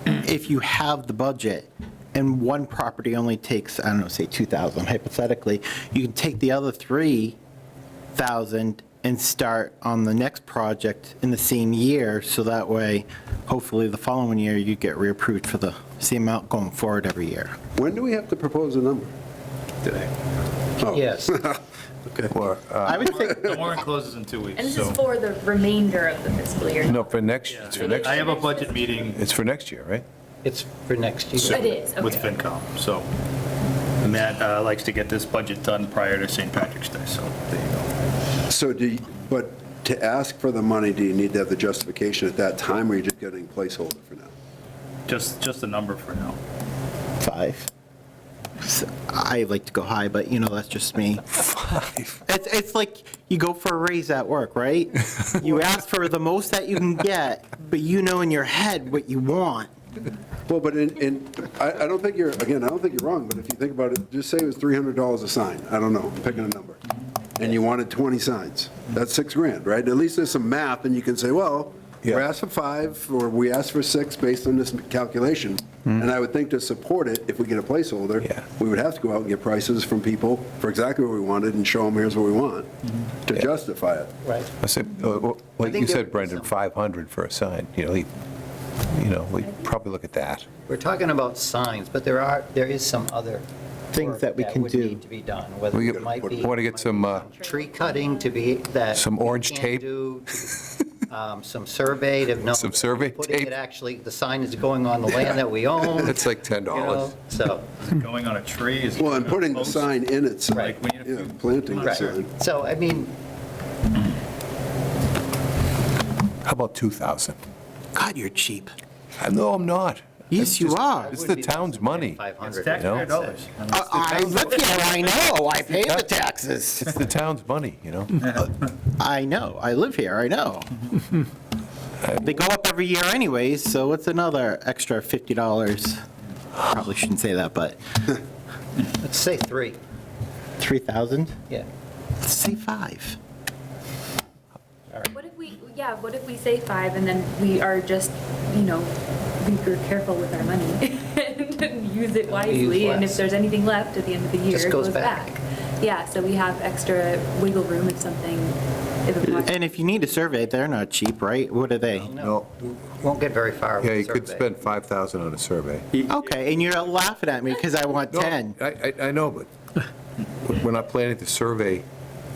S2: if you have the budget and one property only takes, I don't know, say 2,000 hypothetically, you can take the other 3,000 and start on the next project in the same year, so that way, hopefully the following year, you get reapproved for the same amount going forward every year.
S9: When do we have to propose a number?
S11: Today.
S9: Oh.
S1: Yes.
S3: or,
S2: I would think,
S11: The warrant closes in 2 weeks,
S4: And this is
S11: so.
S4: for the remainder of the fiscal year.
S3: no, for next, it's for next,
S11: I have a budget meeting
S3: it's for next year, right?
S1: It's for next year.
S4: It is,
S11: with
S4: okay.
S11: FinCom, so. Matt likes to get this budget done prior to St. Patrick's Day, so there you go.
S9: So but to ask for the money, do you need to have the justification at that time, or are you just getting placeholder for now?
S11: Just a number for now.
S2: 5. So, I like to go high, but that's just me.
S3: 5.
S2: It's like you go for a raise at work, right? You ask for the most that you can get, but you know in your head what you want.
S9: Well, but I don't think you're wrong, but if you think about it, just say it was $300 a sign, I don't know, I'm picking a number, and you wanted 20 signs, that's $6,000, right? At least there's some math, and you can say, well, we
S3: Yeah.
S9: asked for 5, or we asked for 6 based on this calculation, and I would think to support it, if we get a placeholder,
S3: Yeah.
S9: we would have to go out and get prices from people for exactly what we wanted, and show them, here's what we want, to justify it.
S1: Right.
S3: I said, like
S1: think
S3: you
S1: there
S3: said,
S1: would be
S3: Brendan,
S1: some-
S3: 500 for a sign, we probably look at that.
S1: We're talking about signs, but there is some other
S2: Things
S1: work
S2: that we can
S1: would
S2: do.
S1: need to be done, whether
S3: We
S1: it might be.
S3: want to get some,
S1: Tree cutting to be, that.
S3: Some orange
S1: you
S3: tape?
S1: can't do, some survey to know.
S3: Some survey
S1: Putting
S3: tape?
S1: it actually, the sign is going on the land that we own.
S3: it's like
S1: you
S3: $10.
S1: know, So,
S11: Going on a tree is.
S9: Well, and putting the sign in itself,
S1: Right.
S11: Like, we need a few-
S9: planting the
S1: right.
S9: sign.
S1: So, I mean,
S3: How about 2,000?
S2: God, you're cheap.
S3: No, I'm not.
S2: Yes, you are.
S3: It's the town's money.
S1: 500.
S11: It's taxpayer dollars.
S2: I live here, I know, I pay the taxes.
S3: It's the town's money,
S2: I know, I live here, I know. They go up every year anyways, so what's another extra $50? Probably shouldn't say that, but
S1: Let's say 3,
S2: 3,000?
S1: yeah.
S2: Let's say 5.
S4: What if we say 5 and then we are just, we're careful with our money and use it wisely, and if
S1: less.
S4: there's anything left at the end of the year,
S1: Just
S4: it
S1: goes
S4: goes
S1: back.
S4: back. Yeah, so we have extra wiggle room if something, if a project.
S2: And if you need a survey, they're not cheap, right? What are they?
S3: No.
S1: Won't get very far with
S3: Yeah,
S1: the
S3: you could
S1: survey.
S3: spend 5,000 on a survey.
S2: Okay, and you're laughing at me because I want
S3: No,
S2: 10.
S3: I know, but we're not planning to survey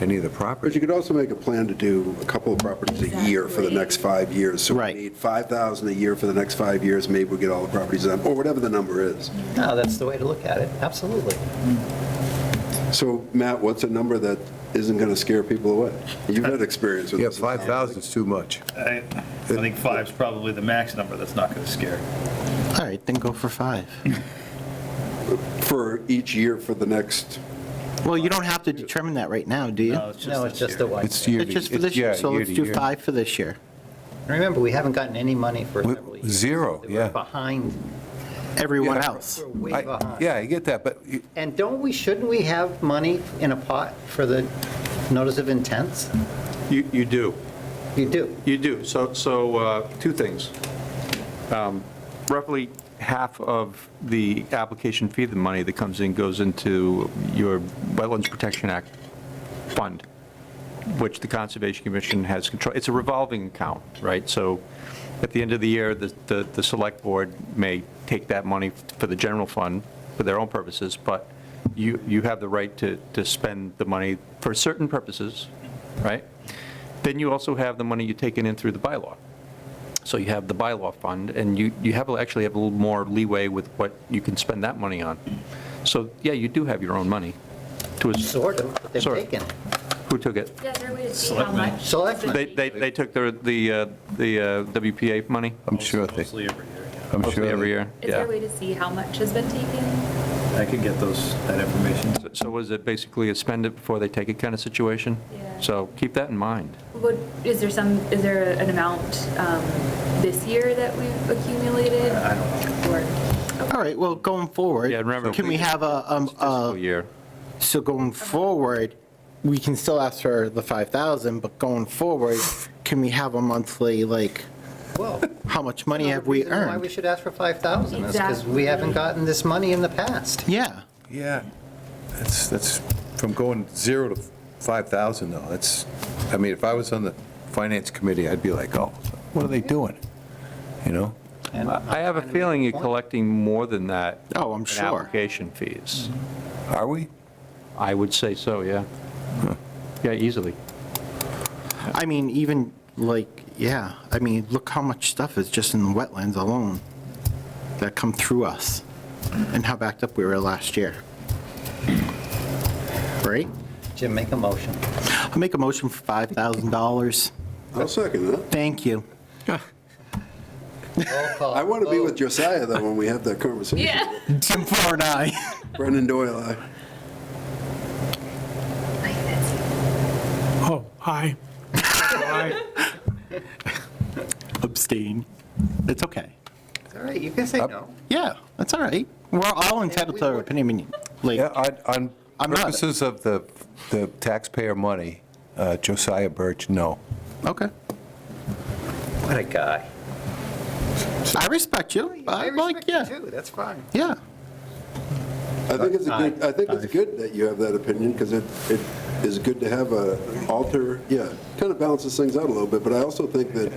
S3: any of the
S9: But
S3: property.
S9: you could also make a plan to do a couple of properties a year for the next 5 years. So
S2: Right.
S9: we need 5,000 a year for the next 5 years, maybe we'll get all the properties done, or whatever the number is.
S1: No, that's the way to look at it, absolutely.
S9: So Matt, what's a number that isn't going to scare people away? You've had experience with
S3: Yeah,
S9: this.
S3: 5,000 is too much.
S11: I think 5's probably the max number that's not going to scare.
S2: All right, then go for 5.
S9: For each year for the next,
S2: Well, you don't have to determine that right now, do you?
S11: No, it's
S1: No, it's
S11: this
S1: just a
S11: year.
S1: one.
S3: It's year
S2: It's
S3: to-
S2: just for this year,
S3: yeah,
S2: so let's
S3: to
S2: do
S3: year.
S2: 5 for this year.
S1: Remember, we haven't gotten any money for
S3: We-
S1: several years.
S3: zero,
S1: We're
S3: yeah.
S1: behind,
S2: Everyone
S3: Yeah.
S2: else.
S1: we're way behind.
S3: Yeah, I get that, but
S1: And shouldn't we have money in a pot for the notice of intents?
S7: You do.
S1: You do.
S7: You do. So two things. Roughly half of the application fee, the money that comes in, goes into your Wetlands Protection Act fund, which the Conservation Commission has control. It's a revolving account, right? So at the end of the year, the Select Board may take that money for the general fund for their own purposes, but you have the right to spend the money for certain purposes, right? Then you also have the money you're taking in through the bylaw. So you have the bylaw fund, and you actually have a little more leeway with what you can spend that money on. So, yeah, you do have your own money.
S1: Sort of, but they've
S7: Sort of.
S1: taken it.
S7: Who took it?
S4: Yeah, is there a way to see how
S11: Selectmen.
S4: much?
S1: Selectmen.
S7: They took the WPA money?
S3: I'm sure they,
S11: Mostly every year, yeah.
S3: I'm
S7: Mostly
S3: sure
S7: every
S3: they,
S7: year?
S4: Is
S7: Yeah.
S4: there a way to see how much has been taken?
S11: I could get that information.
S7: So was it basically a spend it before they take it kind of situation?
S4: Yeah.
S7: So keep that in mind.
S4: Is there an amount this year that we've accumulated?
S11: I don't know.
S2: All right, well, going forward,
S7: Yeah, remember,
S2: can we have
S7: Fiscal year.
S2: so going forward, we can still ask for the 5,000, but going forward, can we have a monthly, like,
S1: Well,
S2: how much money have we
S1: Why we
S2: earned?
S1: should ask for 5,000 is because we
S4: Exactly.
S1: haven't gotten this money in the past.
S2: Yeah,
S3: yeah, that's from going 0 to 5,000 though. That's, I mean, if I was on the Finance Committee, I'd be like, oh, what are they doing? You know?
S1: And
S7: I have a feeling you're collecting more than that.
S2: Oh, I'm
S7: in
S2: sure.
S7: application fees.
S3: Are we?
S7: I would say so, yeah. Yeah, easily.
S2: I mean, even, like, yeah, I mean, look how much stuff is just in the wetlands alone that come through us, and how backed up we were last year. Right?
S1: Jim, make a motion.
S2: I'll make a motion for $5,000.
S9: I'll second that.
S2: Thank you.
S1: Roll call.
S9: I want to be with Josiah, though, when we have that conversation.
S4: Yeah.
S2: Tim Farr and I.
S9: Brendan Doyle, aye.
S5: Oh, aye. Aye.
S2: Abstain. It's okay.
S1: It's all right, you can say no.
S2: Yeah, that's all right. We're all entitled to our opinion. Like,
S3: Yeah, on
S2: I'm not-
S3: purposes of the taxpayer money, Josiah Birch, no.
S2: okay.
S1: What a guy.
S2: I respect you.
S1: I
S2: like,
S1: respect
S2: yeah,
S1: you too, that's fine.
S2: yeah.
S9: I think it's good that you have that opinion, because it is good to have kind of balances things out a little bit, but I also think that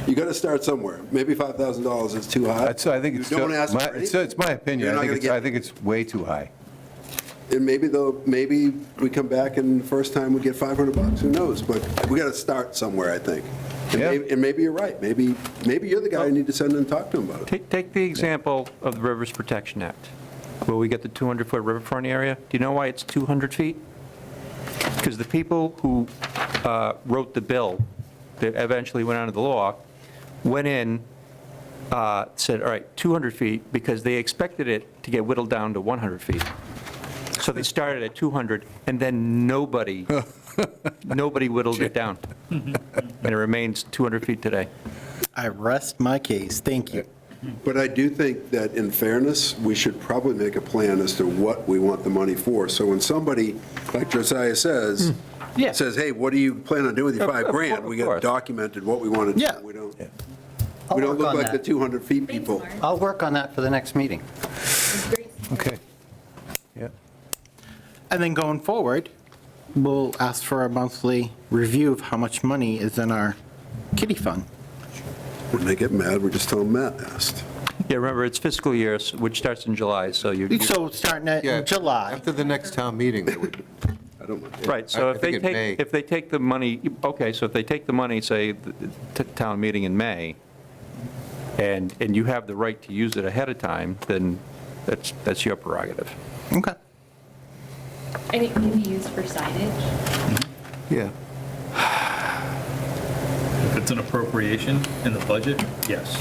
S9: you got to start somewhere. Maybe $5,000 is too high.
S3: I think it's,
S9: You don't ask for
S3: it's my opinion.
S9: You're not gonna get-
S3: I think it's way too high.
S9: And maybe we come back and the first time we get $500, who knows? But we got to start somewhere, I think.
S3: Yeah.
S9: And maybe you're right. Maybe you're the guy you need to send and talk to him about it.
S7: Take the example of the Rivers Protection Act, where we get the 200-foot riverfront area. Do you know why it's 200 feet? Because the people who wrote the bill that eventually went under the law went in, said, all right, 200 feet, because they expected it to get whittled down to 100 feet. So they started at 200, and then nobody whittled it down. And it remains 200 feet today.
S2: I rest my case. Thank you.
S9: But I do think that in fairness, we should probably make a plan as to what we want the money for. So when somebody, like Josiah says,
S7: Yeah.
S9: says, hey, what do you plan on doing with your
S7: Of- of
S9: $5,000?
S7: cour-
S9: We
S7: of
S9: got
S7: course.
S9: documented what we want to do.
S2: Yeah.
S9: We don't
S1: I'll work
S9: look
S1: on
S9: like the
S1: that.
S9: 200 feet people.
S1: I'll work on that for the next meeting.
S3: Okay. Yeah.
S2: And then going forward, we'll ask for a monthly review of how much money is in our kitty fund.
S9: When they get mad, we just tell them Matt asked.
S7: Yeah, remember, it's fiscal year, which starts in July, so you.
S2: So starting
S3: Yeah,
S2: in July.
S3: After the next town meeting, they would,
S7: Right, so
S3: I
S7: if they
S3: think it may.
S7: take, if they take the money, okay, so if they take the money, say, to town meeting in May, and you have the right to use it ahead of time, then that's your prerogative.
S2: Okay.
S4: And it can be used for signage?
S3: Yeah.
S11: If it's an appropriation in the budget, yes.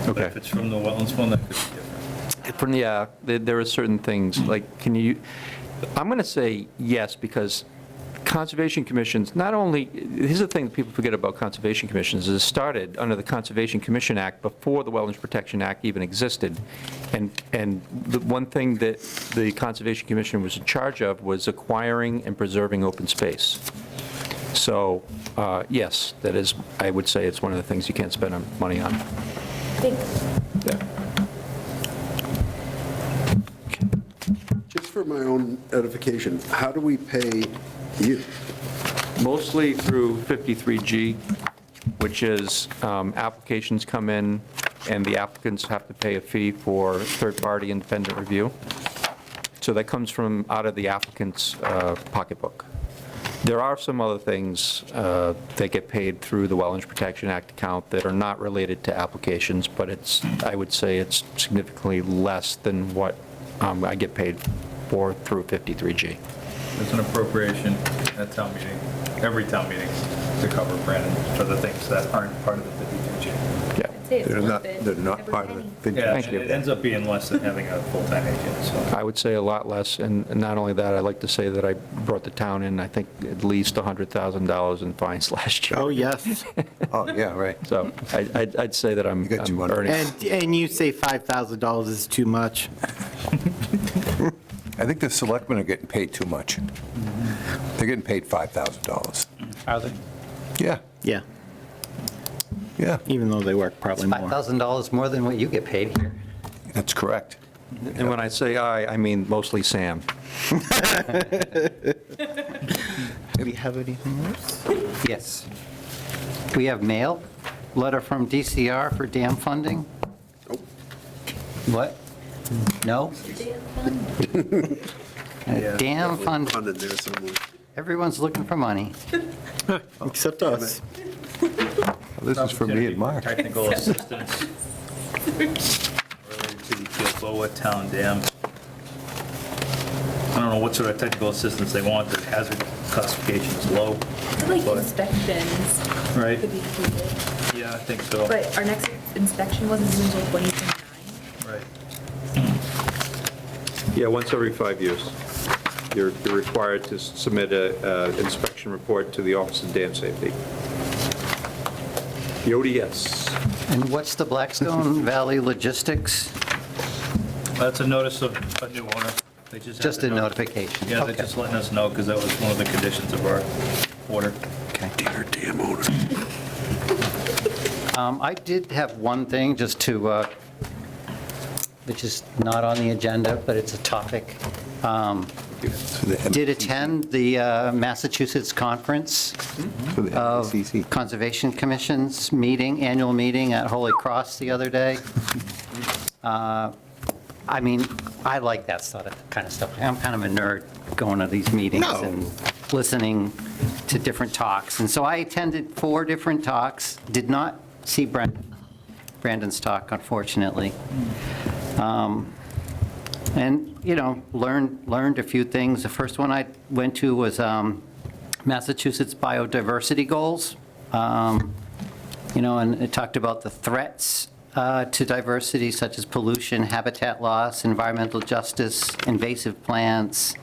S11: But
S7: Okay.
S11: if it's from the wetlands fund, that could be different.
S7: From, yeah, there are certain things, like, can you, I'm going to say yes, because conservation commissions, not only, here's the thing that people forget about conservation commissions, is it started under the Conservation Commission Act before the Wetlands Protection Act even existed. And the one thing that the Conservation Commission was in charge of was acquiring and preserving open space. So, yes, that is, I would say it's one of the things you can't spend money on.
S4: Thanks.
S7: Yeah.
S9: Just for my own edification, how do we pay you?
S7: Mostly through 53G, which is applications come in and the applicants have to pay a fee for third-party independent review. So that comes from out of the applicant's pocketbook. There are some other things that get paid through the Wetlands Protection Act account that are not related to applications, but it's, I would say it's significantly less than what I get paid for through 53G.
S11: There's an appropriation at town meeting, every town meeting, to cover Brandon for the things that aren't part of the 52G.
S7: Yeah.
S4: I'd say it's
S3: They're
S4: worth
S3: not,
S4: it.
S3: they're not
S4: Every
S3: part of
S4: penny.
S3: the.
S11: Yeah,
S7: Thank you.
S11: it ends up being less than having a full-time agent, so.
S7: I would say a lot less, and not only that, I'd like to say that I brought the town in, I think, at least $100,000 in fines last year.
S2: Oh, yes.
S3: Oh, yeah, right.
S7: So I'd say that I'm
S3: You got
S7: I'm
S3: 200.
S7: earning.
S2: And you say $5,000 is too much.
S3: I think the selectmen are getting paid too much. They're getting paid $5,000.
S7: Are they?
S3: Yeah,
S2: Yeah,
S3: yeah,
S2: even though they work probably more.
S1: $5,000 more than what you get paid here.
S3: that's correct.
S7: And when I say I mean mostly Sam.
S2: Do we have anything else?
S1: Yes. We have mail, letter from DCR for dam funding. What? No? Dam fund,
S9: Funded there somewhere.
S1: everyone's looking for money.
S2: Except us.
S3: This is for me and Mark.
S11: Technical assistance related to the Gilboa Town Dam. I don't know what sort of technical assistance they want, the hazard classification is low,
S4: Like
S11: But-
S4: inspections
S11: right?
S4: could be included.
S11: Yeah, I think so.
S4: But our next inspection wasn't due until 2029.
S11: Right.
S7: Yeah, once every 5 years. You're required to submit an inspection report to the Office of Dam Safety. The ODS.
S1: And what's the Blackstone Valley Logistics?
S11: That's a notice of a new owner. They just.
S1: Just
S11: have
S1: a
S11: to know.
S1: notification?
S11: Yeah, they're
S1: Okay.
S11: just letting us know because that was one of the conditions of our order.
S1: Okay.
S9: Dear damn owner.
S1: I did have one thing just to, which is not on the agenda, but it's a topic.
S3: For the
S1: Did attend the Massachusetts Conference
S3: for the
S1: of
S3: MCC.
S1: Conservation Commission's meeting, annual meeting at Holy Cross the other day. I mean, I like that kind of stuff. I'm kind of a nerd going to these meetings
S2: No.
S1: and listening to different talks. And so I attended 4 different talks, did not see Brandon's talk, unfortunately. And, you know, learned a few things. The first one I went to was Massachusetts biodiversity goals. You know, and it talked about the threats to diversity, such as pollution, habitat loss, environmental justice, invasive plants,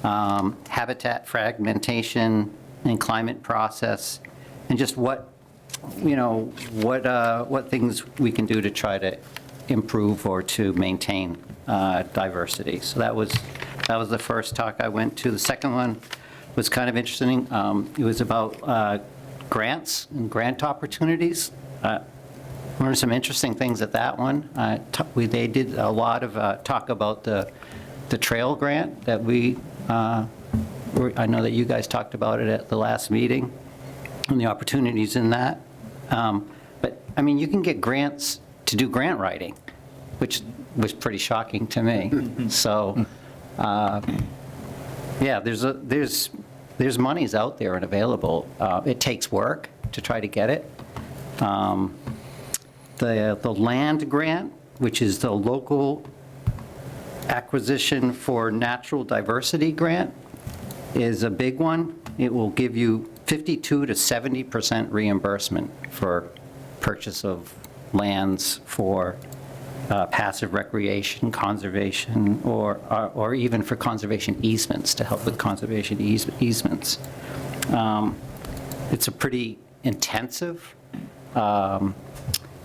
S1: habitat fragmentation, and climate process, and just what, you know, what things we can do to try to improve or to maintain diversity. So that was the first talk I went to. The second one was kind of interesting. It was about grants and grant opportunities. Learned some interesting things at that one. They did a lot of talk about the trail grant that I know that you guys talked about it at the last meeting and the opportunities in that. But, I mean, you can get grants to do grant writing, which was pretty shocking to me. So, yeah, there's there's monies out there and available. It takes work to try to get it. The land grant, which is the local acquisition for natural diversity grant, is a big one. It will give you 52 to 70% reimbursement for purchase of lands for passive recreation, conservation, or even for conservation easements, to help with conservation easements. It's a pretty intensive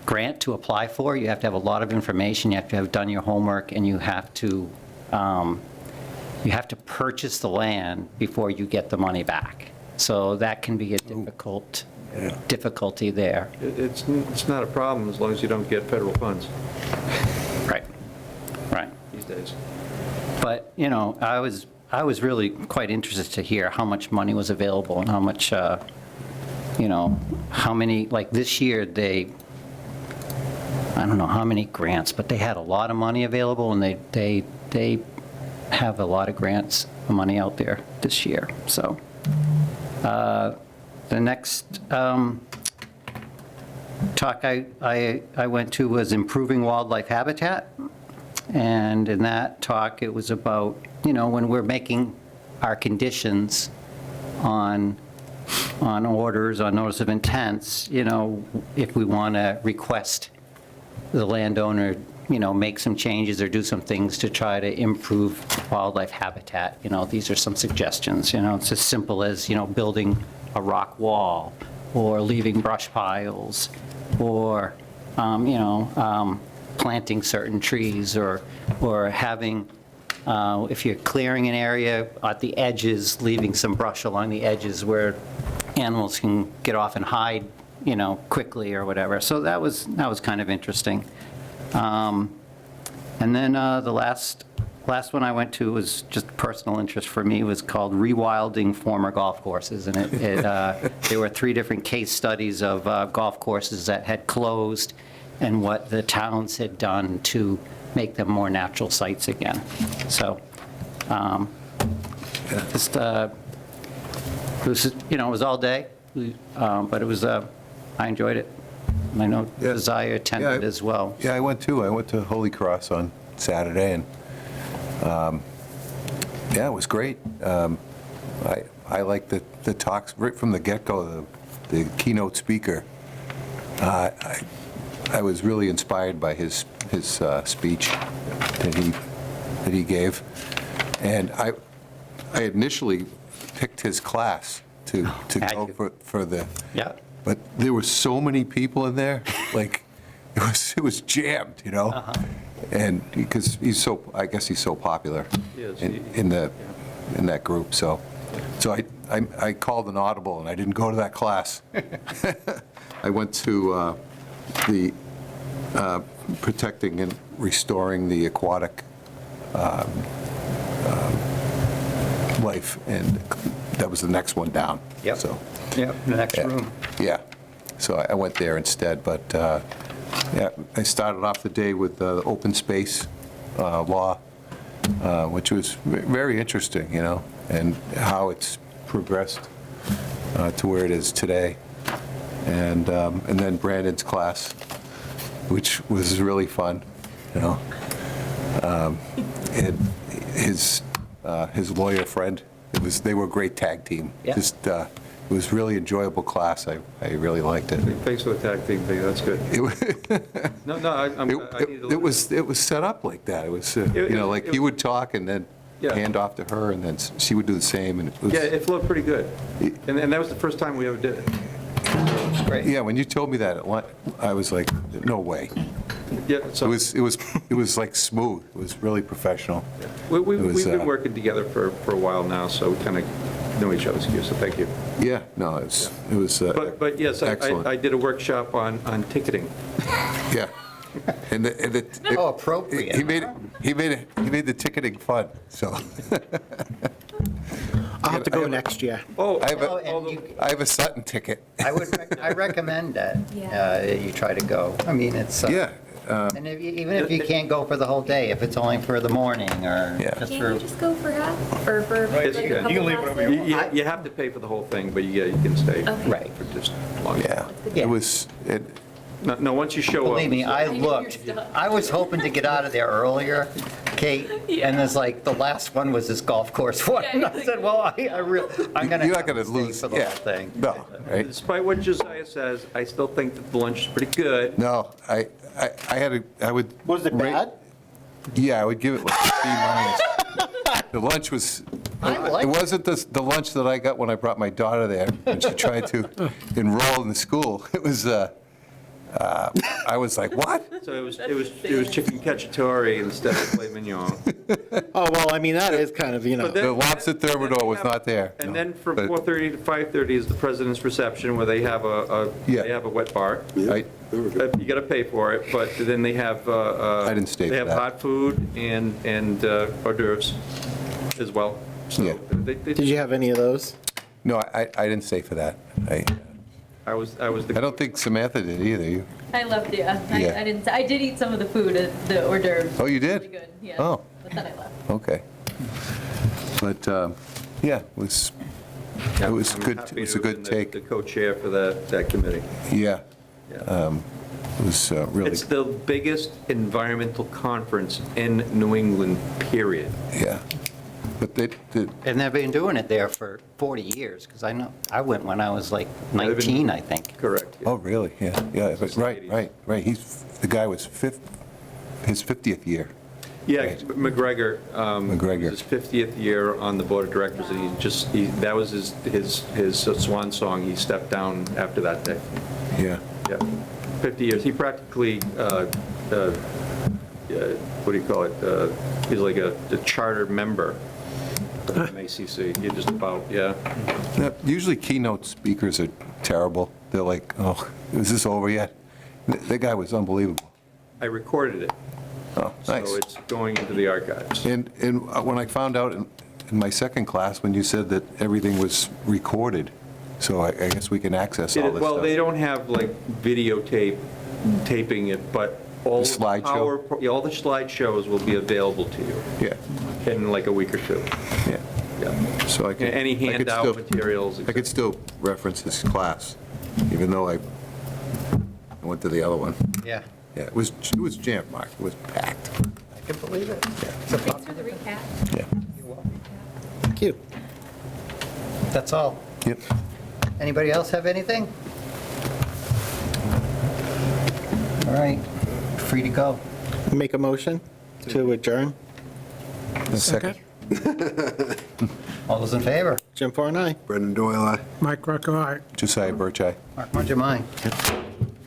S1: grant to apply for. You have to have a lot of information, you have to have done your homework, and you have to purchase the land before you get the money back. So that can be a difficulty there.
S7: It's not a problem as long as you don't get federal funds
S1: Right, right.
S7: these days.
S1: But, you know, I was really quite interested to hear how much money was available and how much, you know, how many, like this year, I don't know how many grants, but they had a lot of money available, and they have a lot of grants, money out there this year, so. The next talk I went to was improving wildlife habitat. And in that talk, it was about, you know, when we're making our conditions on orders, on notice of intents, you know, if we want to request the landowner, you know, make some changes or do some things to try to improve wildlife habitat, you know, these are some suggestions, you know, it's as simple as, you know, building a rock wall, or leaving brush piles, or, you know, planting certain trees, or having, if you're clearing an area at the edges, leaving some brush along the edges where animals can get off and hide, you know, quickly or whatever. So that was kind of interesting. And then the last one I went to was just personal interest for me, was called Rewilding Former Golf Courses. And there were 3 different case studies of golf courses that had closed and what the towns had done to make them more natural sites again. So just, it was, you know, it was all day, but it was, I enjoyed it. I know Desire attended as well.
S3: Yeah, I went too. I went to Holy Cross on Saturday, and yeah, it was great. I like the talks right from the get-go. The keynote speaker, I was really inspired by his speech that he gave, and I initially picked his class to go for the.
S1: Yeah.
S3: But there were so many people in there, like it was jammed, you know. And because I guess he's so popular in that group. So I called an audible, and I didn't go to that class. I went to the protecting and restoring the aquatic life, and that was the next one down.
S1: Yep.
S3: So.
S1: Yeah, the next room.
S3: Yeah, so I went there instead, but yeah, I started off the day with the open space law, which was very interesting, you know, and how it's progressed to where it is today. And then Brandon's class, which was really fun, you know. And his lawyer friend, they were a great tag team.
S1: Yeah.
S3: Just it was really enjoyable class. I really liked it.
S7: Thanks for the tag team thing, that's good.
S3: It was set up like that. It was, you know, like he would talk and then hand off to her, and then she would do the same. And it was,
S7: Yeah, it flowed pretty good. And that was the first time we ever did it.
S1: Great.
S3: yeah, when you told me that, I was like, no way.
S7: Yeah, so
S3: It was like smooth. It was really professional.
S7: we've
S3: was,
S7: been working together for a while now, so we kind of know each other's views, so thank you.
S3: Yeah, no, it was
S7: But yes,
S3: excellent.
S7: I did a workshop on ticketing.
S3: Yeah. And
S1: Oh, appropriate.
S3: He made the ticketing fun, so.
S2: I'll have to go next year.
S7: Oh,
S3: I have a Sutton ticket.
S1: I recommend that you try to go. I mean, it's.
S3: Yeah,
S1: And even if you can't go for the whole day, if it's only for the morning or
S3: Yeah.
S1: just
S4: Can't
S1: for,
S4: you just go for half, or for
S7: Yes,
S4: like
S7: you
S4: a
S7: can.
S4: couple
S11: You can leave whenever you
S4: classes?
S7: You have to pay for the whole thing, but you can stay.
S4: Okay.
S1: right.
S7: For just long.
S3: Yeah,
S1: Yeah.
S3: it was,
S7: No, once you show up.
S1: Believe me, I looked, I was hoping to get out of there earlier, Kate, and there's like, the last one was this golf course one. And I said, well, I'm gonna
S3: you're
S1: have
S3: not going
S1: to
S3: to
S1: stay
S3: lose,
S1: for the
S3: yeah.
S1: whole thing.
S3: No, right?
S7: Despite what Josiah says, I still think that the lunch is pretty good.
S3: No, I would.
S2: Was it
S3: rate-
S2: bad?
S3: Yeah, I would give it like a B minus. The lunch was,
S1: I liked
S3: it wasn't the lunch that I got when I brought my daughter there, when she tried to enroll in the school. It was, I was like, what?
S7: So it was chicken cacciatore instead of filet mignon.
S2: Oh, well, I mean, that is kind of,
S7: But then-
S3: The lobster thermidor was not there.
S7: And
S3: no.
S7: then from
S3: But
S7: 4:30 to 5:30 is the president's reception, where they have
S3: Yeah.
S7: they have a wet bar.
S3: I-
S7: You got to pay for it, but then they have. I
S3: didn't stay
S7: They
S3: for
S7: have
S3: that.
S7: hot food and hors d'oeuvres as well. So
S3: Yeah.
S2: Did you have any of those?
S3: No, I didn't stay for that.
S7: I was the.
S3: I don't think Samantha did either. You?
S4: I loved it.
S3: Yeah.
S4: I did eat some of the food at the hors d'oeuvres.
S3: Oh, you did?
S4: Really good, yeah.
S3: Oh.
S4: But then I left.
S3: Okay. But, yeah, it was
S7: I'm
S3: good,
S7: happy
S3: it was
S7: to
S3: a
S7: have
S3: good
S7: been
S3: take.
S7: The co-chair for that committee.
S3: Yeah,
S7: Yeah.
S3: it was really,
S7: It's the biggest environmental conference in New England, period.
S3: yeah. But
S1: And they've been doing it there for 40 years, because I know, I went when I was like 19, I think.
S7: Correct. yeah.
S3: oh, really? Yeah, yeah, but
S7: Since the
S3: right,
S7: 80s.
S3: right. The guy was his 50th year.
S7: Yeah,
S3: Right.
S7: McGregor.
S3: McGregor.
S7: His 50th year on the board of directors, and that was his swan song. He stepped down after that day.
S3: Yeah.
S7: Yeah, 50 years. He practically, what do you call it? He's like a charter member of MACC. He just about, yeah.
S3: Yeah, usually keynote speakers are terrible. They're like, oh, is this over yet? That guy was unbelievable.
S7: I recorded it,
S3: Oh, nice.
S7: so it's going into the archives.
S3: And when I found out in my second class, when you said that everything was recorded, so I guess we can access all this
S7: Well,
S3: stuff.
S7: they don't have like taping it, but all
S3: The slideshow?
S7: all the slideshows will be available to you
S3: Yeah,
S7: in like a week or two.
S3: yeah.
S7: Yeah.
S3: So I could.
S7: Any
S3: I could
S7: handout
S3: still-
S7: materials.
S3: I could still reference this class, even though I went to the other one.
S1: Yeah,
S3: Yeah, it was jammed, Mark. It was packed.
S1: I can believe it.
S4: Thanks for the recap.
S3: Yeah.
S2: Thank you.
S1: That's all.
S3: Yep.
S1: Anybody else have anything? All right, free to go.
S2: Make a motion to adjourn.
S3: Second.
S1: All those in favor?
S2: Jim Farr and I.
S9: Brendan Doyle, aye.
S5: Mike Rocco, aye.
S3: Josiah Birch, aye.
S1: Mark, what's your mind?